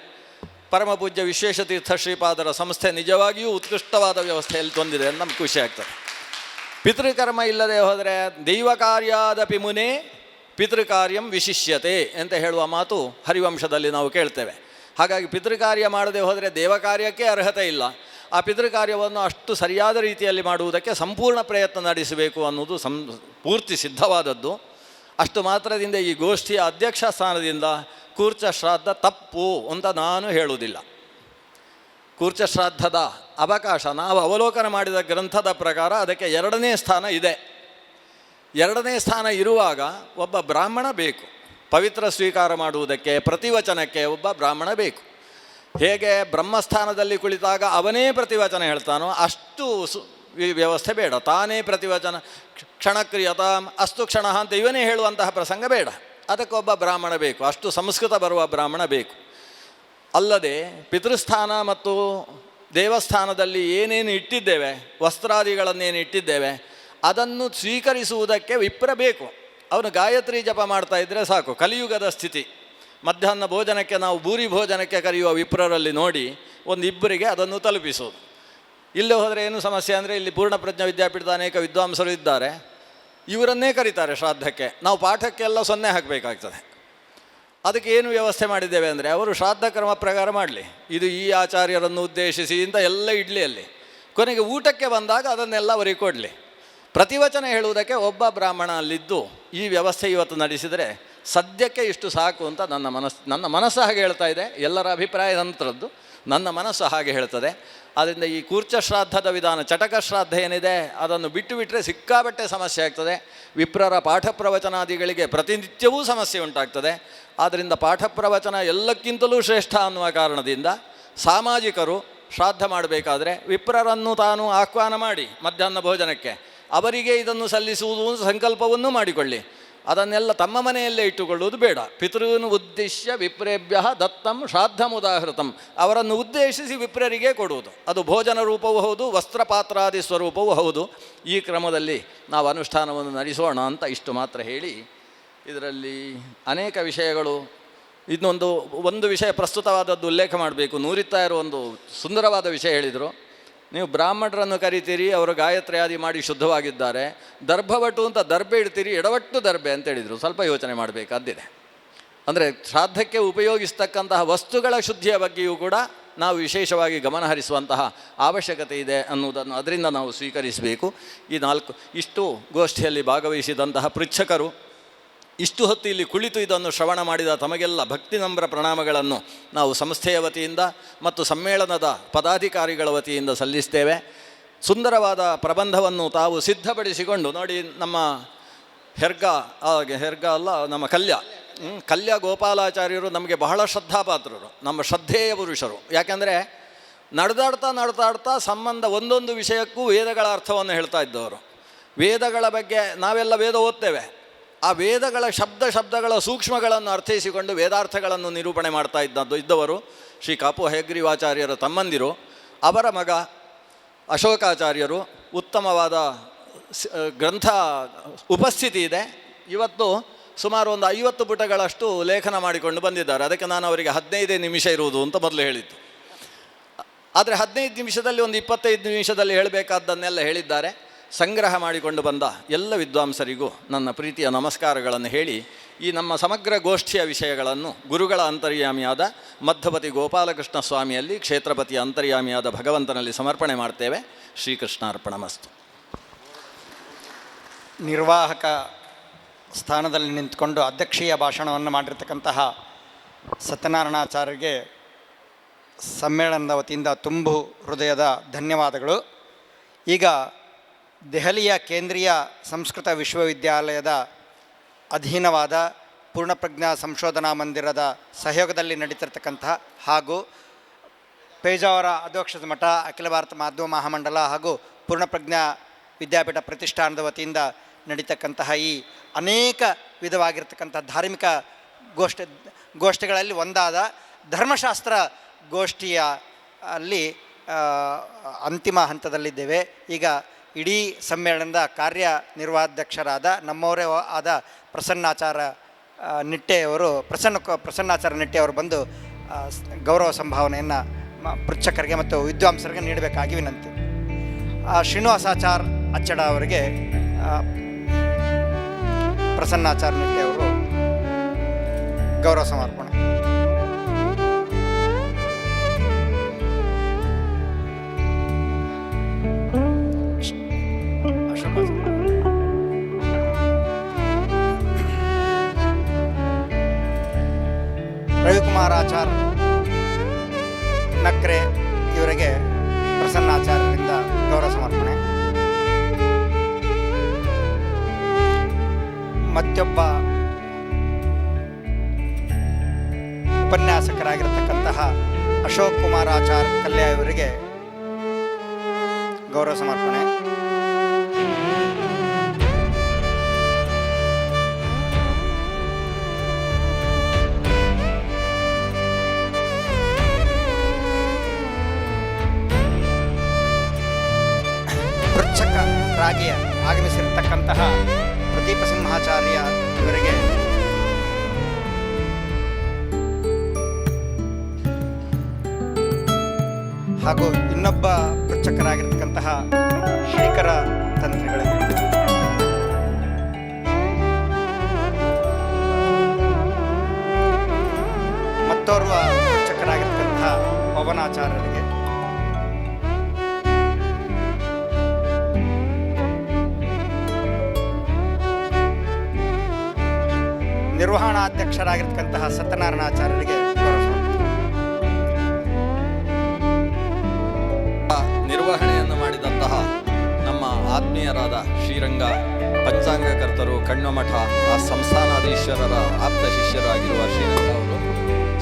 ಪರಮಪೂಜ್ಯ ವಿಶ್ವೇಶತೀರ್ಥ ಶ್ರೀಪಾದರ ಸಂಸ್ಥೆ ನಿಜವಾಗಿಯೂ ಉತ್ಕೃಷ್ಟವಾದ ವ್ಯವಸ್ಥೆಯಲ್ಲಿ ತಂದಿದೆ ಅಂತ ನಮ್ಗೆ ಖುಷಿ ಆಗ್ತದೆ. ಪಿತೃಕರ್ಮ ಇಲ್ಲದೆ ಹೋದರೆ ದೈವ ಕಾರ್ಯಾದಪಿ ಮುನೆ ಪಿತೃಕಾರ್ಯಂ ವಿಶಿಷ್ಯತೆ ಅಂತ ಹೇಳುವ ಮಾತು ಹರಿವಂಶದಲ್ಲಿ ನಾವು ಕೇಳ್ತೇವೆ. ಹಾಗಾಗಿ ಪಿತೃಕಾರ್ಯ ಮಾಡದೆ ಹೋದರೆ ದೇವಕಾರ್ಯಕ್ಕೆ ಅರ್ಹತೆ ಇಲ್ಲ. ಆ ಪಿತೃಕಾರ್ಯವನ್ನು ಅಷ್ಟು ಸರಿಯಾದ ರೀತಿಯಲ್ಲಿ ಮಾಡುವುದಕ್ಕೆ ಸಂಪೂರ್ಣ ಪ್ರಯತ್ನ ನಡೆಸಬೇಕು ಅನ್ನೋದು ಪೂರ್ತಿ ಸಿದ್ಧವಾದದ್ದು. ಅಷ್ಟು ಮಾತ್ರದಿಂದ ಈ ಗೋಷ್ಠಿಯ ಅಧ್ಯಕ್ಷ ಸ್ಥಾನದಿಂದ ಕೂರ್ಚ ಶ್ರಾದ್ದ ತಪ್ಪು ಅಂತ ನಾನು ಹೇಳುವುದಿಲ್ಲ. ಕೂರ್ಚ ಶ್ರಾದ್ದದ ಅವಕಾಶ ನಾವು ಅವಲೋಕನ ಮಾಡಿದ ಗ್ರಂಥದ ಪ್ರಕಾರ ಅದಕ್ಕೆ 2ನೇ ಸ್ಥಾನ ಇದೆ. 2ನೇ ಸ್ಥಾನ ಇರುವಾಗ ಒಬ್ಬ ಬ್ರಾಹ್ಮಣ ಬೇಕು. ಪವಿತ್ರ ಸ್ವೀಕಾರ ಮಾಡುವುದಕ್ಕೆ, ಪ್ರತಿವಚನಕ್ಕೆ ಒಬ್ಬ ಬ್ರಾಹ್ಮಣ ಬೇಕು. ಹೇಗೆ ಬ್ರಹ್ಮಸ್ಥಾನದಲ್ಲಿ ಕುಳಿತಾಗ ಅವನೇ ಪ್ರತಿವಚನ ಹೇಳ್ತಾನೋ ಅಷ್ಟು ವ್ಯವಸ್ಥೆ ಬೇಡ. ತಾನೇ ಪ್ರತಿವಚನ ಕ್ಷಣಕ್ರಿಯತ ಅಸ್ತು ಕ್ಷಣ ಅಂತ ಇವನೇ ಹೇಳುವಂತಹ ಪ್ರಸಂಗ ಬೇಡ. ಅದಕ್ಕೊಬ್ಬ ಬ್ರಾಹ್ಮಣ ಬೇಕು, ಅಷ್ಟು ಸಂಸ್ಕೃತ ಬರುವ ಬ್ರಾಹ್ಮಣ ಬೇಕು. ಅಲ್ಲದೆ ಪಿತೃಸ್ಥಾನ ಮತ್ತು ದೇವಸ್ಥಾನದಲ್ಲಿ ಏನೇನು ಇಟ್ಟಿದ್ದೇವೆ, ವಸ್ತ್ರಾದಿಗಳನ್ನೇನು ಇಟ್ಟಿದ್ದೇವೆ, ಅದನ್ನು ಸ್ವೀಕರಿಸುವುದಕ್ಕೆ ವಿಪ್ರ ಬೇಕು. ಅವನು ಗಾಯತ್ರಿ ಜಪ ಮಾಡ್ತಾ ಇದ್ದರೆ ಸಾಕು. ಕಲಿಯುಗದ ಸ್ಥಿತಿ. ಮಧ್ಯಾಹ್ನ ಭೋಜನಕ್ಕೆ ನಾವು ಭೂರಿ ಭೋಜನಕ್ಕೆ ಕರೆಯುವ ವಿಪ್ರರಲ್ಲಿ ನೋಡಿ ಒಂದಿಬ್ಬರಿಗೆ ಅದನ್ನು ತಲುಪಿಸೋದು. ಇಲ್ಲೇ ಹೋದರೆ ಏನು ಸಮಸ್ಯೆ ಅಂದರೆ, ಇಲ್ಲಿ ಪೂರ್ಣಪ್ರಜ್ಞ ವಿದ್ಯಾಪೀಠದ ಅನೇಕ ವಿದ್ವಾಂಸರು ಇದ್ದಾರೆ, ಇವರನ್ನೇ ಕರೀತಾರೆ ಶ್ರಾದ್ದಕ್ಕೆ. ನಾವು ಪಾಠಕ್ಕೆಲ್ಲ 0 ಹಾಕಬೇಕಾಗ್ತದೆ. ಅದಕ್ಕೆ ಏನು ವ್ಯವಸ್ಥೆ ಮಾಡಿದ್ದೇವೆ ಅಂದರೆ, ಅವರು ಶ್ರಾದ್ದ ಕ್ರಮ ಪ್ರಕಾರ ಮಾಡಲಿ, ಇದು ಈ ಆಚಾರ್ಯರನ್ನು ಉದ್ದೇಶಿಸಿ ಅಂತ ಎಲ್ಲ ಇಡಲಿ. ಅಲ್ಲಿ ಕೊನೆಗೆ ಊಟಕ್ಕೆ ಬಂದಾಗ ಅದನ್ನೆಲ್ಲ ಅವರಿಗೆ ಕೊಡಲಿ. ಪ್ರತಿವಚನ ಹೇಳುವುದಕ್ಕೆ ಒಬ್ಬ ಬ್ರಾಹ್ಮಣ ಅಲ್ಲಿದ್ದು ಈ ವ್ಯವಸ್ಥೆ ಇವತ್ತು ನಡೆಸಿದರೆ ಸದ್ಯಕ್ಕೆ ಇಷ್ಟು ಸಾಕು ಅಂತ ನನ್ನ ಮನಸ್ಸು ಹಾಗೆ ಹೇಳ್ತಾ ಇದೆ. ಎಲ್ಲರ ಅಭಿಪ್ರಾಯ ನಂತರದ್ದು, ನನ್ನ ಮನಸ್ಸು ಹಾಗೆ ಹೇಳ್ತದೆ. ಆದ್ದರಿಂದ ಈ ಕೂರ್ಚ ಶ್ರಾದ್ದದ ವಿಧಾನ, ಚಟಕ ಶ್ರಾದ್ದ ಏನಿದೆ ಅದನ್ನು ಬಿಟ್ಟು ಬಿಟ್ಟರೆ ಸಿಕ್ಕಾಬಟ್ಟೆ ಸಮಸ್ಯೆ ಆಗ್ತದೆ. ವಿಪ್ರರ ಪಾಠ ಪ್ರವಚನಾದಿಗಳಿಗೆ ಪ್ರತಿನಿತ್ಯವೂ ಸಮಸ್ಯೆ ಉಂಟಾಗ್ತದೆ. ಆದ್ದರಿಂದ ಪಾಠ ಪ್ರವಚನ ಎಲ್ಲಕ್ಕಿಂತಲೂ ಶ್ರೇಷ್ಠ ಅನ್ನುವ ಕಾರಣದಿಂದ ಸಾಮಾಜಿಕರು ಶ್ರಾದ್ದ ಮಾಡಬೇಕಾದ್ರೆ ವಿಪ್ರರನ್ನು ತಾನು ಆಹ್ವಾನ ಮಾಡಿ ಮಧ್ಯಾಹ್ನ ಭೋಜನಕ್ಕೆ ಅವರಿಗೆ ಇದನ್ನು ಸಲ್ಲಿಸುವುದು ಸಂಕಲ್ಪವನ್ನು ಮಾಡಿಕೊಳ್ಳಿ. ಅದನ್ನೆಲ್ಲ ತಮ್ಮ ಮನೆಯಲ್ಲೇ ಇಟ್ಟುಕೊಳ್ಳುವುದು ಬೇಡ. ಪಿತೃನ್ ಉದ್ದೇಶ್ಯ ವಿಪ್ರೇಭ್ಯ ದತ್ತಂ ಶ್ರಾದ್ದಮುದಾಹೃತಂ, ಅವರನ್ನು ಉದ್ದೇಶಿಸಿ ವಿಪ್ರರಿಗೆ ಕೊಡುವುದು. ಅದು ಭೋಜನ ರೂಪವೂ ಹೌದು, ವಸ್ತ್ರಪಾತ್ರಾದಿ ಸ್ವರೂಪವೂ ಹೌದು. ಈ ಕ್ರಮದಲ್ಲಿ ನಾವು ಅನುಷ್ಠಾನವನ್ನು ನಡೆಸೋಣ ಅಂತ ಇಷ್ಟು ಮಾತ್ರ ಹೇಳಿ, ಇದರಲ್ಲಿ ಅನೇಕ ವಿಷಯಗಳು, ಒಂದು ವಿಷಯ ಪ್ರಸ್ತುತವಾದದ್ದು ಉಲ್ಲೇಖ ಮಾಡಬೇಕು. ನೂರಿತ್ತಾಯರು ಒಂದು ಸುಂದರವಾದ ವಿಷಯ ಹೇಳಿದರು. ನೀವು ಬ್ರಾಹ್ಮಣರನ್ನು ಕರಿತೀರಿ, ಅವರು ಗಾಯತ್ರಿ ಆದಿ ಮಾಡಿ ಶುದ್ಧವಾಗಿದ್ದಾರೆ, ದರ್ಭವಟು ಅಂತ ದರ್ಬೆ ಇಡ್ತೀರಿ, ಎಡವಟ್ಟು ದರ್ಬೆ ಅಂತ ಹೇಳಿದರು. ಸ್ವಲ್ಪ ಯೋಚನೆ ಮಾಡಬೇಕಾದ್ದಿದೆ. ಅಂದರೆ ಶ್ರಾದ್ದಕ್ಕೆ ಉಪಯೋಗಿಸ್ತಕ್ಕಂತಹ ವಸ್ತುಗಳ ಶುದ್ಧಿಯ ಬಗ್ಗೆಯೂ ಕೂಡ ನಾವು ವಿಶೇಷವಾಗಿ ಗಮನ ಹರಿಸುವಂತಹ ಅವಶ್ಯಕತೆ ಇದೆ ಅನ್ನುವುದನ್ನು ಅದರಿಂದ ನಾವು ಸ್ವೀಕರಿಸಬೇಕು. ಇಷ್ಟು ಗೋಷ್ಠಿಯಲ್ಲಿ ಭಾಗವಹಿಸಿದಂತಹ ಪೃಚ್ಛಕರು, ಇಷ್ಟು ಹೊತ್ತು ಇಲ್ಲಿ ಕುಳಿತು ಇದನ್ನು ಶ್ರವಣ ಮಾಡಿದ ತಮಗೆಲ್ಲ ಭಕ್ತಿ ನಮ್ರ ಪ್ರಣಾಮಗಳನ್ನು ನಾವು ಸಂಸ್ಥೆಯ ವತಿಯಿಂದ ಮತ್ತು ಸಮ್ಮೇಳನದ ಪದಾಧಿಕಾರಿಗಳ ವತಿಯಿಂದ ಸಲ್ಲಿಸ್ತೇವೆ. ಸುಂದರವಾದ ಪ್ರಬಂಧವನ್ನು ತಾವು ಸಿದ್ಧಪಡಿಸಿಕೊಂಡು ನೋಡಿ, ನಮ್ಮ ನಮ್ಮ ಕಲ್ಯ ಗೋಪಾಲಾಚಾರ್ಯರು ನಮಗೆ ಬಹಳ ಶ್ರದ್ಧಾಪಾತ್ರರು, ನಮ್ಮ ಶ್ರದ್ಧೆಯ ಪುರುಷರು. ಯಾಕೆಂದರೆ ನಡೆದಾಡ್ತಾ ಸಂಬಂಧ ಒಂದೊಂದು ವಿಷಯಕ್ಕೂ ವೇದಗಳ ಅರ್ಥವನ್ನು ಹೇಳ್ತಾ ಇದ್ದವರು. ವೇದಗಳ ಬಗ್ಗೆ ನಾವೆಲ್ಲ ವೇದ ಓದ್ತೇವೆ, ಆ ವೇದಗಳ ಶಬ್ದಗಳ ಸೂಕ್ಷ್ಮಗಳನ್ನು ಅರ್ಥೈಸಿಕೊಂಡು ವೇದಾರ್ಥಗಳನ್ನು ನಿರೂಪಣೆ ಮಾಡ್ತಾ ಇದ್ದವರು ಶ್ರೀ ಕಾಪು ಹಯಗ್ರೀವಾಚಾರ್ಯರ ತಮ್ಮಂದಿರು. ಅವರ ಮಗ ಅಶೋಕಾಚಾರ್ಯರು. ಉತ್ತಮವಾದ ಗ್ರಂಥ ಉಪಸ್ಥಿತಿ ಇದೆ. ಇವತ್ತು ಸುಮಾರು ಒಂದು 50 ಪುಟಗಳಷ್ಟು ಲೇಖನ ಮಾಡಿಕೊಂಡು ಬಂದಿದ್ದಾರೆ. ಅದಕ್ಕೆ ನಾನು ಅವರಿಗೆ 15 ನಿಮಿಷ ಇರುವುದು ಅಂತ ಮೊದಲು ಹೇಳಿದ್ದು. ಆದರೆ 15 ನಿಮಿಷದಲ್ಲಿ ಒಂದು 25 ನಿಮಿಷದಲ್ಲಿ ಹೇಳಬೇಕಾದ್ದನ್ನೆಲ್ಲ ಹೇಳಿದ್ದಾರೆ. ಸಂಗ್ರಹ ಮಾಡಿಕೊಂಡು ಬಂದ ಎಲ್ಲ ವಿದ್ವಾಂಸರಿಗೂ ನನ್ನ ಪ್ರೀತಿಯ ನಮಸ್ಕಾರಗಳನ್ನು ಹೇಳಿ, ಈ ನಮ್ಮ ಸಮಗ್ರ ಗೋಷ್ಠಿಯ ವಿಷಯಗಳನ್ನು ಗುರುಗಳ ಅಂತರ್ಯಾಮಿಯಾದ ಮಧ್ವಪತಿ ಗೋಪಾಲಕೃಷ್ಣ ಸ್ವಾಮಿಯಲ್ಲಿ, ಕ್ಷೇತ್ರಪತಿಯ ಅಂತರ್ಯಾಮಿಯಾದ ಭಗವಂತನಲ್ಲಿ ಸಮರ್ಪಣೆ ಮಾಡ್ತೇವೆ. ಶ್ರೀಕೃಷ್ಣಾರ್ಪಣಮಸ್ತು. ನಿರ್ವಾಹಕ ಸ್ಥಾನದಲ್ಲಿ ನಿಂತುಕೊಂಡು ಅಧ್ಯಕ್ಷೀಯ ಭಾಷಣವನ್ನು ಮಾಡಿರ್ತಕ್ಕಂತಹ ಸತ್ಯನಾರಾಯಣಾಚಾರ್ಯರಿಗೆ ಸಮ್ಮೇಳನದ ವತಿಯಿಂದ ತುಂಬು ಹೃದಯದ ಧನ್ಯವಾದಗಳು. ಈಗ ದೆಹಲಿಯ ಕೇಂದ್ರೀಯ ಸಂಸ್ಕೃತ ವಿಶ್ವವಿದ್ಯಾಲಯದ ಅಧೀನವಾದ ಪೂರ್ಣಪ್ರಜ್ಞಾ ಸಂಶೋಧನಾ ಮಂದಿರದ ಸಹಯೋಗದಲ್ಲಿ ನಡೀತಿರ್ತಕ್ಕಂತಹ ಹಾಗೂ ಪೇಜಾವರ ಅಧ್ಯಕ್ಷದ ಮಠ, ಅಖಿಲ ಭಾರತ ಮಾಧ್ಯಮ ಮಹಾಮಂಡಲ ಹಾಗೂ ಪೂರ್ಣಪ್ರಜ್ಞಾ ವಿದ್ಯಾಪೀಠ ಪ್ರತಿಷ್ಠಾನದ ವತಿಯಿಂದ ನಡೀತಕ್ಕಂತಹ ಈ ಅನೇಕ ವಿಧವಾಗಿರ್ತಕ್ಕಂಥ ಧಾರ್ಮಿಕ ಗೋಷ್ಠಿಗಳಲ್ಲಿ ಒಂದಾದ ಧರ್ಮಶಾಸ್ತ್ರ ಗೋಷ್ಠಿಯ ಅಲ್ಲಿ ಅಂತಿಮ ಹಂತದಲ್ಲಿದ್ದೇವೆ. ಈಗ ಇಡೀ ಸಮ್ಮೇಳನದ ಕಾರ್ಯನಿರ್ವಾಹಾಧ್ಯಕ್ಷರಾದ ನಮ್ಮವರೇ ಆದ ಪ್ರಸನ್ನಾಚಾರ್ಯ ನಿಟ್ಟೆಯವರು ಬಂದು ಗೌರವ ಸಂಭಾವನೆಯನ್ನು ಪೃಚ್ಛಕರಿಗೆ ಮತ್ತು ವಿದ್ವಾಂಸರಿಗೆ ನೀಡಬೇಕಾಗಿ ವಿನಂತಿ. ಶ್ರೀನಿವಾಸಾಚಾರ್ ಅಚ್ಚಡ ಅವರಿಗೆ ಪ್ರಸನ್ನಾಚಾರ್ಯ ನಿಟ್ಟೆಯವರು ಗೌರವ ಸಮರ್ಪಣೆ. ರವಿಕುಮಾರಾಚಾರ್ ನಕ್ರೆ ಇವರಿಗೆ ಪ್ರಸನ್ನಾಚಾರ್ಯರಿಂದ ಗೌರವ ಸಮರ್ಪಣೆ. ಮತ್ತೊಬ್ಬ ಉಪನ್ಯಾಸಕರಾಗಿರ್ತಕ್ಕಂತಹ ಅಶೋಕ್ ಕುಮಾರಾಚಾರ್ ಕಲ್ಯ ಇವರಿಗೆ ಗೌರವ ಸಮರ್ಪಣೆ. ಪೃಚ್ಛಕರಾಗಿ ಆಗಮಿಸಿರ್ತಕ್ಕಂತಹ ಪ್ರದೀಪ ಸಿಂಹಾಚಾರ್ಯ ಇವರಿಗೆ ಹಾಗೂ ಇನ್ನೊಬ್ಬ ಪೃಚ್ಛಕರಾಗಿರ್ತಕ್ಕಂತಹ ಶ್ರೀಕರ ತಂತ್ರಿಗಳಿಗೆ, ಮತ್ತೋರ್ವ ಪೃಚ್ಛಕರಾಗಿರ್ತಕ್ಕಂತಹ ಪವನಾಚಾರ್ಯರಿಗೆ, ನಿರ್ವಹಣಾಧ್ಯಕ್ಷರಾಗಿರ್ತಕ್ಕಂತಹ ಸತ್ಯನಾರಾಯಣಾಚಾರ್ಯರಿಗೆ ನಿರ್ವಹಣೆಯನ್ನು ಮಾಡಿದಂತಹ ನಮ್ಮ ಆತ್ಮೀಯರಾದ ಶ್ರೀರಂಗ ಪಂಚಾಂಗಕರ್ತರು, ಕಣ್ವಮಠ ಆ ಸಂಸ್ಥಾನಾಧೀಶ್ವರರ ಆಪ್ತ ಶಿಷ್ಯರಾಗಿರುವ ಶ್ರೀರಂಗ ಅವರು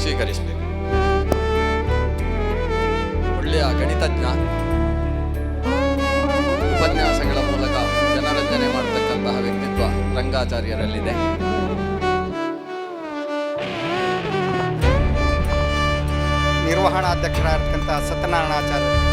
ಸ್ವೀಕರಿಸಬೇಕು. ಒಳ್ಳೆಯ ಗಣಿತಜ್ಞ, ಉಪನ್ಯಾಸಗಳ ಮೂಲಕ ಜನರಂಜನೆ ಮಾಡತಕ್ಕಂತಹ ವ್ಯಕ್ತಿತ್ವ ರಂಗಾಚಾರ್ಯರಲ್ಲಿದೆ. ನಿರ್ವಹಣಾಧ್ಯಕ್ಷರಾಗಿರ್ತಕ್ಕಂತಹ ಸತ್ಯನಾರಾಯಣಾಚಾರ್ಯ